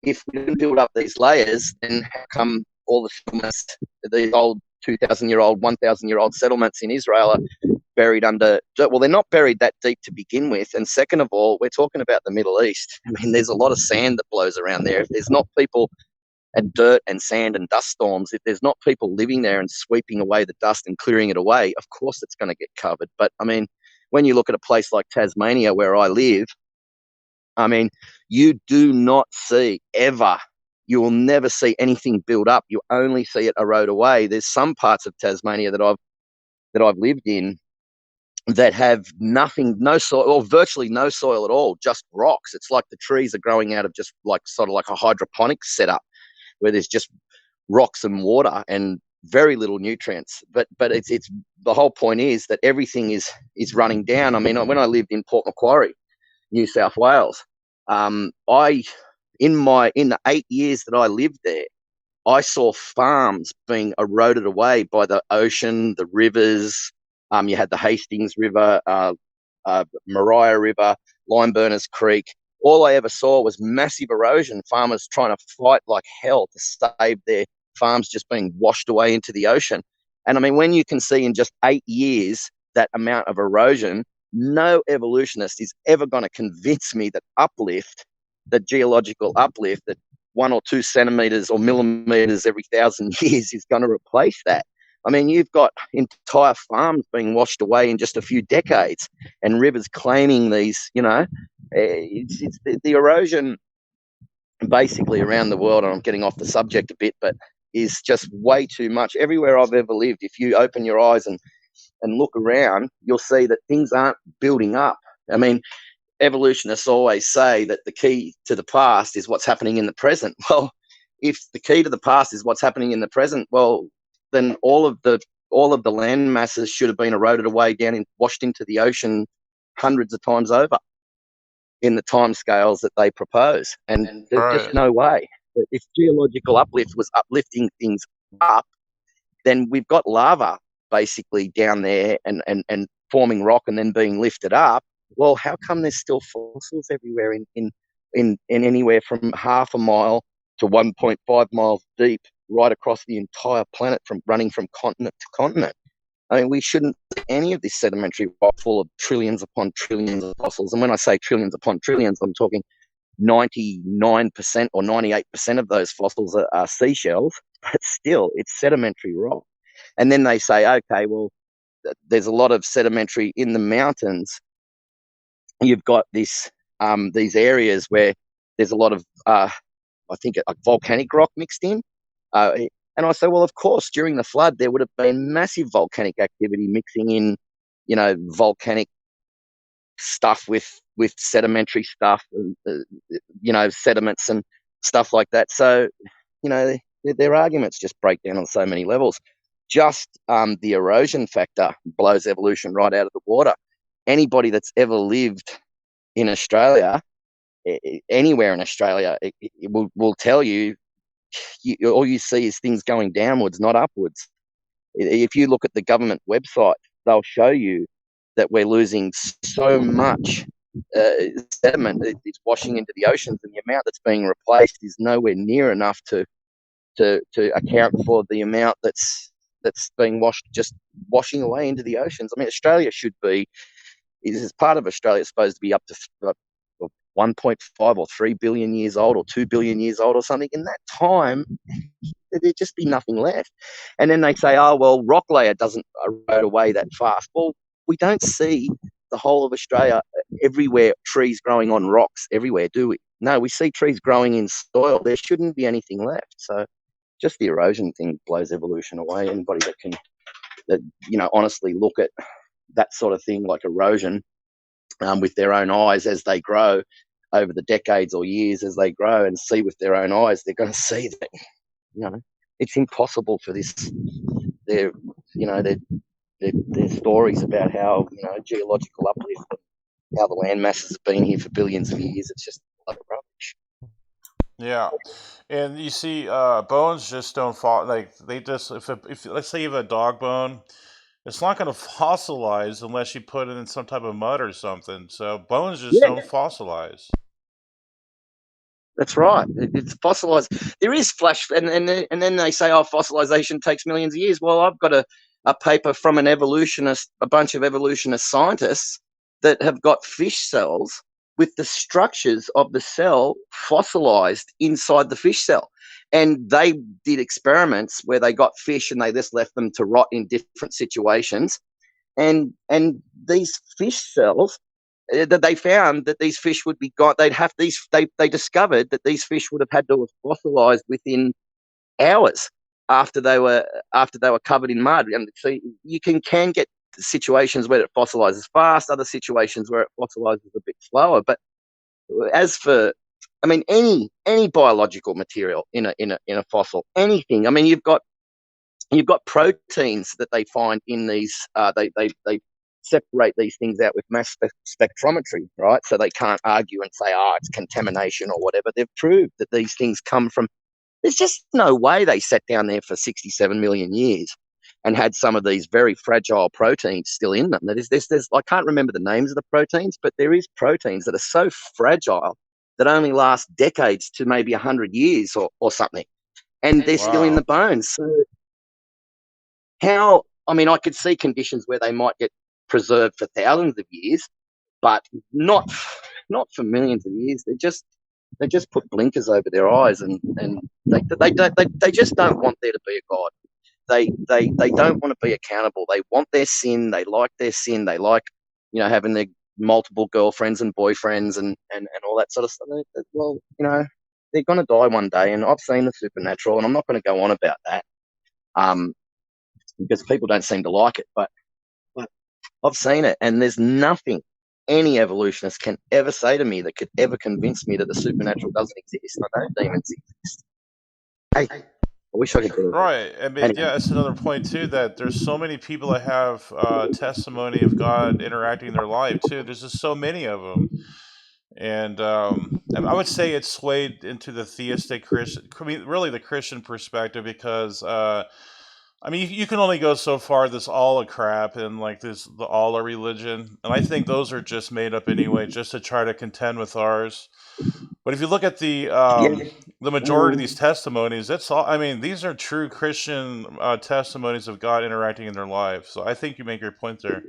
if we didn't build up these layers, then how come all the settlements, these old 2,000-year-old, 1,000-year-old settlements in Israel are buried under, well, they're not buried that deep to begin with. And second of all, we're talking about the Middle East. I mean, there's a lot of sand that blows around there. If there's not people and dirt and sand and dust storms, if there's not people living there and sweeping away the dust and clearing it away, of course it's going to get covered. But I mean, when you look at a place like Tasmania, where I live, I mean, you do not see ever, you will never see anything build up. You only see it erode away. There's some parts of Tasmania that I've lived in that have nothing, no soil, or virtually no soil at all, just rocks. It's like the trees are growing out of just like sort of like a hydroponics setup where there's just rocks and water, and very little nutrients. But it's the whole point is that everything is running down. I mean, when I lived in Port Macquarie, New South Wales, I in the 8 years that I lived there, I saw farms being eroded away by the ocean, the rivers. You had the Hastings River, Maria River, Limeburners Creek. All I ever saw was massive erosion, farmers trying to fight like hell to save their farms just being washed away into the ocean. And I mean, when you can see in just 8 years that amount of erosion, no evolutionist is ever going to convince me that uplift, that geological uplift, that 1 or 2 centimeters or millimeters every 1,000 years is going to replace that. I mean, you've got entire farms being washed away in just a few decades, and rivers claiming these, it's the erosion basically around the world, and I'm getting off the subject a bit, but is just way too much. Everywhere I've ever lived, if you open your eyes and look around, you'll see that things aren't building up. I mean, evolutionists always say that the key to the past is what's happening in the present. Well, if the key to the past is what's happening in the present, well, then all of the land masses should have been eroded away down and washed into the ocean hundreds of times over in the timescales that they propose. And there's just no way. If geological uplift was uplifting things up, then we've got lava basically down there and forming rock and then being lifted up. Well, how come there's still fossils everywhere in anywhere from half a mile to 1.5 miles deep, right across the entire planet, from running from continent to continent? I mean, we shouldn't see any of this sedimentary rock full of trillions upon trillions of fossils. And when I say trillions upon trillions, I'm talking 99% or 98% of those fossils are seashells, but still, it's sedimentary rock. And then they say, okay, well, there's a lot of sedimentary in the mountains. You've got these areas where there's a lot of, I think, volcanic rock mixed in. And I say, well, of course, during the flood, there would have been massive volcanic activity mixing in, volcanic stuff with sedimentary stuff, sediments and stuff like that. So, their arguments just break down on so many levels. Just the erosion factor blows evolution right out of the water. Anybody that's ever lived in Australia, anywhere in Australia, it will tell you, all you see is things going downwards, not upwards. If you look at the government website, they'll show you that we're losing so much sediment. It's washing into the oceans, and the amount that's being replaced is nowhere near enough to account for the amount that's being washing away into the oceans. I mean, Australia should be, as part of Australia, supposed to be up to 1.5 or 3 billion years old, or 2 billion years old, or something. In that time, there'd just be nothing left. And then they say, oh, well, rock layer doesn't erode away that fast. Well, we don't see the whole of Australia everywhere, trees growing on rocks everywhere, do we? No, we see trees growing in soil. There shouldn't be anything left. So just the erosion thing blows evolution away. Anybody that honestly look at that sort of thing, like erosion, with their own eyes as they grow over the decades or years as they grow, and see with their own eyes, they're going to see that it's impossible for this. Their stories about how geological uplift, how the land masses have been here for billions of years. It's just a lot of rubbish. Yeah, and you see, bones just don't fall. Like, they just, if let's say you have a dog bone, it's not going to fossilize unless you put it in some type of mud or something. So bones just don't fossilize. That's right. It's fossilized. There is flash, and then they say, oh, fossilization takes millions of years. Well, I've got a paper from a bunch of evolutionist scientists that have got fish cells with the structures of the cell fossilized inside the fish cell. And they did experiments where they got fish and they just left them to rot in different situations. And these fish cells, that they found that these fish would be gone. They discovered that these fish would have had to have fossilized within hours after they were covered in mud. And so you can get situations where it fossilizes fast, other situations where it fossilizes a bit slower. But as for, I mean, any biological material in a fossil, anything. I mean, you've got you've got proteins that they find in these. They separate these things out with mass spectrometry, right? So they can't argue and say, "Oh, it's contamination" or whatever. They've proved that these things come from. There's just no way they sat down there for 67 million years and had some of these very fragile proteins still in them. There's I can't remember the names of the proteins, but there is proteins that are so fragile that only last decades to maybe 100 years or something. And they're still in the bones. So how, I mean, I could see conditions where they might get preserved for thousands of years, but not for millions of years. They just put blinkers over their eyes, and they just don't want there to be a God. They don't want to be accountable. They want their sin. They like their sin. They like, having their multiple girlfriends and boyfriends and all that sort of stuff. Well, they're going to die one day, and I've seen the supernatural, and I'm not going to go on about that, because people don't seem to like it, but I've seen it, and there's nothing any evolutionist can ever say to me that could ever convince me that the supernatural doesn't exist. I know demons exist. Hey, I wish I could do it. Right. I mean, Anyway. yeah, that's another point too. That there's so many people that have testimony of God interacting in their life too. There's just so many of them, and I would say it's swayed into the theistic Christian, I mean, really the Christian perspective, because I mean, you can only go so far. This all a crap and like the all a religion, and I think those are just made up anyway, just to try to contend with ours. But if you look at the majority of these testimonies, that's all. I mean, these are true Christian testimonies of God interacting in their life. So I think you make your point there.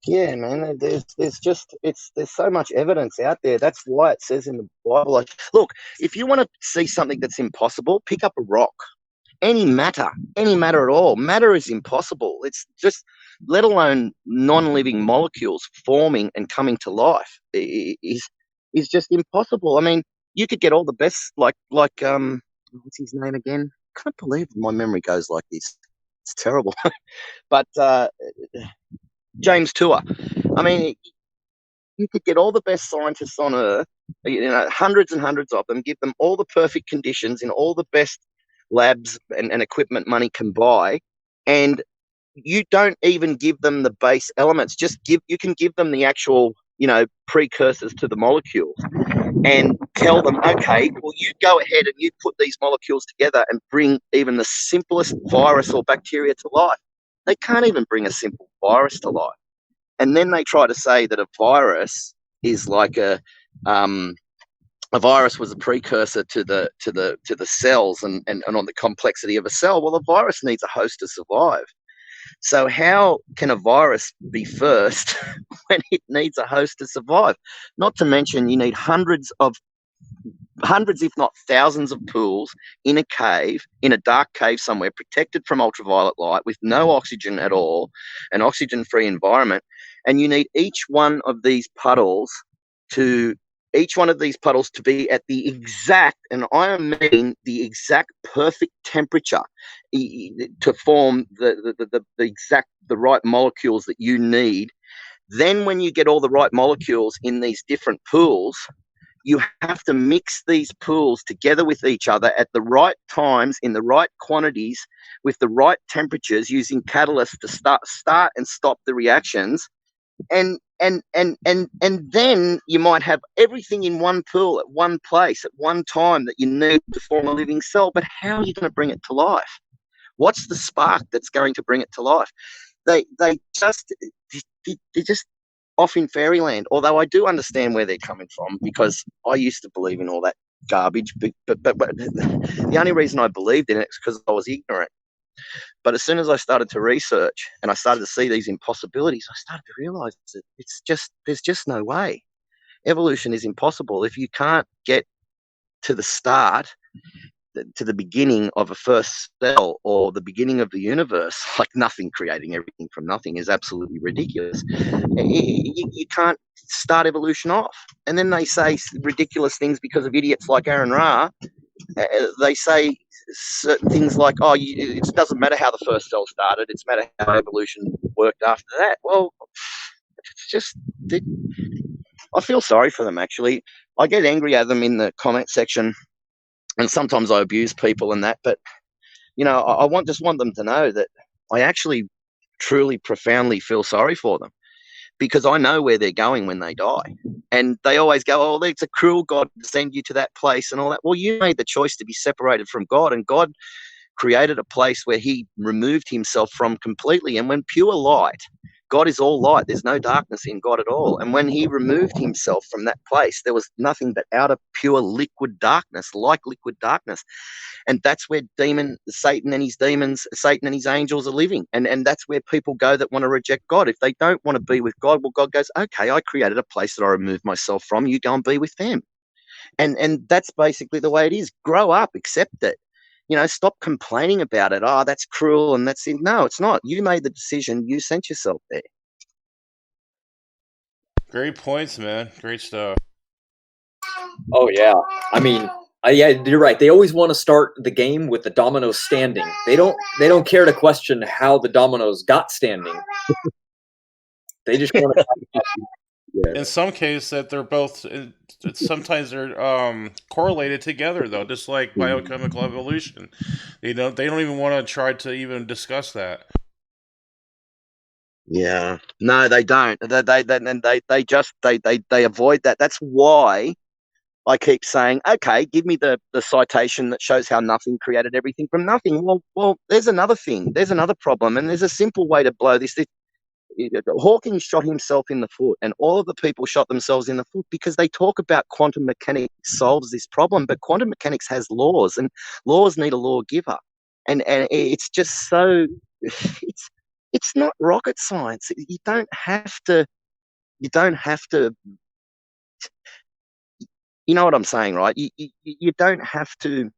Yeah, man. There's so much evidence out there. That's why it says in the Bible, like, look, if you want to see something that's impossible, pick up a rock. Any matter at all. Matter is impossible. It's just, let alone non-living molecules forming and coming to life is just impossible. I mean, you could get all the best, like what's his name again? I can't believe my memory goes like this. It's terrible. But James Tour. I mean, you could get all the best scientists on Earth, hundreds and hundreds of them, give them all the perfect conditions in all the best labs and equipment money can buy, and you don't even give them the base elements. You can give them the actual, precursors to the molecules, and tell them, okay, well, you go ahead and you put these molecules together and bring even the simplest virus or bacteria to life. They can't even bring a simple virus to life. And then they try to say that a virus is like a virus was a precursor to the cells and on the complexity of a cell. Well, a virus needs a host to survive. So how can a virus be first when it needs a host to survive? Not to mention, you need hundreds, if not thousands, of pools in a cave, in a dark cave somewhere, protected from ultraviolet light, with no oxygen at all, an oxygen-free environment. And you need each one of these puddles to be at the exact, and I mean the exact perfect temperature to form the right molecules that you need. Then when you get all the right molecules in these different pools, you have to mix these pools together with each other at the right times, in the right quantities, with the right temperatures, using catalysts to start and stop the reactions. And then you might have everything in one pool at one place at one time that you need to form a living cell. But how are you going to bring it to life? What's the spark that's going to bring it to life? They're just off in fairyland. Although I do understand where they're coming from, because I used to believe in all that garbage. But the only reason I believed in it is because I was ignorant. But as soon as I started to research and I started to see these impossibilities, I started to realize that there's just no way. Evolution is impossible. If you can't get to the start, to the beginning of a first cell or the beginning of the universe, like nothing creating everything from nothing is absolutely ridiculous. You can't start evolution off. And then they say ridiculous things because of idiots like Aaron Ra. They say certain things like, it doesn't matter how the first cell started, it's matter how evolution worked after that. Well, it's just, I feel sorry for them, actually. I get angry at them in the comment section, and sometimes I abuse people and that, but you know, I just want them to know that I actually truly profoundly feel sorry for them, because I know where they're going when they die. And they always go, oh, it's a cruel God to send you to that place and all that. Well, you made the choice to be separated from God, and God created a place where he removed himself from completely. And when pure light, God is all light, there's no darkness in God at all. And when he removed himself from that place, there was nothing but outer pure liquid darkness, like liquid darkness. And that's where Satan and his demons, Satan and his angels are living. And that's where people go that want to reject God. If they don't want to be with God, well, God goes, okay, I created a place that I removed myself from. You go and be with them. And that's basically the way it is. Grow up, accept it. You know, stop complaining about it. Oh, that's cruel and that's it. No, it's not. You made the decision. You sent yourself there. Great points, man. Great stuff. Oh yeah, I mean, yeah, you're right. They always want to start the game with the dominoes standing. They don't care to question how the dominoes got standing. They just want to. Yeah. In some cases, that they're both. Sometimes they're correlated together, though, just like biochemical evolution. They don't even want to try to even discuss that. Yeah, no, they don't. They just avoid that. That's why I keep saying, okay, give me the citation that shows how nothing created everything from nothing. Well, there's another thing. There's another problem, and there's a simple way to blow this. Hawking shot himself in the foot, and all of the people shot themselves in the foot because they talk about quantum mechanics solves this problem, but quantum mechanics has laws, and laws need a lawgiver, and it's just so it's not rocket science. You don't have to. You know what I'm saying, right? You don't have to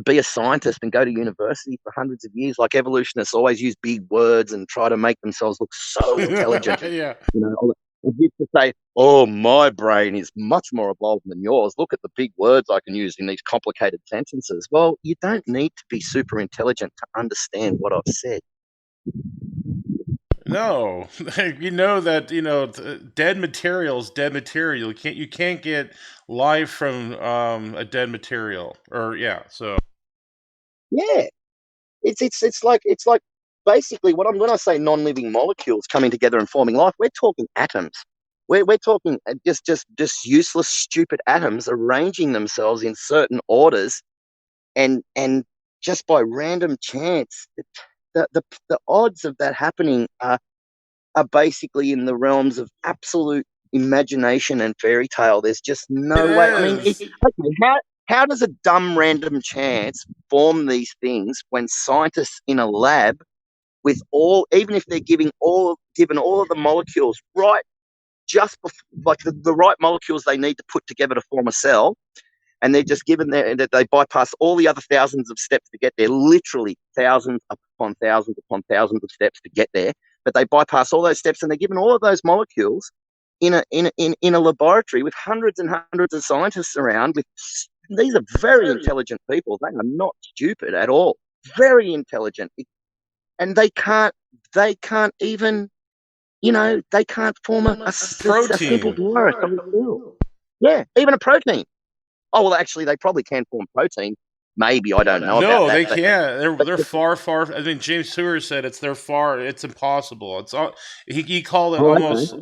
be a scientist and go to university for hundreds of years. Like evolutionists always use big words and try to make themselves look so intelligent. Yeah. You know, I used to say, oh, my brain is much more evolved than yours. Look at the big words I can use in these complicated sentences. Well, you don't need to be super intelligent to understand what I've said. No, you know that dead material is dead material. You can't get life from a dead material, or yeah. So yeah, it's like basically when I say non-living molecules coming together and forming life, we're talking atoms. We're talking just useless, stupid atoms arranging themselves in certain orders, and just by random chance, the odds of that happening are basically in the realms of absolute imagination and fairy tale. There's just no way. I mean, okay, how does a dumb random chance form these things when scientists in a lab with even if they're given all of the molecules right, just like the right molecules they need to put together to form a cell, and they're just given that they bypass all the other thousands of steps to get there, literally thousands upon thousands upon thousands of steps to get there. But they bypass all those steps, and they're given all of those molecules in a laboratory with hundreds and hundreds of scientists around. These are very intelligent people. They are not stupid at all. Very intelligent, and they can't even, they can't form a simple virus. Yeah, even a protein. Oh, well, actually, they probably can form protein. Maybe, I don't know. No, about that. they can't. They're far. I mean, James Stewart said they're far. It's impossible. It's he called it almost,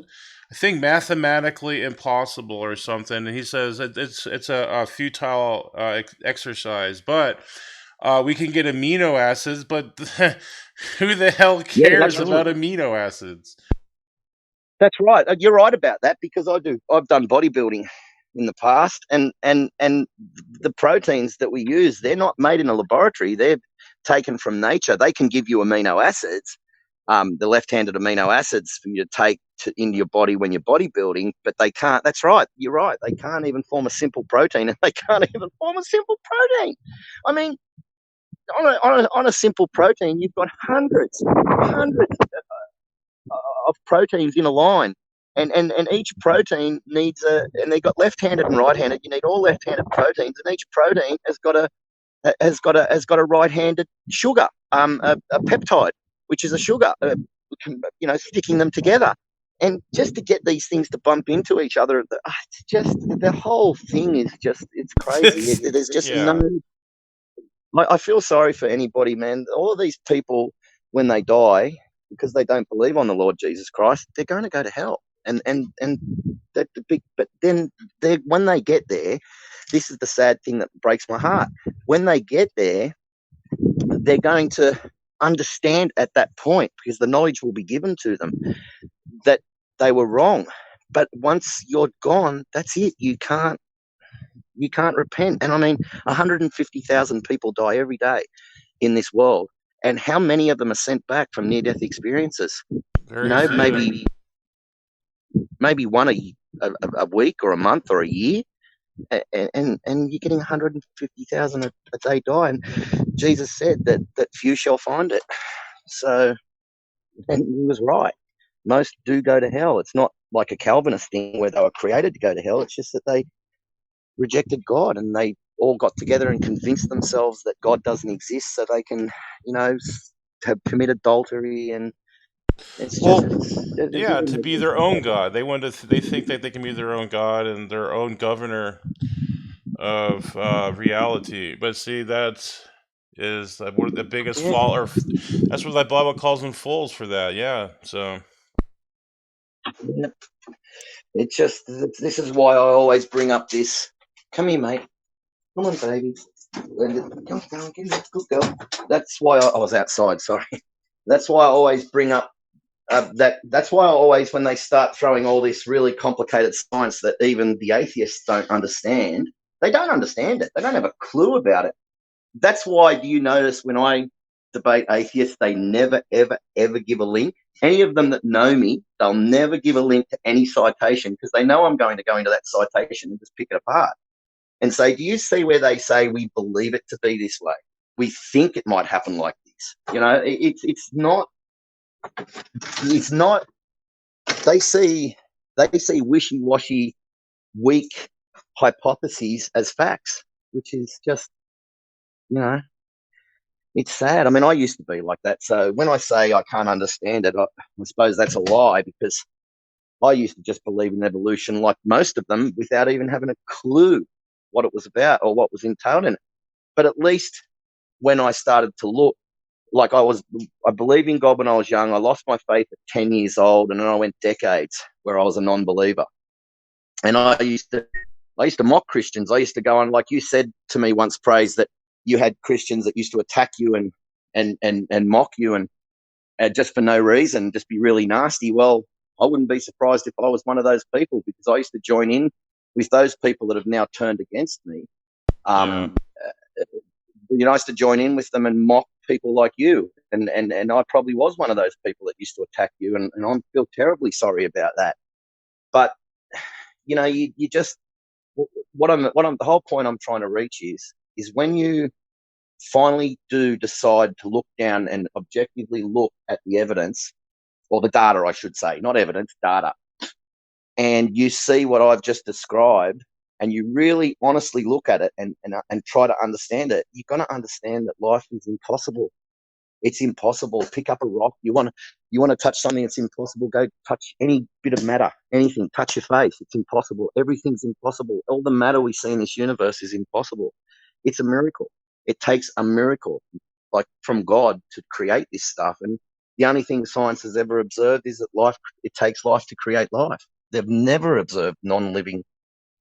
I think, mathematically impossible or something. And he says it's a futile exercise. But we can get amino acids. But who the hell cares about amino acids? That's right. You're right about that, because I've done bodybuilding in the past, and the proteins that we use, they're not made in a laboratory. They're taken from nature. They can give you amino acids, the left-handed amino acids for you to take into your body when you're bodybuilding, but they can't. That's right. You're right. They can't even form a simple protein, and they can't even form a simple protein. I mean, on a simple protein, you've got hundreds of proteins in a line, and each protein needs and they've got left-handed and right-handed. You need all left-handed proteins, and each protein has got a right-handed sugar, a peptide, which is a sugar, sticking them together. And just to get these things to bump into each other, it's just, the whole thing is just, it's crazy. There's just Like, I feel sorry for anybody, man. All of these people, when they die, because they don't believe on the Lord Jesus Christ, they're going to go to hell. And that the big, but then when they get there, this is the sad thing that breaks my heart. When they get there, they're going to understand at that point, because the knowledge will be given to them, that they were wrong. But once you're gone, that's it. You can't repent. And I mean, 150,000 people die every day in this world, and how many of them are sent back from near-death experiences? Very few. maybe one a week or a month or a year, and you're getting 150,000 a day die. And Jesus said that few shall find it. So, and he was right. Most do go to hell. It's not like a Calvinist thing where they were created to go to hell. It's just that they rejected God, and they all got together and convinced themselves that God doesn't exist, so they can, have commit adultery, and it's Well, just yeah, to be their own god. They think that they can be their own god and their own governor of reality. But see, that is one of the biggest Yeah. flaw, or that's what the Bible calls them fools for that. Yeah, so It's just, this is why I always bring up this. Come here, mate. Come on, baby. Come on, get it. Good girl. That's why I was outside. Sorry. That's why I always bring up that's why I always, when they start throwing all this really complicated science that even the atheists don't understand, they don't understand it. They don't have a clue about it. That's why, do you notice when I debate atheists, they never, ever, ever give a link? Any of them that know me, they'll never give a link to any citation, because they know I'm going to go into that citation and just pick it apart and say, do you see where they say we believe it to be this way? We think it might happen like this. It's not. They see wishy-washy, weak hypotheses as facts, which is just, it's sad. I mean, I used to be like that. So when I say I can't understand it, I suppose that's a lie, because I used to just believe in evolution like most of them without even having a clue what it was about or what was entailed in it. But at least when I started to look, like I believed in God when I was young. I lost my faith at 10 years old, and then I went decades where I was a non-believer. And I used to mock Christians. I used to go on, like you said to me once, Praise, that you had Christians that used to attack you and mock you and just for no reason, just be really nasty. Well, I wouldn't be surprised if I was one of those people, because I used to join in with those people that have now turned against me. yeah. I used to join in with them and mock people like you, and I probably was one of those people that used to attack you, and I feel terribly sorry about that. But you just, the whole point I'm trying to reach is when you finally do decide to look down and objectively look at the evidence, or the data, I should say, not evidence, data, and you see what I've just described, and you really honestly look at it and try to understand it, you're going to understand that life is impossible. It's impossible. Pick up a rock. You want to touch something that's impossible, go touch any bit of matter, anything, touch your face. It's impossible. Everything's impossible. All the matter we see in this universe is impossible. It's a miracle. It takes a miracle, like from God, to create this stuff. And the only thing science has ever observed is that it takes life to create life. They've never observed non-living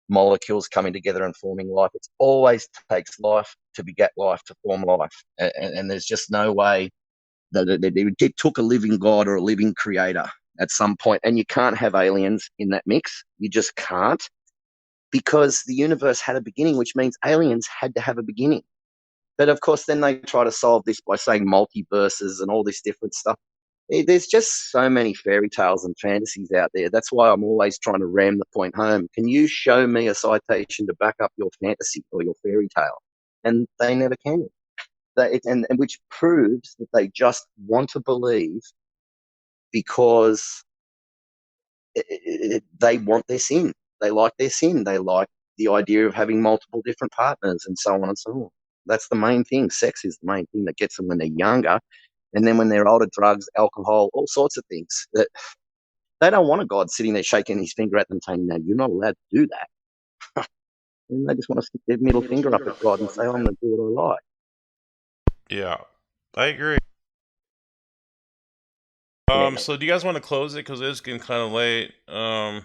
molecules coming together and forming life. It always takes life to beget life, to form life. And there's just no way that it took a living God or a living creator at some point. And you can't have aliens in that mix. You just can't, because the universe had a beginning, which means aliens had to have a beginning. But of course, then they try to solve this by saying multiverses and all this different stuff. There's just so many fairy tales and fantasies out there. That's why I'm always trying to ram the point home. Can you show me a citation to back up your fantasy or your fairy tale? And they never can. And which proves that they just want to believe because they want their sin. They like their sin. They like the idea of having multiple different partners and so on and so on. That's the main thing. Sex is the main thing that gets them when they're younger. And then when they're older, drugs, alcohol, all sorts of things. That they don't want a God sitting there shaking his finger at them saying, no, you're not allowed to do that. And they just want to stick their middle finger up at God and say, I'm going to do what I like. Yeah, I agree. So do you guys want to close it because it's getting kind of late? Yeah.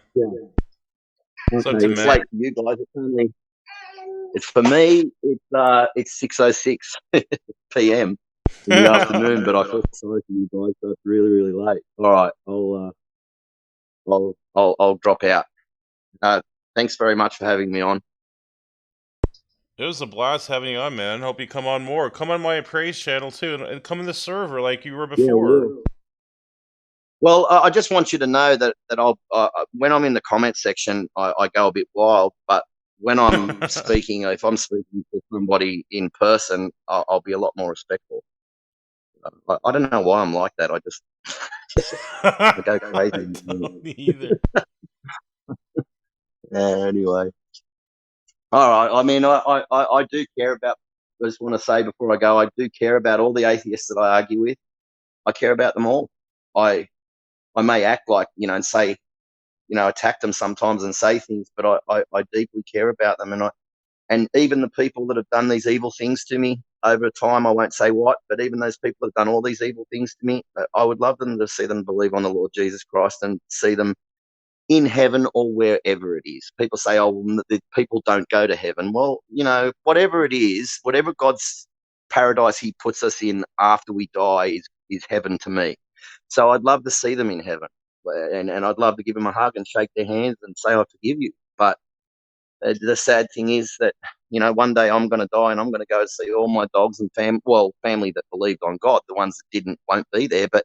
It's up Okay, to it's Matt. late for you guys. It's for me. It's 6:06 p.m. in the afternoon, but I feel sorry for you guys. So it's really, really late. All right, I'll drop out. Thanks very much for having me on. It was a blast having you on, man. Hope you come on more. Come on my praise channel too, and come in the server like you were Yeah, before. well, I just want you to know that I'll when I'm in the comment section, I go a bit wild, but when I'm speaking, if I'm speaking to somebody in person, I'll be a lot more respectful. I don't know why I'm like that. I just I go crazy. I don't either. Anyway, all right. I mean, I do care about. I just want to say before I go, I do care about all the atheists that I argue with. I care about them all. I I may act like and say attack them sometimes and say things, but I deeply care about them, and even the people that have done these evil things to me over time, I won't say what, but even those people that have done all these evil things to me, I would love them to see them believe on the Lord Jesus Christ and see them in heaven or wherever it is. People say, oh, well, the people don't go to heaven. Well, whatever it is, whatever God's paradise he puts us in after we die is heaven to me. So I'd love to see them in heaven. And I'd love to give them a hug and shake their hands and say, I forgive you. But the sad thing is that, one day I'm going to die and I'm going to go see all my dogs and family that believed on God. The ones that didn't won't be there. But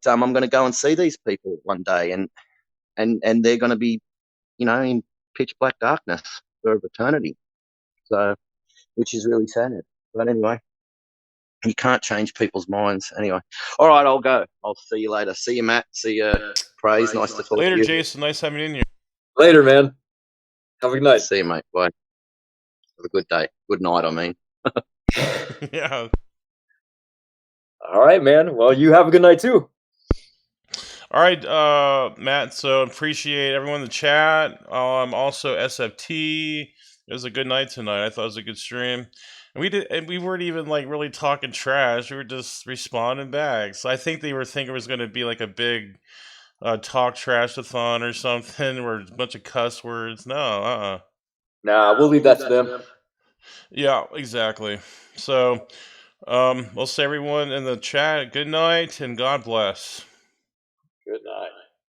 I'm going to go and see these people one day, and they're going to be, in pitch black darkness for eternity. So, which is really sad. But anyway, you can't change people's minds. Anyway, all right, I'll go. I'll see you later. See you, Matt. See you, Praise. Nice to talk Later, to you. Jason. Nice having you in here. Later, man. Have a good night. See you, mate. Bye. Have a good day. Good night, I mean. Yeah. All right, man. Well, you have a good night too. All right, Matt. So appreciate everyone in the chat. Also SFT. It was a good night tonight. I thought it was a good stream. And we weren't even like really talking trash. We were just responding back. So I think they were thinking it was going to be like a big talk trash-a-thon or something, where it's a bunch of cuss words. No, Nah, we'll leave that to them. Yeah, exactly. So, we'll say everyone in the chat, good night and God bless. Good night.